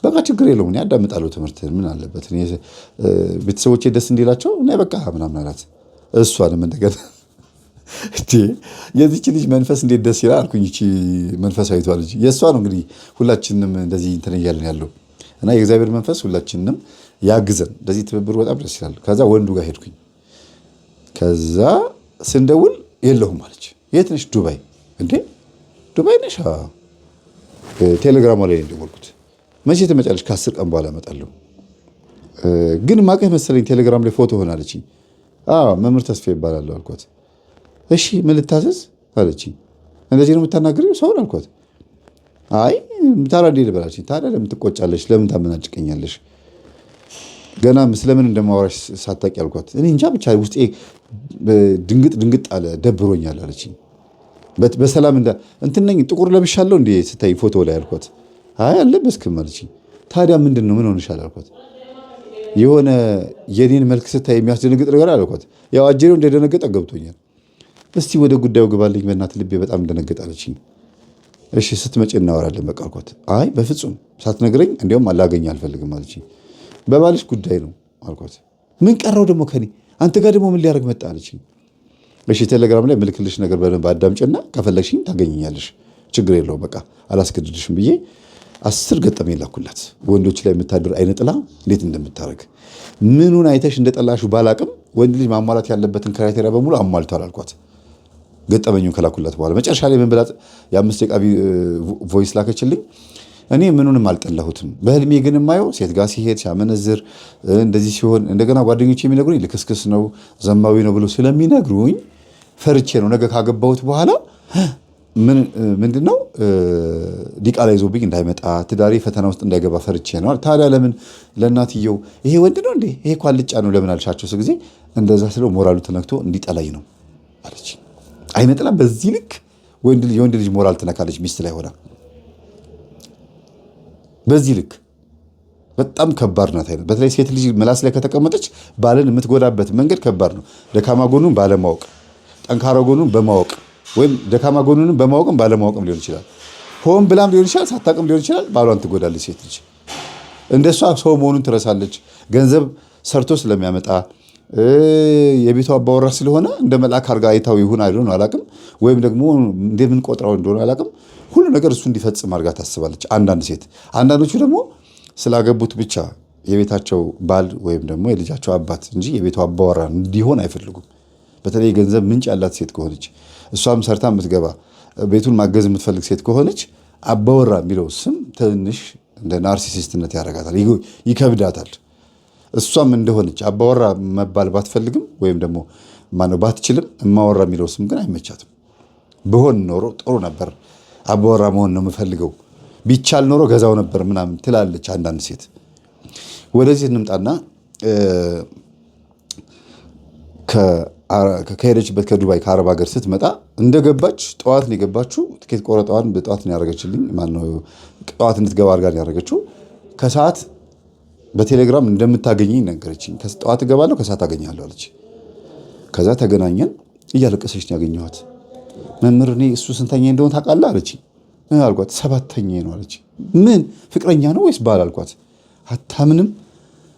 በቃ ችግር የለውም እኔ አዳምጣለሁ ትምህርትህን ምን አለበት ቤተሰቦቼ ደስ እንዲላቸው እና በቃ ምናምን አላት። እሷንም እንደገና የዚች ልጅ መንፈስ እንዴት ደስ ይላል አልኩኝ። ይቺ መንፈሳዊቷ ልጅ የእሷ ነው እንግዲህ ሁላችንም እንደዚህ እንትን እያልን ያለው እና የእግዚአብሔር መንፈስ ሁላችንም ያግዘን። እንደዚህ ትብብሩ በጣም ደስ ይላል። ከዛ ወንዱ ጋር ሄድኩኝ። ከዛ ስንደውል የለሁም አለች። የት ነሽ? ዱባይ። እንዴ ዱባይ ነሽ? ቴሌግራሟ ላይ እንደወልኩት። መቼ ትመጫለሽ? ከ10 ቀን በኋላ እመጣለሁ። ግን ማቀህ መሰለኝ ቴሌግራም ላይ ፎቶ ሆናለች። መምህር ተስፋ ይባላለሁ አልኳት። እሺ ምን ልታዘዝ አለች። እንደዚህ ነው የምታናግሪው ሰውን አልኳት። አይ ታዲያ እንዴት ልበላች? ታዲያ ለምን ትቆጫለሽ? ለምን ታመናጭቀኛለሽ? ገና ስለምን እንደማወራሽ ሳታውቂ አልኳት። እኔ እንጃ ብቻ ውስጤ ድንግጥ አለ፣ ደብሮኛል አለች። በሰላም እንትን ነኝ ጥቁር ለብሻለሁ እንዴ ስታይ ፎቶ ላይ አልኳት። አይ አልለበስክም አለች። ታዲያ ምንድን ነው ምን ሆነሻል አልኳት። የሆነ የኔን መልክ ስታይ የሚያስደነግጥ ነገር አልኳት። ያው አጀሬው እንደደነገጠ ገብቶኛል። እስቲ ወደ ጉዳዩ ግባልኝ በእናትህ ልቤ በጣም እንደነገጠ አለችኝ። እሺ ስትመጪ እናወራለን በቃ አልኳት። አይ በፍጹም ሳትነግረኝ እንዲያውም አላገኝ አልፈልግም አለችኝ። በባልሽ ጉዳይ ነው አልኳት። ምን ቀረው ደግሞ ከኔ አንተ ጋር ደግሞ ምን ሊያደርግ መጣ አለችኝ። እሺ ቴሌግራም ላይ ምልክልሽ ነገር በደንብ አዳምጪና ከፈለግሽኝ ታገኘኛለሽ፣ ችግር የለውም በቃ አላስገድድሽም ብዬ 10 ገጠመኝ ላኩላት። ወንዶች ላይ የምታድር አይነ ጥላ እንዴት እንደምታደርግ ምኑን አይተሽ እንደጠላሹ ባላቅም ወንድ ልጅ ማሟላት ያለበትን ክራይቴሪያ በሙሉ አሟልቷል አልኳት። ገጠመኙን ከላኩላት በኋላ መጨረሻ ላይ ምን ብላት የ5 ደቂቃ ቮይስ ላከችልኝ። እኔ ምኑንም አልጠላሁትም። በህልሜ ግን የማየው ሴት ጋር ሲሄድ ሲያመነዝር እንደዚህ ሲሆን እንደገና ጓደኞች የሚነግሩኝ ልክስክስ ነው ዘማዊ ነው ብሎ ስለሚነግሩኝ ፈርቼ ነው ነገ ካገባሁት በኋላ ምንድነው ዲቃላ ይዞብኝ እንዳይመጣ ትዳሬ ፈተና ውስጥ እንዳይገባ ፈርቼ ነው። ታዲያ ለምን ለእናትየው ይሄ ወንድ ነው እንዴ ይሄ እኮ አልጫ ነው ለምን አልሻቸው ጊዜ እንደዛ ስለው ሞራሉ ተነክቶ እንዲጠላኝ ነው አለች። አይነ ጥላ በዚህ ልክ የወንድ ልጅ ሞራል ትነካለች ሚስት ላይ ሆና በዚህ ልክ በጣም ከባድ ናት። አይነት በተለይ ሴት ልጅ ምላስ ላይ ከተቀመጠች ባልን የምትጎዳበት መንገድ ከባድ ነው። ደካማ ጎኑን ባለማወቅ፣ ጠንካራ ጎኑን በማወቅ ወይም ደካማ ጎኑን በማወቅም ባለማወቅም ሊሆን ይችላል። ሆን ብላም ሊሆን ይችላል፣ ሳታቅም ሊሆን ይችላል። ባሏን ትጎዳለች። ሴት ልጅ እንደሷ ሰው መሆኑን ትረሳለች። ገንዘብ ሰርቶ ስለሚያመጣ የቤቷ አባወራ ስለሆነ እንደ መልአክ አድርጋ አይታው ይሁን አይደል አላቅም፣ ወይም ደግሞ እንደምን ቆጥራው እንደሆነ አላቅም፣ ሁሉ ነገር እሱ እንዲፈጽም አድርጋ ታስባለች። አንዳንድ ሴት አንዳንዶቹ ደግሞ ስላገቡት ብቻ የቤታቸው ባል ወይም ደግሞ የልጃቸው አባት እንጂ የቤቷ አባወራ እንዲሆን አይፈልጉም። በተለይ ገንዘብ ምንጭ ያላት ሴት ከሆነች እሷም ሰርታ የምትገባ ቤቱን ማገዝ የምትፈልግ ሴት ከሆነች አባወራ የሚለው ስም ትንሽ እንደ ናርሲሲስትነት ያደርጋታል፣ ይከብዳታል። እሷም እንደሆነች አባወራ መባል ባትፈልግም ወይም ደግሞ ማነው ባትችልም እማወራ የሚለው ስም ግን አይመቻትም። ብሆን ኖሮ ጥሩ ነበር፣ አባወራ መሆን ነው የምፈልገው፣ ቢቻል ኖሮ ገዛው ነበር ምናምን ትላለች አንዳንድ ሴት። ወደዚህ እንምጣና ከሄደችበት ከዱባይ ከአረብ ሀገር ስትመጣ እንደገባች ጠዋት ነው የገባችው። ትኬት ቆረጣዋን በጠዋት ነው ያደረገችልኝ። ማነው ጠዋት እንድትገባ አድርጋ ነው ያደረገችው። ከሰዓት በቴሌግራም እንደምታገኘኝ ነገረችኝ። ጠዋት እገባለሁ ከሰዓት አገኛለሁ አለች። ከዛ ተገናኘን። እያለቀሰች ነው ያገኘኋት። መምህር እኔ እሱ ስንተኛ እንደሆነ ታውቃለህ አለችኝ። አልኳት 7ኛ ነው አለች። ምን ፍቅረኛ ነው ወይስ ባል አልኳት። አታምንም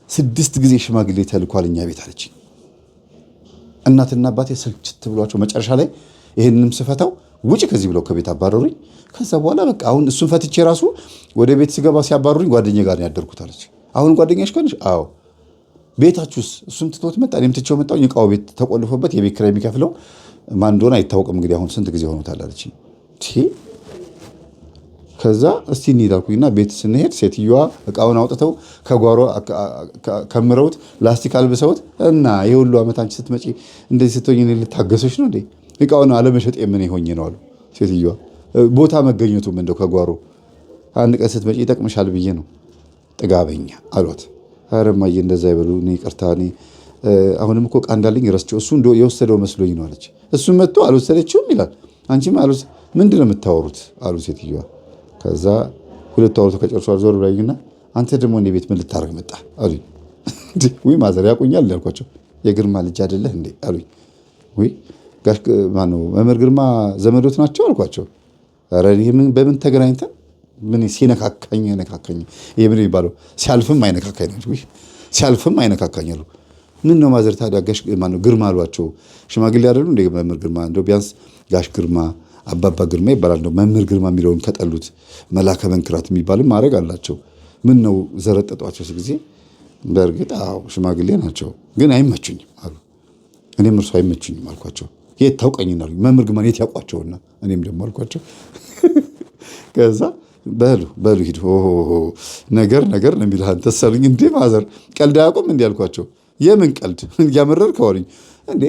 6 ጊዜ ሽማግሌ ተልኳል እኛ ቤት አለችኝ። እናትና አባቴ ስልችት ብሏቸው መጨረሻ ላይ ይህንንም ስፈታው ውጭ ከዚህ ብለው ከቤት አባረሩኝ። ከዛ በኋላ በቃ አሁን እሱን ፈትቼ ራሱ ወደ ቤት ስገባ ሲያባረሩኝ ጓደኛዬ ጋር ነው ያደርኩት አለች። አሁን ጓደኛሽ ከሆነሽ አዎ ቤታችሁስ? እሱም ትቶት መጣ፣ እኔም ትቼው መጣሁ። እቃው ቤት ተቆልፎበት የቤት ኪራይ የሚከፍለው ማን እንደሆነ አይታወቅም። እንግዲህ አሁን ስንት ጊዜ ሆኖታል አለችኝ። ከዛ እስቲ እንሂድ አልኩኝና ቤት ስንሄድ ሴትዮዋ እቃውን አውጥተው ከጓሮ ከምረውት ላስቲክ አልብሰውት እና የሁሉ ዓመት አንቺ ስትመጪ እንደዚህ ስትሆኝ እኔ ልታገሶች ነው እንዴ? እቃውን አለመሸጥ የምን ሆኜ ነው አሉ ሴትዮዋ። ቦታ መገኘቱም እንደው ከጓሮ አንድ ቀን ስትመጪ ይጠቅምሻል ብዬ ነው። ጥጋበኛ አሏት። ኧረ እማዬ እንደዛ ይበሉ፣ እኔ ይቅርታ፣ እኔ አሁንም እኮ ዕቃ እንዳለኝ ረስቼው እሱ የወሰደው መስሎኝ ነው አለች። እሱም መጥቶ አልወሰደችውም ይላል። አንቺም ምንድን ነው የምታወሩት አሉ ሴትዮዋ። ከዛ ሁለቱ አውርቶ ከጨርሷል። ዞር ብላኝና አንተ ደግሞ እኔ ቤት ምን ልታረግ መጣ አሉኝ። ወይ ማዘር ያውቁኛል ያልኳቸው። የግርማ ልጅ አይደለህ እንዴ አሉኝ። ወይ ጋሽ ማነው መምህር ግርማ ዘመዶት ናቸው አልኳቸው። ኧረ በምን ተገናኝተን ምን ሲነካካኝ ይሄ ምን ይባለው ሲያልፍም አይነካካኝ ነው። ወይ ሲያልፍም አይነካካኝ አሉ። ምን ነው ማዘር ታዲያ ጋሽ ማነው ግርማ አሏቸው። ሽማግሌ አይደሉ እንደ መምህር ግርማ? እንደው ቢያንስ ጋሽ ግርማ አባባ ግርማ ይባላል። እንደው መምህር ግርማ የሚለውን ከጠሉት መላከ መንክራት የሚባልም ማድረግ አላቸው። ምን ነው ዘረጠጧቸው ጊዜ። በእርግጥ አዎ ሽማግሌ ናቸው፣ ግን አይመቹኝም አሉ። እኔም እርሱ አይመቹኝም አልኳቸው። የት ታውቀኝና አሉኝ። መምህር ግርማ የት ያውቋቸውና? እኔም ደግሞ አልኳቸው። ከዛ በሉ ሂድ ነገር ነው የሚልህ አንተስ አሉኝ። እንዴ ማዘር ቀልድ አያውቁም እንዲ አልኳቸው። የምን ቀልድ እያመረር ከዋሉኝ እንዴ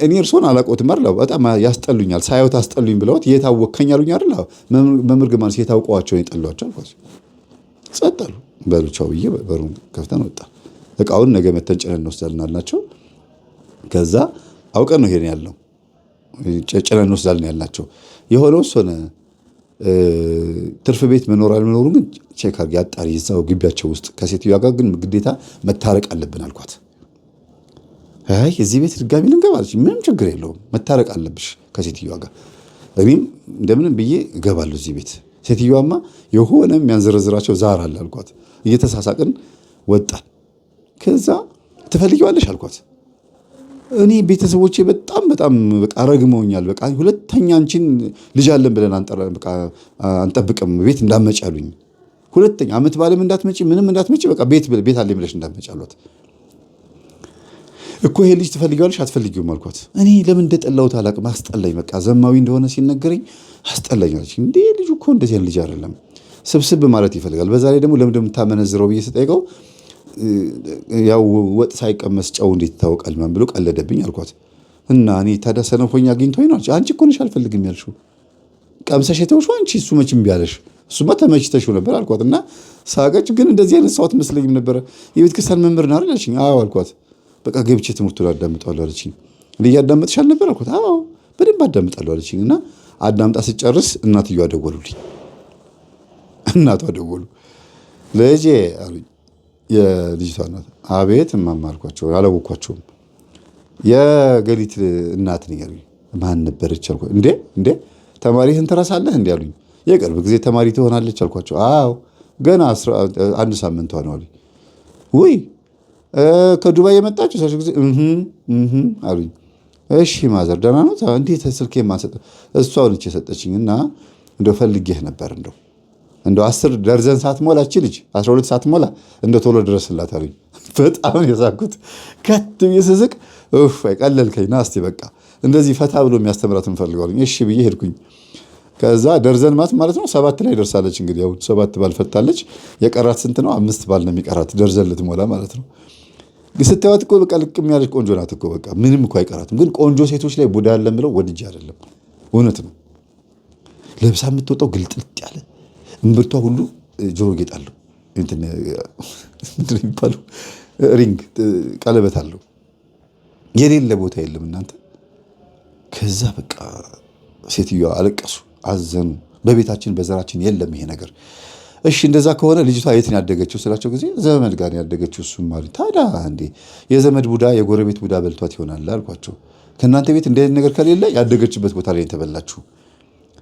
እኔ እርሶን አላውቀውትም አይደል? በጣም ያስጠሉኛል፣ ሳይወት አስጠሉኝ ብለውት የታወከኝ አሉኝ አይደል? መምህር ግርማን የታውቀዋቸውን የጠሏቸው አልኳቸው። ጸጥ አሉ። በሉ ቻው ብዬ በሩን ከፍተን ወጣ። እቃውን ነገ መተን ጭነን እንወስዳለን አልናቸው። ከዛ አውቀን ነው ሄደን ያልነው፣ ጭነን እንወስዳለን ያልናቸው። የሆነው ሆነ። ትርፍ ቤት መኖር አለመኖሩ ግን ቼክ አድርጊ አጣሪ፣ እዛው ግቢያቸው ውስጥ ከሴትዮዋ ጋር ግን ግዴታ መታረቅ አለብን አልኳት። አይ እዚህ ቤት ድጋሚ ልንገባ አለች። ምንም ችግር የለውም መታረቅ አለብሽ ከሴትዮዋ ጋር። እኔም እንደምንም ብዬ እገባለሁ እዚህ ቤት። ሴትዮዋማ የሆነ የሚያንዘረዝራቸው ዛር አለ አልኳት። እየተሳሳቅን ወጣን። ከዛ ትፈልጊዋለሽ አልኳት። እኔ ቤተሰቦቼ በጣም በቃ ረግመውኛል። በቃ ሁለተኛ አንቺን ልጅ አለን ብለን አንጠብቅም ቤት እንዳትመጪ አሉኝ። ሁለተኛ ዓመት ባለም እንዳትመጪ ምንም እንዳትመጪ በቃ ቤት አለኝ ብለሽ እንዳትመጪ አሏት። እኮ ይሄ ልጅ ትፈልጊዋለሽ አትፈልጊውም አልኳት። እኔ ለምን እንደጠላሁት አላውቅም፣ አስጠላኝ። በቃ ዘማዊ እንደሆነ ሲነገረኝ አስጠላኝ አለች። እንዴ ልጁ እኮ እንደዚህ ልጅ አይደለም፣ ስብስብ ማለት ይፈልጋል። በዛ ላይ ደግሞ ለምን እንደምታመነዝረው ብዬ ስጠይቀው ያው ወጥ ሳይቀመስ ጨው እንዴት ይታወቃል ማን ብሎ ቀለደብኝ አልኳት። እና እኔ ታዲያ ሰነፎኛ አግኝቶኝ ነው አንቺ እኮ ነሽ አልፈልግም ያልሽው፣ ቀምሰሽ የተውሽው አንቺ፣ እሱ መቼም ቢያለሽ እሱማ ተመችተሽው ነበር አልኳት። እና ሳቀች። ግን እንደዚህ አይነት ሰው አትመስለኝም ነበረ። የቤተ ክርስቲያን መምህር ነህ አይደል አለችኝ። አዎ አልኳት። በቃ ገብቼ ትምህርቱን አዳምጣለሁ አለችኝ። እያዳመጥሽ አልነበር አልኳት። አዎ በደንብ አዳምጣለሁ አለችኝ። እና አዳምጣ ስጨርስ እናትየዋ ደወሉልኝ። እናቷ ደወሉ። ልጄ አሉኝ የልጅቷ እናት። አቤት እማማ አልኳቸው። አላወኳቸውም። የገሊት እናት ነኝ አሉኝ። ማን ነበረች አልኳቸው። እንዴ ተማሪህን ትረሳለህ እንዲ አሉኝ። የቅርብ ጊዜ ተማሪ ትሆናለች አልኳቸው። አዎ ገና 1 ሳምንቷ ነው አሉኝ። ውይ ከዱባይ የመጣችሁ ሰዎች ጊዜ አሉኝ። እሺ ማዘር ደህና ነው? እንዴት ስልኬ ማሰጠ እሷ ነች የሰጠችኝ እና እንደው ፈልጌህ ነበር እንደው 10 ደርዘን ሳትሞላ እቺ ልጅ 12 ሳትሞላ እንደው ቶሎ ድረስላት አሉኝ። በጣም የሳኩት ከት ብዬ ስስቅ ቀለልከኝ። ና እስቲ በቃ እንደዚህ ፈታ ብሎ የሚያስተምራት እንፈልገዋለኝ። እሺ ብዬ ሄድኩኝ። ከዛ ደርዘን ማለት ነው 7 ላይ ደርሳለች። እንግዲህ ያው 7 ባል ፈታለች። የቀራት ስንት ነው? 5 ባል ነው የሚቀራት ደርዘን ልትሞላ ማለት ነው። ስታዩት እኮ በቃ ልቅም ያለች ቆንጆ ናት እኮ በቃ ምንም እኮ አይቀራትም። ግን ቆንጆ ሴቶች ላይ ቡዳ ያለ ብለው ወድጄ አይደለም፣ እውነት ነው። ለብሳ የምትወጣው ግልጥልጥ ያለ እምብርቷ ሁሉ ጆሮ ጌጥ አለው። ምንድን ነው የሚባለው? ሪንግ ቀለበት አለው። የሌለ ቦታ የለም እናንተ። ከዛ በቃ ሴትዮዋ አለቀሱ፣ አዘኑ። በቤታችን በዘራችን የለም ይሄ ነገር። እሺ እንደዛ ከሆነ ልጅቷ የት ነው ያደገችው ስላቸው ጊዜ ዘመድ ጋር ያደገችው። እሱም ማለት ታዲያ እንዴ የዘመድ ቡዳ የጎረቤት ቡዳ በልቷት ይሆናል አልኳቸው። ከእናንተ ቤት እንደዚህ ነገር ከሌለ ያደገችበት ቦታ ላይ ተበላችሁ፣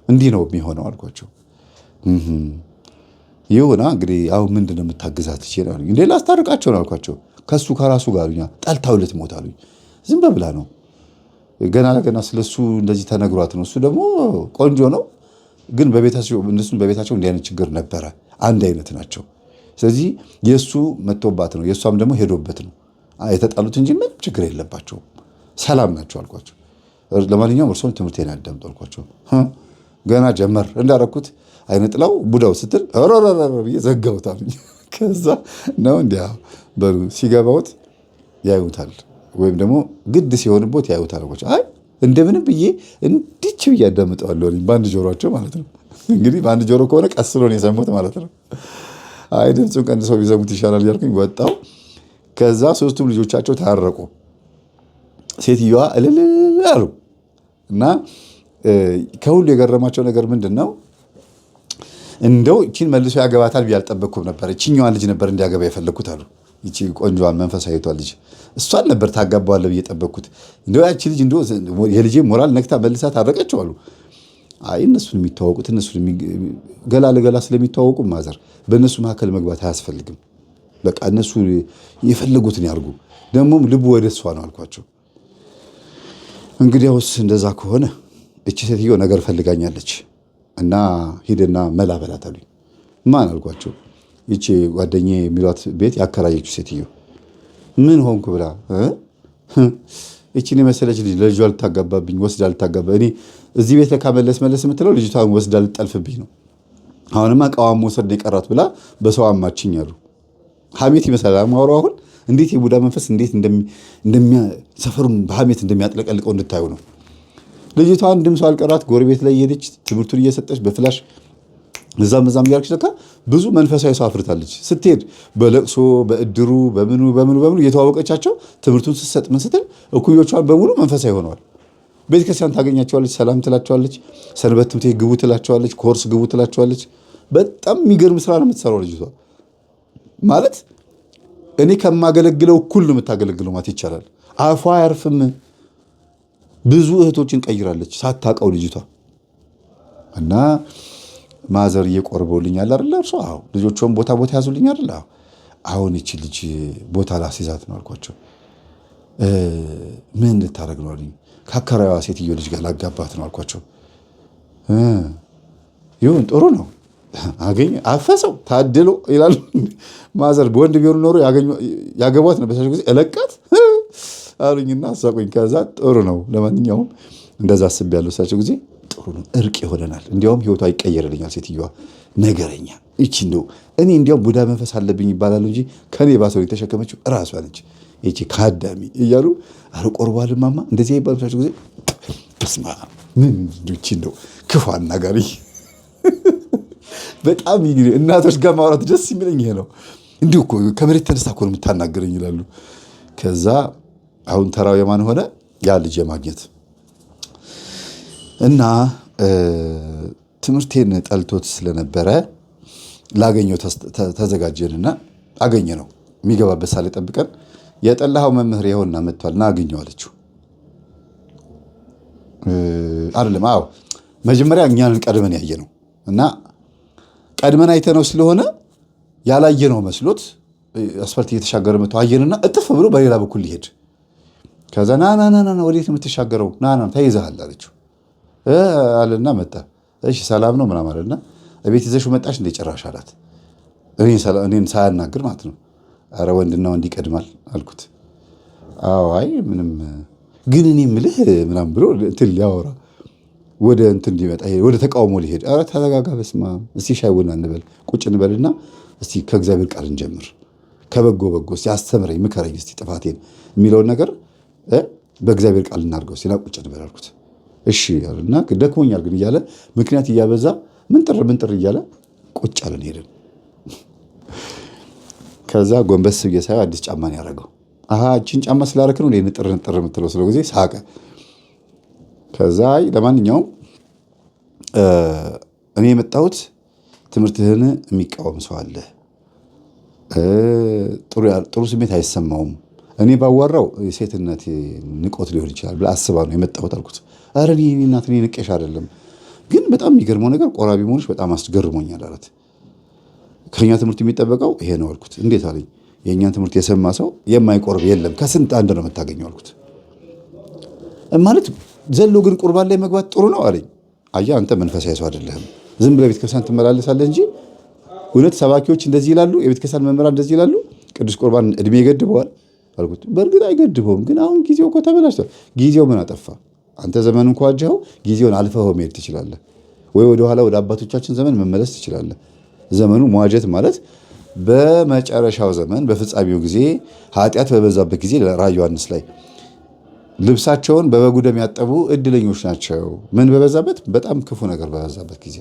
እንዲህ ነው የሚሆነው አልኳቸው። ይሁና እንግዲህ አሁን ምንድን ነው የምታግዛት ይችላል እንዴ? ላስታርቃቸው ነው አልኳቸው። ከሱ ከራሱ ጋር ጠልታው ልትሞት አሉኝ። ዝም በብላ ነው ገና ለገና ስለሱ እንደዚህ ተነግሯት ነው። እሱ ደግሞ ቆንጆ ነው፣ ግን በቤታቸው እንዲህ አይነት ችግር ነበረ። አንድ አይነት ናቸው። ስለዚህ የእሱ መጥቶባት ነው፣ የእሷም ደግሞ ሄዶበት ነው የተጣሉት እንጂ ምንም ችግር የለባቸውም፣ ሰላም ናቸው አልኳቸው። ለማንኛውም እርስዎን ትምህርቴን ያዳምጡ አልኳቸው። ገና ጀመር እንዳረኩት አይነ ጥላው ቡዳው ስትል ብዬ ዘጋሁት አሉኝ። ከዛ ነው እንዲያ በሉ ሲገባውት ያዩታል፣ ወይም ደግሞ ግድ ሲሆንቦት ያዩታል አልኳቸው። አይ እንደምንም ብዬ እንዲች ብዬ ያዳምጠዋለሁ በአንድ ጆሮቸው ማለት ነው። እንግዲህ በአንድ ጆሮ ከሆነ ቀስ ብሎ ነው የሰሙት ማለት ነው። አይ ድምፁን ቀንሰው ቢሰሙት ይሻላል ያልኩኝ ወጣው። ከዛ ሶስቱም ልጆቻቸው ታረቁ። ሴትዮዋ እልል አሉ እና ከሁሉ የገረማቸው ነገር ምንድን ነው? እንደው እቺን መልሶ ያገባታል ብዬ አልጠበቅኩም ነበር። እቺኛዋን ልጅ ነበር እንዲያገባ የፈለግኩት አሉ። እቺ ቆንጆዋን መንፈሳዊቷ ልጅ እሷን ነበር ታጋባዋለህ ብዬ ጠበቅኩት። እንደው ያቺ ልጅ እንደው የልጄ ሞራል ነክታ መልሳ ታረቀችው አሉ። አይ እነሱን የሚተዋወቁት እነሱን ገላ ለገላ ስለሚተዋወቁ ማዘር በእነሱ መካከል መግባት አያስፈልግም። በቃ እነሱ የፈለጉትን ያርጉ፣ ደግሞም ልቡ ወደ እሷ ነው አልኳቸው። እንግዲያውስ እንደዛ ከሆነ እቺ ሴትዮ ነገር ፈልጋኛለች እና ሂድና መላ በላት አሉኝ። ማን አልኳቸው። ይቺ ጓደኛዬ የሚሏት ቤት ያከራየችው ሴትዮ። ምን ሆንኩ ብላ እቺን የመሰለች ልጅ ለልጇ ልታጋባብኝ ወስዳ ልታጋባ፣ እኔ እዚህ ቤት ለካ መለስ የምትለው ልጅቷን ወስዳ ልጠልፍብኝ ነው። አሁንማ እቃዋን መውሰድ የቀራት ብላ በሰው አማችኝ አሉ። ሐሜት ይመስላል ማወራው። አሁን እንዴት የቡዳ መንፈስ እንዴት ሰፈሩን በሐሜት እንደሚያጥለቀልቀው እንድታዩ ነው። ልጅቷ አንድም ሰው አልቀራት፣ ጎረቤት ላይ የሄደች ትምህርቱን እየሰጠች በፍላሽ እዛም እያልኩሽ ለካ ብዙ መንፈሳዊ ሰው አፍርታለች። ስትሄድ በለቅሶ በእድሩ በምኑ እየተዋወቀቻቸው ትምህርቱን ስትሰጥ ምን ስትል እኩዮቿን በሙሉ መንፈሳዊ ሆነዋል። ቤተክርስቲያን ታገኛቸዋለች፣ ሰላም ትላቸዋለች፣ ሰንበት ትምህርት ግቡ ትላቸዋለች፣ ኮርስ ግቡ ትላቸዋለች። በጣም የሚገርም ስራ ነው የምትሰራው ልጅቷ። ማለት እኔ ከማገለግለው እኩል ነው የምታገለግለው ማለት ይቻላል። አፏ አያርፍም። ብዙ እህቶችን ቀይራለች ሳታውቀው ልጅቷ። እና ማዘር እየቆርበውልኛል አይደል እርሶ? አዎ። ልጆቿም ቦታ ያዙልኝ አይደል? አዎ። አሁን እቺ ልጅ ቦታ ላስይዛት ነው አልኳቸው። ምን ልታረግ ነው አሉኝ። ከአከራዋ ሴትዮ ልጅ ጋር ላጋባት ነው አልኳቸው። ይሁን ጥሩ ነው አገኘ አፈሰው ታድሎ ይላሉ ማዘር። በወንድ ቢሆኑ ኖሮ ያገቧት ነው በሳቸው ጊዜ እለቃት አሉኝና አሳቁኝ። ከዛ ጥሩ ነው ለማንኛውም እንደዛ አስቤያለሁ እሳቸው ጊዜ ጥሩ ነው፣ እርቅ ይሆነናል፣ እንዲያውም ህይወቷ ይቀየርልኛል። ሴትዮዋ ነገረኛ እቺ ነው። እኔ እንዲያውም ቡዳ መንፈስ አለብኝ ይባላሉ እንጂ ከኔ ባሰው የተሸከመችው እራሷ ነች እቺ ካዳሚ እያሉ አርቆርባል ማማ እንደዚህ ይባሉ እሳቸው ጊዜ። በስማ ምን እቺ ነው ክፉ አናጋሪ። በጣም እናቶች ጋር ማውራት ደስ የሚለኝ ይሄ ነው። እንዲሁ እኮ ከመሬት ተነስታ እኮ ነው የምታናገረኝ ይላሉ። ከዛ አሁን ተራው የማን ሆነ? ያ ልጅ የማግኘት እና ትምህርቴን ጠልቶት ስለነበረ ላገኘው ተዘጋጀንና አገኘ ነው። የሚገባበት ሳለ ጠብቀን የጠላኸው መምህር ይኸውና መጥቷል ና አገኘው አለችው። አይደለም አዎ መጀመሪያ እኛንን ቀድመን ያየ ነው እና ቀድመን አይተነው ስለሆነ ያላየነው መስሎት አስፋልት እየተሻገረ መጥቶ አየንና እጥፍ ብሎ በሌላ በኩል ሊሄድ ከዛ ና ወዴት የምትሻገረው ና ተይዘሃል አለችው አለና መጣ። እሺ ሰላም ነው ምናምን አለና እቤት ይዘሽው መጣሽ እንደ ጭራሽ አላት። እኔን ሳያናግር ማለት ነው። አረ ወንድና ወንድ ይቀድማል አልኩት። አዎ አይ ምንም ግን እኔ የምልህ ምናምን ብሎ እንትን ሊያወራ ወደ እንትን ሊመጣ ወደ ተቃውሞ ሊሄድ። አረ ተረጋጋ፣ በስመ አብ እስቲ ሻይ ቡና እንበል ቁጭ እንበልና እስቲ ከእግዚአብሔር ቃል እንጀምር፣ ከበጎ እስቲ አስተምረኝ፣ ምከረኝ እስቲ ጥፋቴን የሚለውን ነገር በእግዚአብሔር ቃል እናድርገው ሲና ቁጭ እንበል አልኩት። እሺ ያለና ደክሞኛል ግን እያለ ምክንያት እያበዛ ምን ጥር እያለ ቁጭ አለን ሄደን። ከዛ ጎንበስ ብዬ ሳየው አዲስ ጫማ ነው ያደረገው። እችን ጫማ ስላደረክ ነው ንጥር ንጥር የምትለው ስለ ጊዜ ሳቀ። ከዛ ለማንኛውም እኔ የመጣሁት ትምህርትህን የሚቃወም ሰው አለ፣ ጥሩ ስሜት አይሰማውም፣ እኔ ባዋራው የሴትነት ንቆት ሊሆን ይችላል ብላ አስባ ነው የመጣሁት አልኩት። ኧረ እኔ እናት እኔ ንቄሽ አይደለም፣ ግን በጣም የሚገርመው ነገር ቆራቢ መሆንሽ በጣም አስገርሞኛል አላት። ከኛ ትምህርት የሚጠበቀው ይሄ ነው አልኩት። እንዴት አለኝ። የእኛን ትምህርት የሰማ ሰው የማይቆርብ የለም፣ ከስንት አንድ ነው የምታገኘው አልኩት። ማለት ዘሎ ግን ቁርባን ላይ መግባት ጥሩ ነው አለኝ። አየህ አንተ መንፈሳዊ ሰው አይደለህም፣ ዝም ብለህ ቤተክርስቲያን ትመላለሳለህ እንጂ እውነት ሰባኪዎች እንደዚህ ይላሉ፣ የቤተክርስቲያን መምህራን እንደዚህ ይላሉ፣ ቅዱስ ቁርባን እድሜ ይገድበዋል አልኩት። በእርግጥ አይገድበውም፣ ግን አሁን ጊዜው እኮ ተበላሽቷል። ጊዜው ምን አጠፋ? አንተ ዘመኑን ከዋጀኸው ጊዜውን አልፈኸው መሄድ ትችላለህ፣ ወይ ወደኋላ ወደ አባቶቻችን ዘመን መመለስ ትችላለህ። ዘመኑ መዋጀት ማለት በመጨረሻው ዘመን በፍጻሜው ጊዜ ኃጢአት በበዛበት ጊዜ ራዕየ ዮሐንስ ላይ ልብሳቸውን በበጉ ደም ያጠቡ እድለኞች ናቸው። ምን በበዛበት? በጣም ክፉ ነገር በበዛበት ጊዜ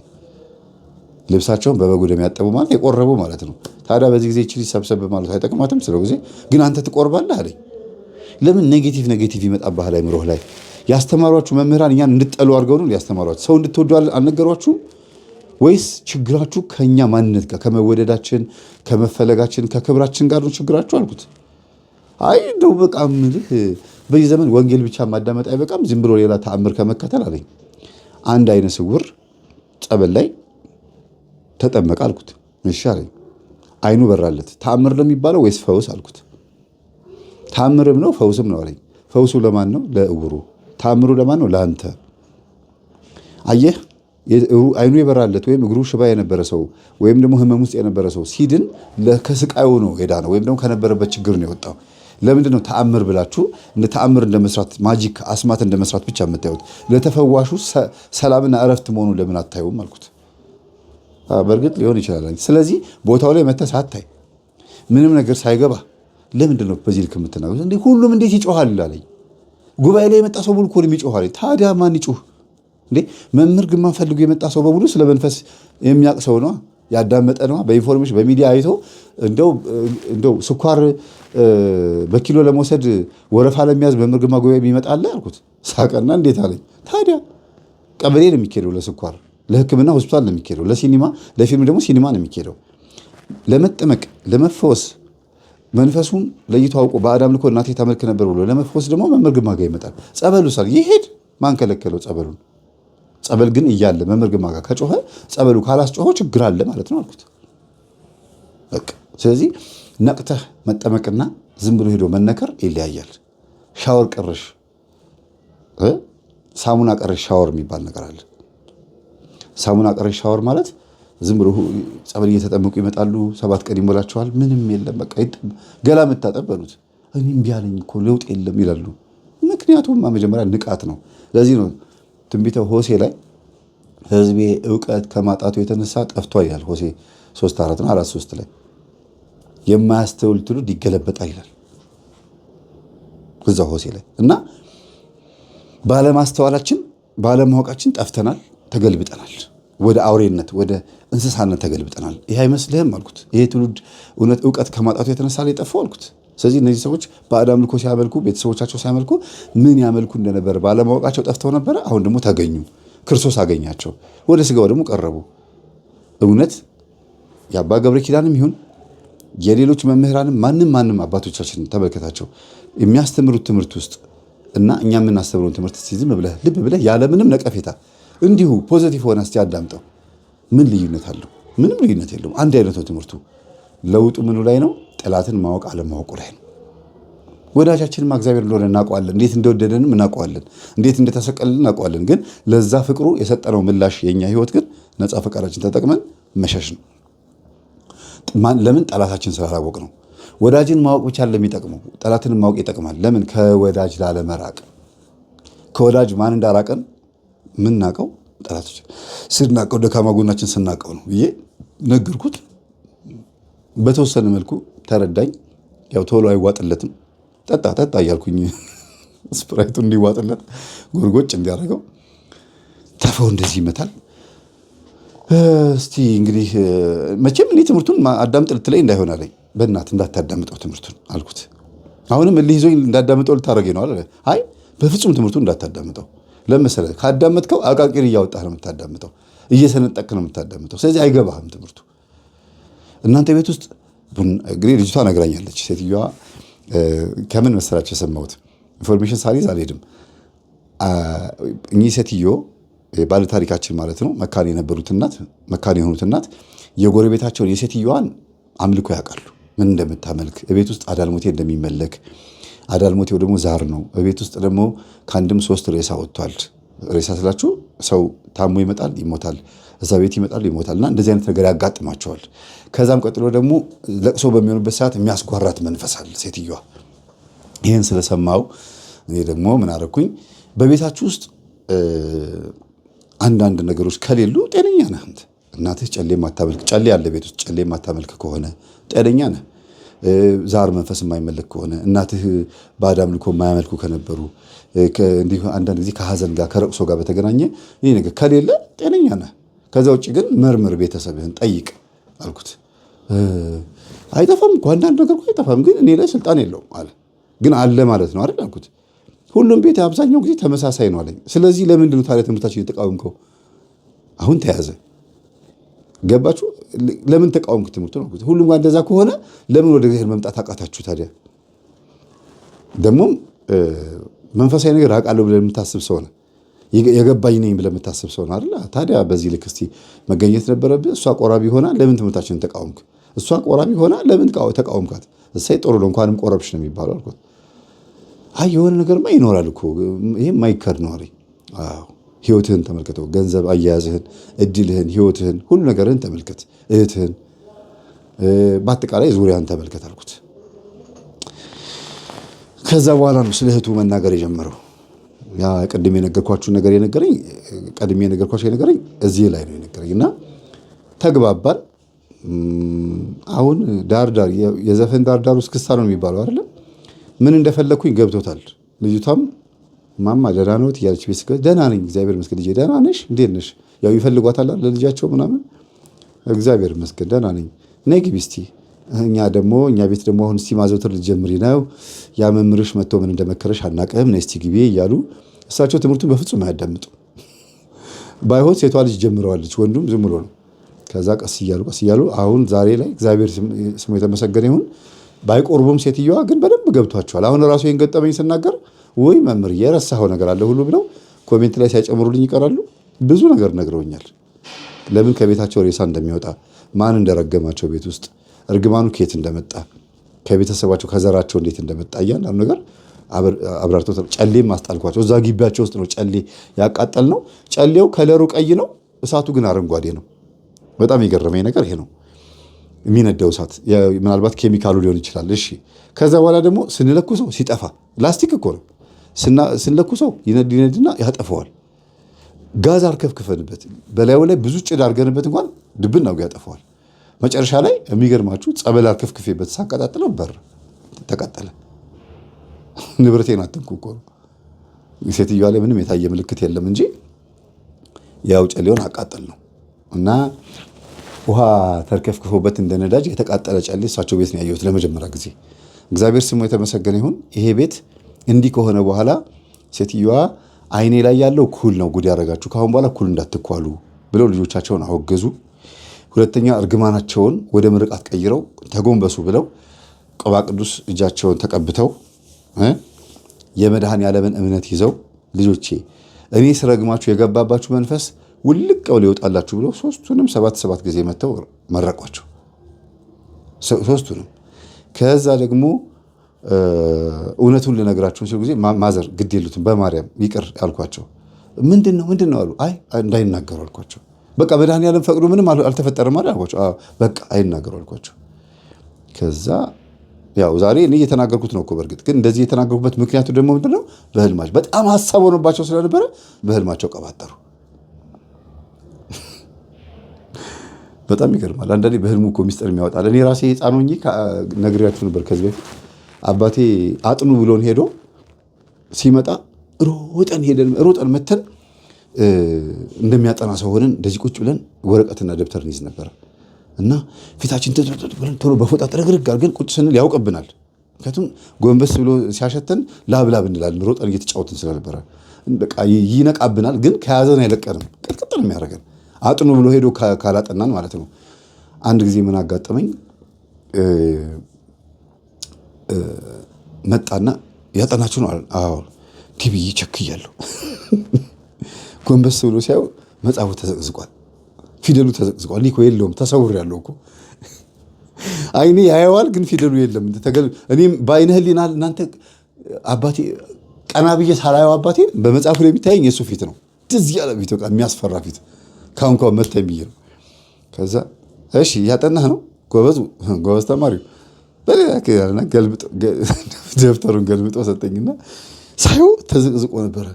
ልብሳቸውን በበጉ ደም ያጠቡ ማለት የቆረቡ ማለት ነው። ታዲያ በዚህ ጊዜ ይችል ሰብሰብ ማለት አይጠቅማትም? ስለ ጊዜ ግን አንተ ትቆርባለህ አለኝ። ለምን ኔጌቲቭ ይመጣብሃል አይምሮህ ላይ? ያስተማሯችሁ መምህራን እኛን እንድጠሉ አድርገው ነው ያስተማሯችሁ? ሰው እንድትወዱ አልነገሯችሁም? ወይስ ችግራችሁ ከኛ ማንነት ጋር ከመወደዳችን ከመፈለጋችን ከክብራችን ጋር ነው ችግራችሁ አልኩት። አይ እንደው በቃ ምልህ በዚህ ዘመን ወንጌል ብቻ ማዳመጥ አይበቃም፣ ዝም ብሎ ሌላ ተአምር ከመከተል አለኝ። አንድ አይነ ስውር ጸበል ላይ ተጠመቀ አልኩት። እሺ አለኝ። አይኑ በራለት። ተአምር ነው የሚባለው ወይስ ፈውስ አልኩት። ተአምርም ነው ፈውስም ነው አለኝ። ፈውሱ ለማን ነው? ለእውሩ። ተአምሩ ለማን ነው? ለአንተ። አየህ አይኑ የበራለት ወይም እግሩ ሽባ የነበረ ሰው ወይም ደግሞ ህመም ውስጥ የነበረ ሰው ሲድን ከስቃዩ ነው የዳነው ወይም ደግሞ ከነበረበት ችግር ነው የወጣው። ለምንድን ነው ተአምር ብላችሁ እንደ ተአምር እንደመስራት ማጂክ አስማት እንደመስራት ብቻ የምታዩት? ለተፈዋሹ ሰላምና እረፍት መሆኑን ለምን አታዩም አልኩት። በእርግጥ ሊሆን ይችላል። ስለዚህ ቦታው ላይ መተህ ሳታይ ምንም ነገር ሳይገባ ለምንድን ነው በዚህ ልክ የምትናገሩት? እንዴ ሁሉም እንዴት ይጮሃል አለኝ። ጉባኤ ላይ የመጣ ሰው ሙሉ እኮ ነው የሚጮህ አለኝ። ታዲያ ማን ይጮህ እንዴ? መምህር ግን ፈልጎ የመጣ ሰው በሙሉ ስለ መንፈስ የሚያውቅ ሰው ነው፣ ያዳመጠ ነው። በኢንፎርሜሽን በሚዲያ አይቶ እንደው ስኳር በኪሎ ለመውሰድ ወረፋ ለሚያዝ መምህር ግርማ ጉባኤ የሚመጣ አለ አልኩት። ሳቀና እንዴት አለኝ። ታዲያ ቀበሌ ነው የሚኬደው ለስኳር፣ ለሕክምና ሆስፒታል ነው የሚኬደው፣ ለሲኒማ ለፊልም ደግሞ ሲኒማ ነው የሚኬደው። ለመጠመቅ ለመፈወስ መንፈሱን ለይቶ አውቆ በአዳም ልኮ እናቴ ታመልክ ነበር ብሎ ለመፈወስ ደግሞ መምህር ግርማ ጋር ይመጣል። ጸበሉ ሳል ይሄድ ማን ከለከለው? ጸበሉን ጸበል ግን እያለ መምህር ግርማ ጋር ከጮኸ ጸበሉ ካላስጮኸው ችግር አለ ማለት ነው አልኩት። በቃ ስለዚህ ነቅተህ መጠመቅና ዝም ብሎ ሄዶ መነከር ይለያያል። ሻወር ቀረሽ ሳሙና ቀረሽ ሻወር የሚባል ነገር አለ። ሳሙና ቀረሽ ሻወር ማለት ዝም ብሎ ጸበል እየተጠመቁ ይመጣሉ፣ 7 ቀን ይሞላቸዋል፣ ምንም የለም በቃ ገላ መታጠብ በሉት። እኔም እምቢ አለኝ እኮ ለውጥ የለም ይላሉ። ምክንያቱም መጀመሪያ ንቃት ነው። ለዚህ ነው ትንቢተ ሆሴ ላይ ሕዝቤ እውቀት ከማጣቱ የተነሳ ጠፍቷል ይላል። ሆሴ 3:4 እና 4:3 ላይ የማያስተውል ትውልድ ይገለበጣል ይላል እዛ ሆሴ ላይ። እና ባለማስተዋላችን ባለማወቃችን ጠፍተናል፣ ተገልብጠናል፣ ወደ አውሬነት ወደ እንስሳነት ተገልብጠናል። ይህ አይመስልህም አልኩት። ይሄ ትውልድ እውነት እውቀት ከማጣቱ የተነሳ ላይ ጠፋው አልኩት። ስለዚህ እነዚህ ሰዎች በአዳም ልኮ ሲያመልኩ ቤተሰቦቻቸው ሲያመልኩ ምን ያመልኩ እንደነበረ ባለማወቃቸው ጠፍተው ነበረ። አሁን ደግሞ ተገኙ፣ ክርስቶስ አገኛቸው፣ ወደ ስጋው ደግሞ ቀረቡ። እውነት የአባ ገብረ ኪዳንም ይሁን የሌሎች መምህራንም ማንም አባቶቻችን ተመልከታቸው የሚያስተምሩት ትምህርት ውስጥ እና እኛ የምናስተምረውን ትምህርት ዝም ብለህ ልብ ብለህ ያለምንም ነቀፌታ እንዲሁ ፖዚቲቭ ሆነ እስቲ አዳምጠው። ምን ልዩነት አለው? ምንም ልዩነት የለውም። አንድ አይነት ነው ትምህርቱ። ለውጡ ምኑ ላይ ነው? ጠላትን ማወቅ አለማወቁ ላይ ነው። ወዳጃችንም እግዚአብሔር እንደሆነ እናውቀዋለን። እንዴት እንደወደደንም እናውቀዋለን። እንዴት እንደተሰቀልን እናውቀዋለን። ግን ለዛ ፍቅሩ የሰጠነው ምላሽ የኛ ህይወት ግን ነፃ ፈቃዳችን ተጠቅመን መሸሽ ነው። ለምን? ጠላታችን ስላላወቅ ነው። ወዳጅን ማወቅ ብቻ ለሚጠቅመው ጠላትንም ማወቅ ይጠቅማል። ለምን? ከወዳጅ ላለመራቅ። ከወዳጅ ማን እንዳራቀን ምናውቀው ጠላቶች ስናውቀው፣ ደካማ ጎናችን ስናውቀው ነው ብዬ ነገርኩት። በተወሰነ መልኩ ተረዳኝ። ያው ቶሎ አይዋጥለትም። ጠጣ እያልኩኝ ስፕራይቱ እንዲዋጥለት ጎርጎጭ እንዲያደርገው ተፈው እንደዚህ ይመታል። እስቲ እንግዲህ መቼም እኔ ትምህርቱን አዳምጥ ልትለኝ እንዳይሆን አለኝ። በእናትህ እንዳታዳምጠው ትምህርቱን አልኩት። አሁንም እልህ ይዞኝ እንዳዳምጠው ልታደርገኝ ነው አለ። አይ በፍጹም ትምህርቱን እንዳታዳምጠው። ለምሳሌ ካዳመጥከው አቃቂር እያወጣህ ነው የምታዳምጠው፣ እየሰነጠቅህ ነው የምታዳምጠው። ስለዚህ አይገባህም ትምህርቱ። እናንተ ቤት ውስጥ እንግዲህ ልጅቷ ነግራኛለች። ሴትዮዋ ከምን መሰላችሁ የሰማሁት ኢንፎርሜሽን ሳሊዝ አልሄድም። እኚህ ሴትዮ ባለታሪካችን ማለት ነው መካን የነበሩት እናት፣ መካን የሆኑት እናት የጎረቤታቸውን የሴትዮዋን አምልኮ ያውቃሉ። ምን እንደምታመልክ እቤት ውስጥ አዳልሞቴ እንደሚመለክ፣ አዳልሞቴው ደግሞ ዛር ነው። እቤት ውስጥ ደግሞ ከአንድም 3 ሬሳ ወጥቷል። ሬሳ ስላችሁ ሰው ታሞ ይመጣል ይሞታል፣ እዛ ቤት ይመጣል ይሞታል። እና እንደዚህ አይነት ነገር ያጋጥማቸዋል። ከዛም ቀጥሎ ደግሞ ለቅሶ በሚሆኑበት ሰዓት የሚያስጓራት መንፈስ አለ ሴትዮዋ። ይህን ስለሰማው እኔ ደግሞ ምን አደረኩኝ፣ በቤታችሁ ውስጥ አንዳንድ ነገሮች ከሌሉ ጤነኛ ነህ አንተ። እናትህ ጨሌ ማታመልክ፣ ጨሌ ያለ ቤት ውስጥ ጨሌ ማታመልክ ከሆነ ጤነኛ ነህ። ዛር መንፈስ የማይመለክ ከሆነ እናትህ ባዕድ አምልኮ የማያመልኩ ከነበሩ እንዲሁ አንዳንድ ጊዜ ከሀዘን ጋር ከረቅሶ ጋር በተገናኘ ይህ ነገር ከሌለ ጤነኛ ነህ። ከዛ ውጭ ግን መርምር፣ ቤተሰብህን ጠይቅ አልኩት። አይጠፋም እኮ አንዳንድ ነገር አይጠፋም፣ ግን እኔ ላይ ስልጣን የለውም አለ። ግን አለ ማለት ነው አይደል አልኩት። ሁሉም ቤት አብዛኛው ጊዜ ተመሳሳይ ነው አለኝ። ስለዚህ ለምንድን ነው ታዲያ ትምህርታችን የተቃወምከው? አሁን ተያዘ። ገባችሁ? ለምን ተቃወምክ ትምህርቱ ነው? ሁሉም ጋር እንደዛ ከሆነ ለምን ወደ እግዚአብሔር መምጣት አቃታችሁ ታዲያ? ደግሞም መንፈሳዊ ነገር አውቃለሁ ብለህ የምታስብ ሰው ነህ፣ የገባኝ ነኝ ብለህ የምታስብ ሰው ነህ አይደል? ታዲያ በዚህ ልክ እስቲ መገኘት ነበረብህ። እሷ ቆራቢ ሆና ለምን ትምህርታችንን ተቃወምክ? እሷ ቆራቢ ሆና ለምን ተቃወምካት? እሰይ ጥሩ ነው እንኳንም ቆረብሽ ነው የሚባለው አልኩት። አይ የሆነ ነገርማ ይኖራል እኮ ይሄ ማይከድ ነው አለኝ። አዎ ህይወትህን ተመልከተው፣ ገንዘብ አያያዝህን፣ እድልህን፣ ህይወትህን፣ ሁሉ ነገርህን ተመልከት፣ እህትህን፣ በአጠቃላይ ዙሪያን ተመልከት አልኩት። ከዛ በኋላ ነው ስለ እህቱ መናገር የጀመረው። ያ ቀድሜ የነገርኳችሁ ነገር የነገረኝ እዚህ ላይ ነው የነገረኝ። እና ተግባባን። አሁን ዳርዳር የዘፈን ዳርዳር ውስጥ ክስታ ነው የሚባለው አይደለም። ምን እንደፈለግኩኝ ገብቶታል። ልጅቷም ማማ ደህና ነዎት እያለች ቤት ስገባ ደህና ነኝ እግዚአብሔር ይመስገን። ልጄ ደህና ነሽ? እንዴት ነሽ? ያው ይፈልጓታል ለልጃቸው ምናምን። እግዚአብሔር ይመስገን ደህና ነኝ። ነይ ግቢ እስቲ እኛ ቤት ደግሞ አሁን እስቲ ማዘውተር ልትጀምሪ ነው። ያ መምህርሽ መጥቶ ምን እንደመከረሽ አናውቅም። ነይ እስቲ ግቢ እያሉ እሳቸው ትምህርቱን በፍጹም አያዳምጡ። ባይሆን ሴቷ ልጅ ጀምረዋለች፣ ወንዱም ዝም ብሎ ነው። ከዛ ቀስ እያሉ አሁን ዛሬ ላይ እግዚአብሔር ስሙ የተመሰገነ ይሁን ባይቆርቡም ሴትዮዋ ግን በደንብ ገብቷቸዋል። አሁን ራሱ ይሄን ገጠመኝ ስናገር ወይ መምህር የረሳኸው ነገር አለ ሁሉ ብለው ኮሜንት ላይ ሲያጨምሩልኝ ይቀራሉ። ብዙ ነገር ነግረውኛል። ለምን ከቤታቸው ሬሳ እንደሚወጣ፣ ማን እንደረገማቸው፣ ቤት ውስጥ እርግማኑ ከየት እንደመጣ፣ ከቤተሰባቸው ከዘራቸው እንዴት እንደመጣ እያንዳንዱ ነገር አብራርቶ ጨሌም አስጣልኳቸው። እዛ ግቢያቸው ውስጥ ነው ጨሌ ያቃጠል ነው። ጨሌው ከለሩ ቀይ ነው፣ እሳቱ ግን አረንጓዴ ነው። በጣም የገረመኝ ነገር ይሄ ነው። የሚነደው እሳት ምናልባት ኬሚካሉ ሊሆን ይችላል። እሺ ከዛ በኋላ ደግሞ ስንለኩሰው ሲጠፋ፣ ላስቲክ እኮ ነው። ስንለኩሰው ይነድና ያጠፈዋል። ጋዝ አርከፍክፈንበት በላዩ ላይ ብዙ ጭድ አድርገንበት እንኳን ድብን ነው ያጠፈዋል። መጨረሻ ላይ የሚገርማችሁ ጸበል አርከፍክፌበት ሳቀጣጥለው በር ተቃጠለ። ንብረቴን አትንኩ እኮ ነው። ሴትዮዋ ላይ ምንም የታየ ምልክት የለም እንጂ ያው ጨሌውን አቃጠል ነው። እና ውሃ ተርከፍክፎበት እንደ ነዳጅ የተቃጠለ ጨሌ እሳቸው ቤት ነው ያየሁት ለመጀመሪያ ጊዜ። እግዚአብሔር ስሙ የተመሰገነ ይሁን። ይሄ ቤት እንዲህ ከሆነ በኋላ ሴትዮዋ አይኔ ላይ ያለው ኩል ነው ጉድ ያደረጋችሁ፣ ካሁን በኋላ ኩል እንዳትኳሉ ብለው ልጆቻቸውን አወገዙ። ሁለተኛ እርግማናቸውን ወደ ምርቃት ቀይረው ተጎንበሱ ብለው ቅባ ቅዱስ እጃቸውን ተቀብተው የመድኃኔዓለምን እምነት ይዘው ልጆቼ እኔ ስረግማችሁ የገባባችሁ መንፈስ ውልቅ ብሎ ይወጣላችሁ ብለው ሶስቱንም 7 ጊዜ መተው መረቋቸው። ሶስቱንም። ከዛ ደግሞ እውነቱን ልነግራችሁ ሲሉ ጊዜ ማዘር ግድ የሉትም በማርያም ይቅር ያልኳቸው። ምንድን ነው አሉ። አይ እንዳይናገሩ አልኳቸው። በቃ መድኃኔዓለም ፈቅዶ ምንም አልተፈጠረም ማለት አልኳቸው። በቃ አይናገሩ አልኳቸው። ከዛ ያው ዛሬ እኔ እየተናገርኩት ነው እኮ በእርግጥ ግን እንደዚህ የተናገርኩበት ምክንያቱ ደግሞ ምንድነው? በህልማቸው በጣም ሀሳብ ሆኖባቸው ስለነበረ በህልማቸው ቀባጠሩ። በጣም ይገርማል። አንዳንዴ በህልሙ እኮ ሚስጥር የሚያወጣል። እኔ ራሴ ሕፃን ሆኜ ነግሬያችሁ ነበር ከዚህ በፊት አባቴ አጥኑ ብሎን ሄዶ ሲመጣ ሮጠን መተን እንደሚያጠና ሰው ሆነን እንደዚህ ቁጭ ብለን ወረቀትና ደብተር እንይዝ ነበር እና ፊታችን ብለን ቶሎ በፎጣ ጥረግርግ አድርገን ቁጭ ስንል ያውቅብናል። ምክንያቱም ጎንበስ ብሎ ሲያሸተን ላብላብ እንላለን ሮጠን እየተጫወትን ስለነበረ በቃ ይነቃብናል። ግን ከያዘን አይለቀንም፣ ቅጥቅጥ ነው የሚያደርገን አጥኑ ብሎ ሄዶ ካላጠናን ማለት ነው። አንድ ጊዜ ምን አጋጠመኝ፣ መጣና ያጠናችሁ ነው? አዎ ቲቪ ቸክያለሁ። ጎንበስ ብሎ ሲያዩ መጽሐፉ ተዘቅዝቋል፣ ፊደሉ ተዘቅዝቋል። እኔ እኮ የለውም ተሰውሬያለሁ እኮ አይኔ ያየዋል ግን ፊደሉ የለም። እኔም በአይነ ህሊና እናንተ አባቴ ቀና ብዬ ሳላየው አባቴ በመጽሐፉ ላይ የሚታየኝ የሱ ፊት ነው። ትዝ ያለ ፊት፣ በቃ የሚያስፈራ ፊት። ካሁን መታኝ ብዬ ነው። ከዛ እሺ እያጠናህ ነው? ጎበዝ ተማሪው በሌላ ደብተሩን ገልብጦ ሰጠኝና ሳየው ተዘቅዝቆ ነበረ።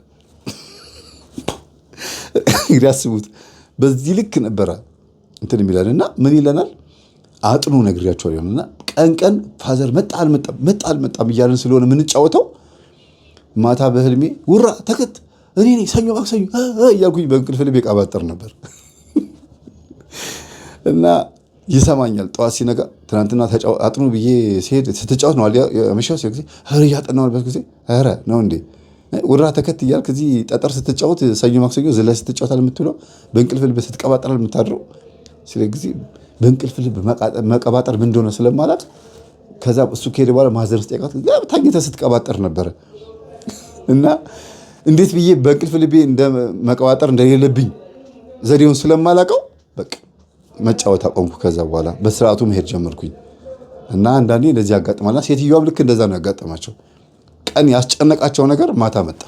እንግዲህ አስቡት፣ በዚህ ልክ ነበረ እንትን የሚለን እና ምን ይለናል? አጥኑ ነግሬያቸዋለሁ ይሆንና ቀን ፋዘር መጣ አልመጣም እያለን ስለሆነ የምንጫወተው ማታ በህልሜ ውራ ተከት እኔ ነኝ ሰኞ ማክሰኞ እያልኩኝ በእንቅልፍ ልቤ ቀባጠር ነበር እና ይሰማኛል። ጠዋት ሲነጋ ትናንትና አጥኑ ብዬ ሲሄድ ስትጫወት ነው መሻው ጊዜ እያጠናሁበት ጊዜ ኧረ ነው እንዴ ውራ ተከት እያልክ እዚህ ጠጠር ስትጫወት ሰኞ ማክሰኞ ዝላይ ስትጫወታል የምትውለው በእንቅልፍ ልብ ስትቀባጠራል የምታድረው። ስለዚህ በእንቅልፍ ልብ መቀባጠር ምን እንደሆነ ስለማላቅ ከዛ እሱ ከሄደ በኋላ ማዘር ስጠይቃት ታኝተህ ስትቀባጠር ነበረ እና እንዴት ብዬ በእንቅልፍ ልቤ እንደ መቀባጠር እንደሌለብኝ ዘዴውን ስለማላቀው በቃ መጫወት አቆምኩ። ከዛ በኋላ በስርዓቱ መሄድ ጀመርኩኝ እና አንዳንዴ እንደዚህ ያጋጥማልና ሴትዮዋም ልክ እንደዛ ነው ያጋጠማቸው። ቀን ያስጨነቃቸው ነገር ማታ መጣ።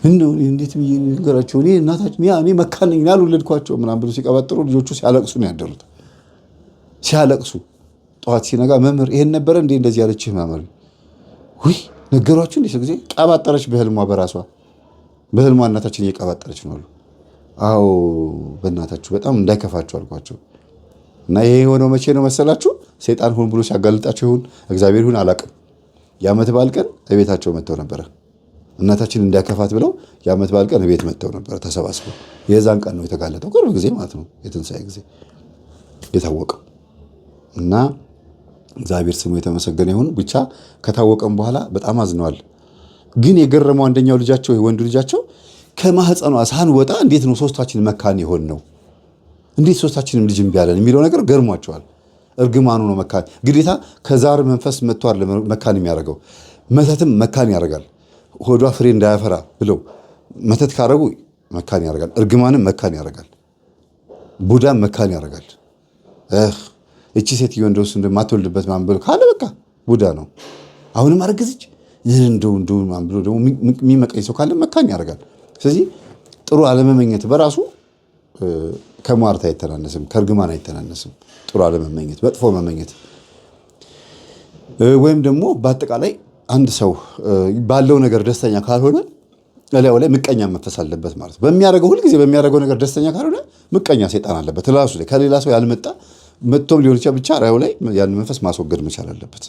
እንዴት ብዬ ነገራቸው እኔ እናታችን እኔ መካን ነኝ ያልወለድኳቸው ምናምን ብሎ ሲቀባጥሩ ልጆቹ ሲያለቅሱ ነው ያደሩት። ሲያለቅሱ ጠዋት ሲነጋ መምህር ይሄን ነበረ እንዴ እንደዚህ ያለችህ መምህር ውይ ነገሯችሁ እንዴ? ጊዜ ቀባጠረች በህልሟ በራሷ በህልሟ እናታችን እየቀባጠረች ነው አሉ። አዎ በእናታችሁ በጣም እንዳይከፋችሁ አልኳቸው። እና ይሄ የሆነው መቼ ነው መሰላችሁ? ሰይጣን ሆን ብሎ ሲያጋልጣቸው ይሁን እግዚአብሔር ይሁን አላውቅም። የዓመት በዓል ቀን እቤታቸው መጥተው ነበረ። እናታችን እንዳይከፋት ብለው የዓመት በዓል ቀን እቤት መጥተው ነበረ ተሰባስበው። የዛን ቀን ነው የተጋለጠው፣ ቅርብ ጊዜ ማለት ነው፣ የትንሣኤ ጊዜ የታወቀው። እና እግዚአብሔር ስሙ የተመሰገነ ይሁን። ብቻ ከታወቀም በኋላ በጣም አዝነዋል። ግን የገረመው አንደኛው ልጃቸው ወንዱ ልጃቸው ከማህፀኗ ሳንወጣ እንዴት ነው ሶስታችን መካን ይሆን ነው? እንዴት ሶስታችንም ልጅ እምቢ አለን የሚለው ነገር ገርሟቸዋል። እርግማኑ ነው መካን። ግዴታ ከዛር መንፈስ መጥቷል መካን የሚያደርገው። መተትም መካን ያደርጋል። ሆዷ ፍሬ እንዳያፈራ ብለው መተት ካረጉ መካን ያደርጋል። እርግማንም መካን ያደርጋል። ቡዳም መካን ያደርጋል። እቺ ሴትዮ እንደውስ እንደማትወልድበት ማን ብሎ ካለ በቃ ቡዳ ነው። አሁንም አረገዘች እንደው ማን ብሎ ደግሞ የሚመቀኝ ሰው ካለ መካን ያደርጋል። ስለዚህ ጥሩ አለመመኘት በራሱ ከሟርት አይተናነስም፣ ከእርግማን አይተናነስም። ጥሩ አለመመኘት፣ መጥፎ መመኘት ወይም ደግሞ በአጠቃላይ አንድ ሰው ባለው ነገር ደስተኛ ካልሆነ እላዩ ላይ ምቀኛ መንፈስ አለበት ማለት ነው። በሚያደርገው ሁልጊዜ በሚያደርገው ነገር ደስተኛ ካልሆነ ምቀኛ ሰይጣን አለበት ራሱ ላይ። ከሌላ ሰው ያልመጣ መጥቶም ሊሆን ይችላል፣ ብቻ ራዩ ላይ ያን መንፈስ ማስወገድ መቻል አለበት።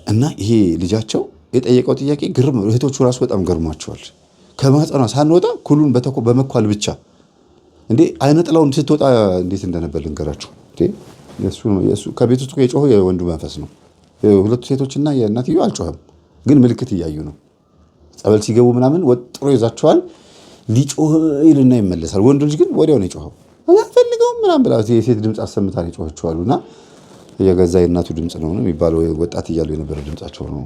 እና ይሄ ልጃቸው የጠየቀው ጥያቄ ግርም ነው። እህቶቹ ራሱ በጣም ገርሟቸዋል። ከማህፀኗ ሳንወጣ ኩሉን በመኳል ብቻ እንዴ አይነ ጥላውን ስትወጣ እንዴት እንደነበር ልንገራችሁ። የሱ ከቤት ውስጥ የጮኸው የወንዱ መንፈስ ነው። ሁለቱ ሴቶችና የእናትየው አልጮኸም፣ ግን ምልክት እያዩ ነው። ጸበል ሲገቡ ምናምን ወጥሮ ይዛቸዋል። ሊጮህ ይልና ይመለሳል። ወንዱ ልጅ ግን ወዲያው ነው የጮኸው። አልፈልገውም ምናምን ብላ የሴት ድምፅ አሰምታ ነው የጮኸችው አሉና የገዛ የእናቱ ድምፅ ነው የሚባለው። ወጣት እያሉ የነበረ ድምፃቸው ነው።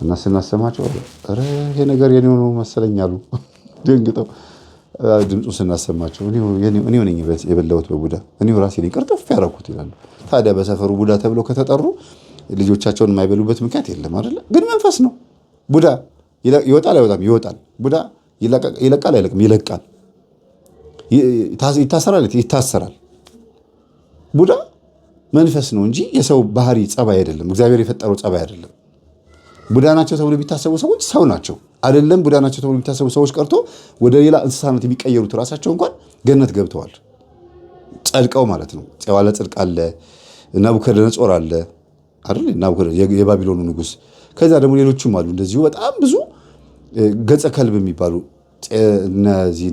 እና ስናሰማቸው ኧረ ይሄ ነገር የኔው ነው መሰለኝ አሉ ደንግጠው። ድምፁን ስናሰማቸው እኔው ነኝ የበላሁት በቡዳ እኔው ራሴ ነኝ ቅርጥፍ ያደረኩት ይላሉ። ታዲያ በሰፈሩ ቡዳ ተብለው ከተጠሩ ልጆቻቸውን የማይበሉበት ምክንያት የለም አይደለ? ግን መንፈስ ነው። ቡዳ ይወጣል አይወጣም? ይወጣል። ቡዳ ይለቃል አይለቅም? ይለቃል። ይታሰራል ይታሰራል። ቡዳ መንፈስ ነው እንጂ የሰው ባህሪ ጸባይ አይደለም። እግዚአብሔር የፈጠረው ጸባይ አይደለም። ቡዳ ናቸው ተብሎ የሚታሰቡ ሰዎች ሰው ናቸው አይደለም። ቡዳ ናቸው ተብሎ የሚታሰቡ ሰዎች ቀርቶ ወደ ሌላ እንስሳነት የሚቀየሩት ራሳቸው እንኳን ገነት ገብተዋል፣ ጸድቀው ማለት ነው። ፄዋለ ጽድቅ አለ፣ ናቡከደነጾር አለ አይደል? የባቢሎኑ ንጉስ። ከዛ ደግሞ ሌሎችም አሉ እንደዚሁ በጣም ብዙ ገጸ ከልብ የሚባሉ እነዚህ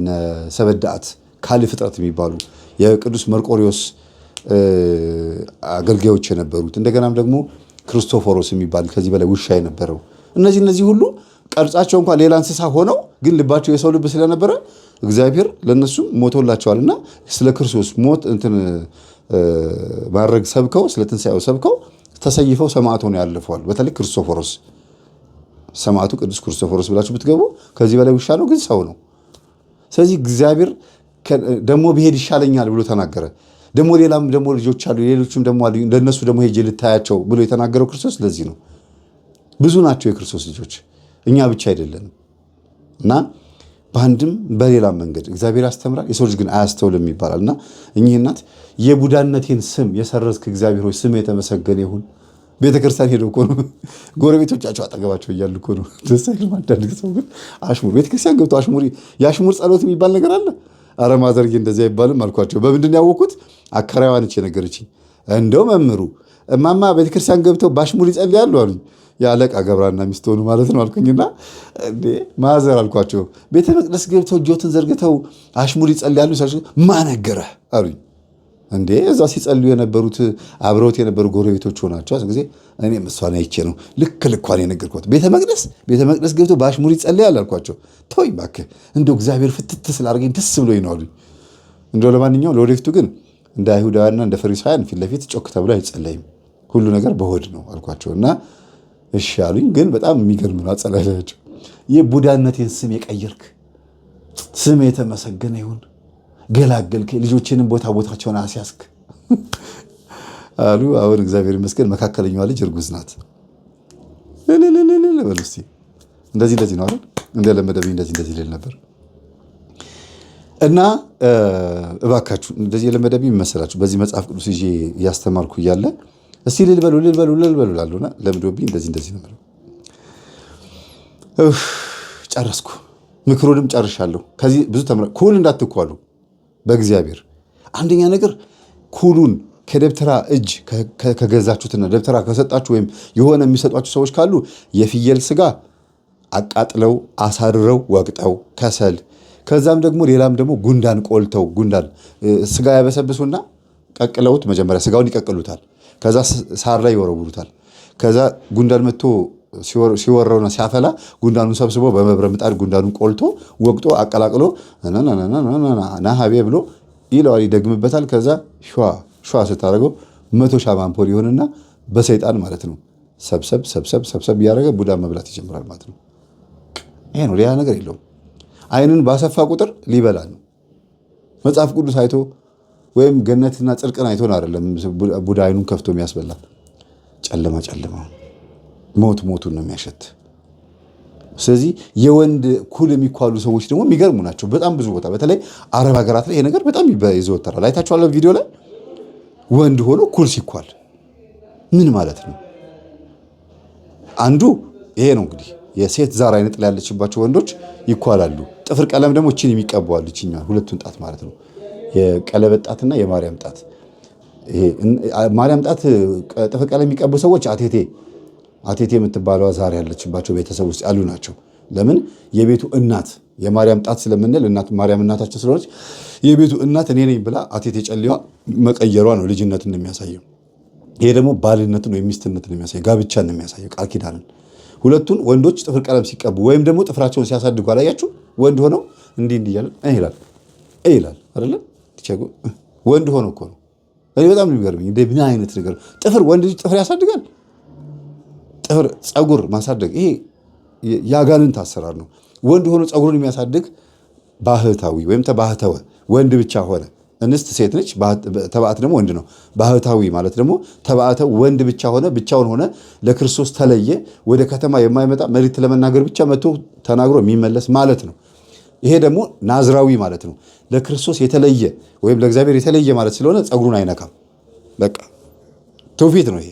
ሰበዳት ካሊ ፍጥረት የሚባሉ የቅዱስ መርቆሪዎስ አገልጋዮች የነበሩት እንደገናም ደግሞ ክርስቶፎሮስ የሚባል ከዚህ በላይ ውሻ የነበረው እነዚህ ሁሉ ቀርጻቸው እንኳን ሌላ እንስሳ ሆነው ግን ልባቸው የሰው ልብ ስለነበረ እግዚአብሔር ለነሱ ሞቶላቸዋልና ስለ ክርስቶስ ሞት ማድረግ ሰብከው ስለ ትንሣኤው ሰብከው ተሰይፈው ሰማዕት ሆነው ያለፈዋል። በተለይ ክርስቶፎሮስ ሰማዕቱ ቅዱስ ክርስቶፎሮስ ብላችሁ ብትገቡ ከዚህ በላይ ውሻ ነው ግን ሰው ነው። ስለዚህ እግዚአብሔር ደግሞ ብሄድ ይሻለኛል ብሎ ተናገረ። ደግሞ ሌላም ደግሞ ልጆች አሉ ሌሎችም ደግሞ አሉ እንደነሱ ደግሞ ሄጄ ልታያቸው ብሎ የተናገረው ክርስቶስ ለዚህ ነው። ብዙ ናቸው የክርስቶስ ልጆች እኛ ብቻ አይደለንም። እና በአንድም በሌላም መንገድ እግዚአብሔር ያስተምራል፣ የሰው ልጅ ግን አያስተውልም ይባላልና እኚህ እናት የቡዳነቴን ስም የሰረዝክ እግዚአብሔር ሆይ ስም የተመሰገነ ይሁን። ቤተክርስቲያን ሄደው እኮ ነው ጎረቤቶቻቸው አጠገባቸው እያሉ እኮ ነው ተሰይል ማዳንግ ሰው ግን አሽሙር ቤተክርስቲያን ገብቶ የአሽሙር ጸሎት የሚባል ነገር አለ። አረ ማዘርጌ እንደዚህ አይባልም አልኳቸው። በምንድን ያወኩት? አከራዋ ነች የነገረችኝ። እንደው መምህሩ እማማ ቤተክርስቲያን ገብተው በአሽሙር ይጸልያሉ አሉኝ። የአለቃ ገብራና ሚስት ሆኑ ማለት ነው አልኩኝና ማዘር አልኳቸው ቤተ መቅደስ ገብተው እጆትን ዘርግተው አሽሙር ይጸልያሉ ማነገረህ አሉኝ። እንዴ እዛ ሲጸልዩ የነበሩት አብረውት የነበሩ ጎረቤቶች ሆናቸው ጊዜ እኔም እሷን አይቼ ነው ልኳን የነገርኳት። ቤተ መቅደስ ገብተው በአሽሙር ይጸልያል አልኳቸው። ተወኝ እባክህ እንደው እግዚአብሔር ፍትት ስላደረገኝ ደስ ብሎኝ ነው አሉኝ። እንደው ለማንኛውም ለወደፊቱ ግን እንደ አይሁዳውያንና እንደ ፈሪሳውያን ፊት ለፊት ጮክ ተብሎ አይጸለይም፣ ሁሉ ነገር በሆድ ነው አልኳቸውና እሺ አሉኝ። ግን በጣም የሚገርም ነው አጸላላቸው። የቡዳነቴን ስም የቀየርክ ስም የተመሰገነ ይሁን፣ ገላገልክ፣ ልጆችንም ቦታቸውን አስያዝክ አሉ። አሁን እግዚአብሔር ይመስገን መካከለኛዋ ልጅ እርጉዝ ናት። በሉ እስኪ እንደዚህ ነው አይደል? እንደለመደብኝ እንደዚህ ልል ነበር። እና እባካችሁ እንደዚህ የለመደብኝ መሰላችሁ በዚህ መጽሐፍ ቅዱስ ይዤ እያስተማርኩ እያለ እስቲ ልልበሉ ላሉና ለምዶብኝ እንደዚህ ነው። ጨረስኩ፣ ምክሩንም ጨርሻለሁ። ከዚህ ብዙ ኩል እንዳትኳሉ በእግዚአብሔር። አንደኛ ነገር ኩሉን ከደብተራ እጅ ከገዛችሁትና ደብተራ ከሰጣችሁ ወይም የሆነ የሚሰጧችሁ ሰዎች ካሉ የፍየል ስጋ አቃጥለው አሳርረው ወቅጠው ከሰል፣ ከዛም ደግሞ ሌላም ደግሞ ጉንዳን ቆልተው ጉንዳን ስጋ ያበሰብሱና ቀቅለውት መጀመሪያ ስጋውን ይቀቅሉታል። ከዛ ሳር ላይ ይወረውሩታል። ከዛ ጉንዳን መጥቶ ሲወረውና ሲያፈላ ጉንዳኑን ሰብስቦ በመብረ ምጣድ ጉንዳኑን ቆልቶ ወቅቶ አቀላቅሎ ናሃቤ ብሎ ይለዋል፣ ይደግምበታል። ከዛ ሸዋ ስታደርገው 100 ሻማ አምፖል ይሆንና በሰይጣን ማለት ነው ሰብሰብ እያደረገ ቡዳ መብላት ይጀምራል ማለት ነው። ይሄ ነው፣ ሌላ ነገር የለውም። አይንን ባሰፋ ቁጥር ሊበላ ነው። መጽሐፍ ቅዱስ አይቶ ወይም ገነትና ጽድቅን አይቶን አይደለም ቡዳ አይኑን ከፍቶ የሚያስበላ። ጨለማ ሞቱን ነው የሚያሸት። ስለዚህ የወንድ ኩል የሚኳሉ ሰዎች ደግሞ የሚገርሙ ናቸው። በጣም ብዙ ቦታ በተለይ አረብ ሀገራት ላይ ይሄ ነገር በጣም ይዘወተራል። አይታችኋል ቪዲዮ ላይ ወንድ ሆኖ ኩል ሲኳል ምን ማለት ነው? አንዱ ይሄ ነው እንግዲህ የሴት ዛር አይነት ላይ ያለችባቸው ወንዶች ይኳላሉ። ጥፍር ቀለም ደግሞ እቺን የሚቀባዋል፣ እቺኛው ሁለቱን ጣት ማለት ነው። የቀለበት ጣትና የማርያም ጣት። ይሄ ማርያም ጣት ጥፍር ቀለም የሚቀቡ ሰዎች አቴቴ የምትባለዋ ዛር ያለችባቸው ቤተሰብ ውስጥ ያሉ ናቸው። ለምን? የቤቱ እናት የማርያም ጣት ስለምንል እናት ማርያም እናታችን ስለሆነች የቤቱ እናት እኔ ነኝ ብላ አቴቴ ጨሊዋ መቀየሯ ነው ልጅነትን የሚያሳየው። ይሄ ደግሞ ባልነትን ወይም ሚስትነትን የሚያሳየው ጋብቻን የሚያሳየው ቃል ኪዳንን። ሁለቱን ወንዶች ጥፍር ቀለም ሲቀቡ ወይም ደግሞ ጥፍራቸውን ሲያሳድጉ አላያችሁ? ወንድ ሆነው እንዲህ እያለ ይላል አይደለ? ወንድ ሆኖ እኮ ነው። እኔ በጣም የሚገርመኝ ምን አይነት ነገር ጥፍር ወንድ ልጅ ጥፍር ያሳድጋል? ጥፍር ፀጉር ማሳደግ ይሄ የአጋንንት አሰራር ነው። ወንድ ሆኖ ፀጉሩን የሚያሳድግ ባህታዊ ወይም ተባህተወ ወንድ ብቻ ሆነ። እንስት ሴት ነች፣ ተባዕት ደግሞ ወንድ ነው። ባህታዊ ማለት ደግሞ ተባዕተው ወንድ ብቻ ሆነ፣ ብቻውን ሆነ፣ ለክርስቶስ ተለየ፣ ወደ ከተማ የማይመጣ መልእክት ለመናገር ብቻ መጥቶ ተናግሮ የሚመለስ ማለት ነው። ይሄ ደግሞ ናዝራዊ ማለት ነው። ለክርስቶስ የተለየ ወይም ለእግዚአብሔር የተለየ ማለት ስለሆነ ፀጉሩን አይነካም። በቃ ትውፊት ነው። ይሄ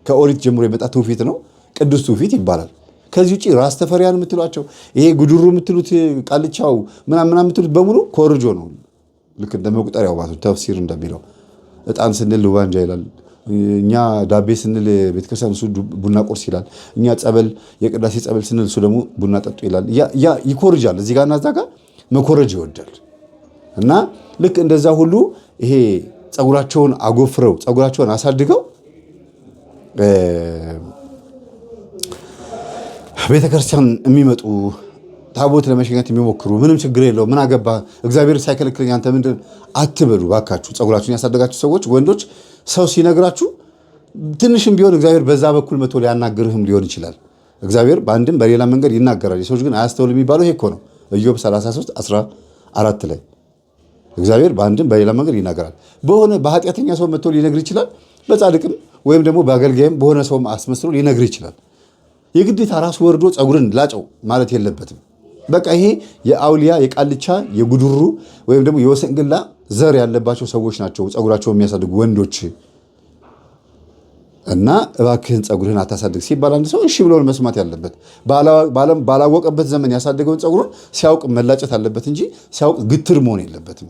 ከኦሪት ጀምሮ የመጣ ትውፊት ነው። ቅዱስ ትውፊት ይባላል። ከዚህ ውጭ ራስ ተፈሪያን የምትሏቸው ይሄ ጉድሩ የምትሉት ቃልቻው ምናምን የምትሉት በሙሉ ኮርጆ ነው። ልክ እንደ መቁጠሪያው ባቱ ተፍሲር እንደሚለው ዕጣን ስንል ልዋንጃ ይላል፣ እኛ ዳቤ ስንል ቤተክርስቲያን እሱ ቡና ቁርስ ይላል። እኛ ጸበል የቅዳሴ ጸበል ስንል እሱ ደግሞ ቡና ጠጡ ይላል። ያ ይኮርጃል። እዚህ ጋርና እዛ ጋር መኮረጅ ይወዳል። እና ልክ እንደዛ ሁሉ ይሄ ፀጉራቸውን አጎፍረው ፀጉራቸውን አሳድገው ቤተክርስቲያን የሚመጡ ታቦት ለመሸኘት የሚሞክሩ ምንም ችግር የለው ምን አገባ እግዚአብሔር ሳይከለክለኝ አንተ ምንድን አትበሉ ባካችሁ። ፀጉራችሁን ያሳደጋችሁ ሰዎች ወንዶች ሰው ሲነግራችሁ ትንሽም ቢሆን እግዚአብሔር በዛ በኩል መቶ ሊያናግርህም ሊሆን ይችላል። እግዚአብሔር በአንድም በሌላ መንገድ ይናገራል። የሰዎች ግን አያስተውል የሚባለው ይሄ እኮ ነው። ኢዮብ 33:14 ላይ እግዚአብሔር በአንድም በሌላ መንገድ ይናገራል። በሆነ በኃጢአተኛ ሰው መቶ ሊነግር ይችላል። በጻድቅም ወይም ደግሞ በአገልጋይም በሆነ ሰውም አስመስሎ ሊነግር ይችላል። የግዴታ ራሱ ወርዶ ፀጉርን ላጨው ማለት የለበትም። በቃ ይሄ የአውሊያ የቃልቻ የጉድሩ ወይም ደግሞ የወሰንግላ ዘር ያለባቸው ሰዎች ናቸው ፀጉራቸው የሚያሳድጉ ወንዶች። እና እባክህን ፀጉርህን አታሳድግ ሲባል አንድ ሰው እሺ ብሎን መስማት ያለበት ባላወቀበት ዘመን ያሳደገውን ፀጉሩን ሲያውቅ መላጨት አለበት እንጂ ሲያውቅ ግትር መሆን የለበትም።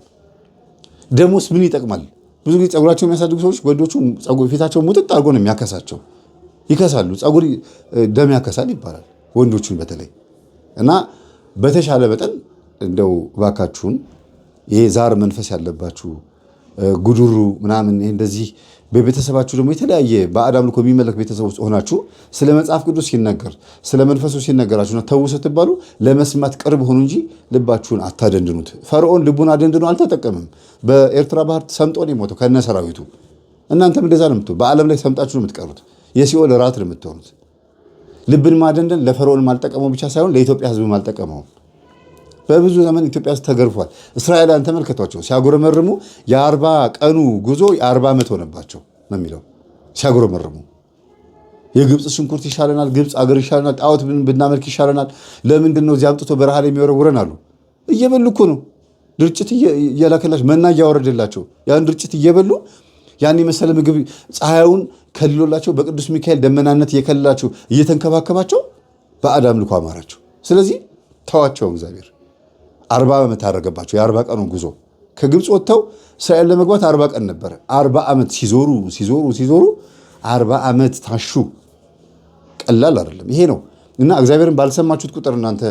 ደሞስ ምን ይጠቅማል? ብዙ ጊዜ ፀጉራቸው የሚያሳድጉ ሰዎች ወንዶቹ ፊታቸው ሙጥጥ አድርጎ ነው የሚያከሳቸው። ይከሳሉ። ፀጉር ደም ያከሳል ይባላል ወንዶቹን በተለይ። እና በተሻለ መጠን እንደው እባካችሁን ይሄ ዛር መንፈስ ያለባችሁ ጉዱሩ ምናምን እንደዚህ በቤተሰባችሁ ደግሞ የተለያየ ባዕድ አምልኮ የሚመለክ ቤተሰብ ውስጥ ሆናችሁ ስለ መጽሐፍ ቅዱስ ሲነገር ስለ መንፈሱ ሲነገራችሁና ተው ስትባሉ ለመስማት ቅርብ ሆኑ እንጂ ልባችሁን አታደንድኑት። ፈርዖን ልቡን አደንድኖ አልተጠቀምም። በኤርትራ ባህር ሰምጦ ነው የሞተው ከነ ሰራዊቱ። እናንተም እንደዛ ነው የምትሆኑ። በዓለም ላይ ሰምጣችሁ ነው የምትቀሩት። የሲኦል ራት ነው የምትሆኑት። ልብን ማደንደን ለፈርዖን ማልጠቀመው ብቻ ሳይሆን ለኢትዮጵያ ሕዝብ ማልጠቀመው። በብዙ ዘመን ኢትዮጵያ ውስጥ ተገርፏል። እስራኤላውያን ተመልከቷቸው ሲያጎረመርሙ የ40 ቀኑ ጉዞ የ40 ዓመት ሆነባቸው ነው የሚለው። ሲያጎረመርሙ የግብፅ ሽንኩርት ይሻለናል፣ ግብፅ አገር ይሻለናል፣ ጣዖት ብናመልክ ይሻለናል፣ ለምንድን ነው እዚህ አምጥቶ በረሃ ላይ የሚወረውረን አሉ። እየበሉ እኮ ነው ድርጭት እየላከላቸው መና እያወረደላቸው ያን ድርጭት እየበሉ ያን የመሰለ ምግብ ፀሐዩን ከልሎላቸው በቅዱስ ሚካኤል ደመናነት እየከልላቸው እየተንከባከባቸው ባዕድ አምልኮ አማራቸው። ስለዚህ ተዋቸው እግዚአብሔር 40 ዓመት አደረገባቸው። የ40 ቀኑ ጉዞ ከግብፅ ወጥተው እስራኤል ለመግባት 40 ቀን ነበረ። 40 ዓመት ሲዞሩ 40 ዓመት ታሹ። ቀላል አይደለም ይሄ ነው። እና እግዚአብሔርን ባልሰማችሁት ቁጥር እናንተ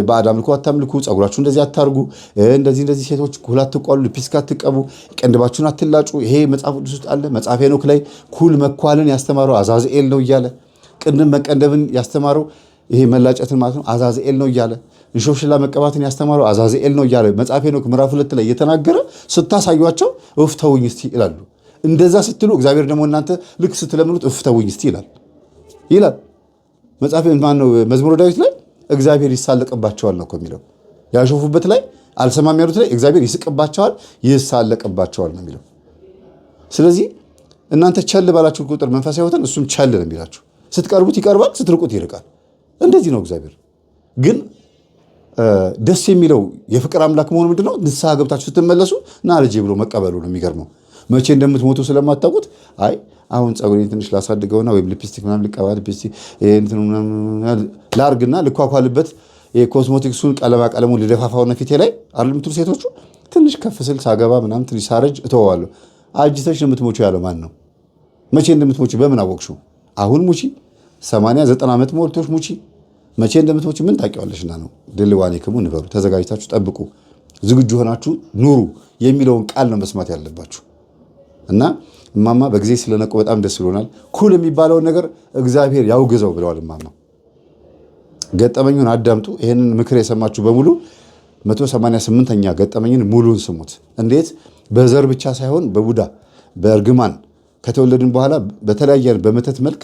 ባዕድ አምልኮ አታምልኩ፣ ፀጉራችሁ እንደዚህ አታርጉ፣ እንደዚህ ሴቶች ኩል አትቋሉ፣ ሊፕስቲክ አትቀቡ፣ ቀንድባችሁን አትላጩ። ይሄ መጽሐፍ ቅዱስ ውስጥ አለ። መጽሐፈ ሄኖክ ላይ ኩል መኳልን ያስተማረው አዛዝኤል ነው እያለ ቅንድብ መቀንደብን ያስተማረው ይሄ መላጨትን ማለት ነው አዛዝኤል ነው እያለ እንሾሽላ መቀባትን ያስተማረው አዛዝኤል ነው እያለ መጽሐፈ ሄኖክ ምዕራፍ 2 ላይ እየተናገረ ስታሳዩቸው እፍ ተውኝ እስቲ ይላሉ። እንደዛ ስትሉ እግዚአብሔር ደግሞ እናንተ ልክ ስትለምኑት እፍ ተውኝ እስቲ ይላል። መጽሐፈ ማነው መዝሙረ ዳዊት ላይ እግዚአብሔር ይሳለቅባቸዋል ነው የሚለው። ያሾፉበት ላይ አልሰማም ያሉት ላይ እግዚአብሔር ይስቅባቸዋል ይሳለቅባቸዋል ነው የሚለው። ስለዚህ እናንተ ቸል ባላችሁ ቁጥር መንፈሳዊ ሕይወትን እሱም ቸል ነው የሚላችሁ። ስትቀርቡት ይቀርባል፣ ስትርቁት ይርቃል። እንደዚህ ነው እግዚአብሔር። ግን ደስ የሚለው የፍቅር አምላክ መሆኑ ምንድነው? ንስሐ ገብታችሁ ስትመለሱ ና ልጄ ብሎ መቀበሉ ነው የሚገርመው። መቼ እንደምትሞቱ ስለማታውቁት አይ አሁን ፀጉሬን ትንሽ ላሳድገውና ወይም ሊፕስቲክ ምናምን ልቀባ ሊፕስቲክ ላርግና ልኳኳልበት የኮስሞቲክሱን ቀለሙን ልደፋፋውና ፊቴ ላይ አይደል የምትሉ ሴቶቹ ትንሽ ከፍ ስል ሳገባ ምናምን ትንሽ ሳረጅ እተወዋለሁ። አጅተሽ ነው የምትሞቹ ያለው ማን ነው? መቼ እንደምትሞቹ በምን አወቅሽው? አሁን ሙቺ 80-90 ዓመት ሞልቶሽ ሙቺ። መቼ እንደምትሞቹ ምን ታውቂዋለሽና ነው። ድልዋኔክሙ ንበሩ፣ ተዘጋጅታችሁ ጠብቁ፣ ዝግጁ ሆናችሁ ኑሩ የሚለውን ቃል ነው መስማት ያለባችሁ። እና እማማ በጊዜ ስለነቁ በጣም ደስ ብሎናል። ኩል የሚባለውን ነገር እግዚአብሔር ያውግዘው ብለዋል እማማ። ገጠመኙን አዳምጡ። ይህንን ምክር የሰማችሁ በሙሉ 188ኛ ገጠመኝን ሙሉን ስሙት። እንዴት በዘር ብቻ ሳይሆን በቡዳ በእርግማን ከተወለድን በኋላ በተለያየ በመተት መልክ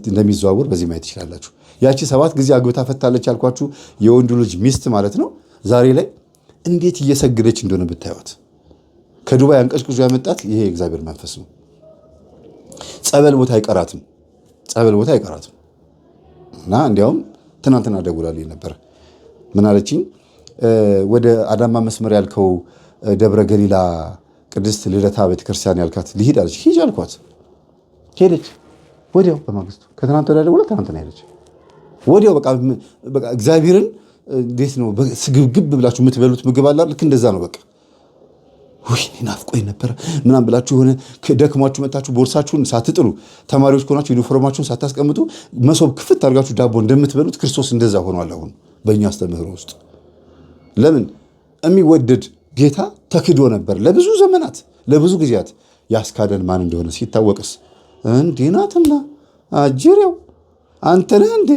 እንደሚዘዋውር በዚህ ማየት ትችላላችሁ። ያቺ 7 ጊዜ አግብታ ፈታለች ያልኳችሁ የወንዱ ልጅ ሚስት ማለት ነው። ዛሬ ላይ እንዴት እየሰገደች እንደሆነ ብታዩት። ከዱባይ አንቀጭቅዞ ያመጣት ይሄ የእግዚአብሔር መንፈስ ነው። ጸበል ቦታ አይቀራትም። እና እንዲያውም ትናንትና ደውላልኝ ነበር። ምን አለችኝ? ወደ አዳማ መስመር ያልከው ደብረ ገሊላ ቅድስት ልደታ ቤተክርስቲያን ያልካት ልሂድ አለች። ሂጅ አልኳት። ሄደች። ወዲያው በማግስቱ ከትናንት ወዲያ ደውላ ትናንትና ሄደች። ወዲያው በቃ እግዚአብሔርን እንዴት ነው ስግብግብ ብላችሁ የምትበሉት ምግብ አለ። ልክ እንደዛ ነው። በቃ ወይ ናፍቆኝ ነበር ምናምን ብላችሁ የሆነ ደክሟችሁ መጣችሁ ቦርሳችሁን ሳትጥሉ ተማሪዎች ከሆናችሁ ዩኒፎርማችሁን ሳታስቀምጡ መሶብ ክፍት አድርጋችሁ ዳቦ እንደምትበሉት ክርስቶስ እንደዛ ሆኗል። አሁን በእኛ አስተምህሮ ውስጥ ለምን የሚወደድ ጌታ ተክዶ ነበር ለብዙ ዘመናት ለብዙ ጊዜያት። ያስካደን ማን እንደሆነ ሲታወቅስ እንዲህ ናትና አጅሬው አንተ ነህ እንዴ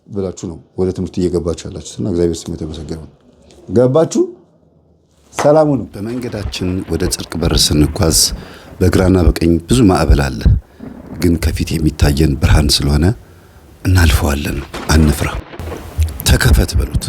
ብላችሁ ነው ወደ ትምህርት እየገባችሁ ያላችሁትና እግዚአብሔር ስም የተመሰገነ ይሁን። ገባችሁ? ሰላሙ ነው። በመንገዳችን ወደ ጽድቅ በር ስንጓዝ በግራና በቀኝ ብዙ ማዕበል አለ። ግን ከፊት የሚታየን ብርሃን ስለሆነ እናልፈዋለን። አንፍራ። ተከፈት በሉት።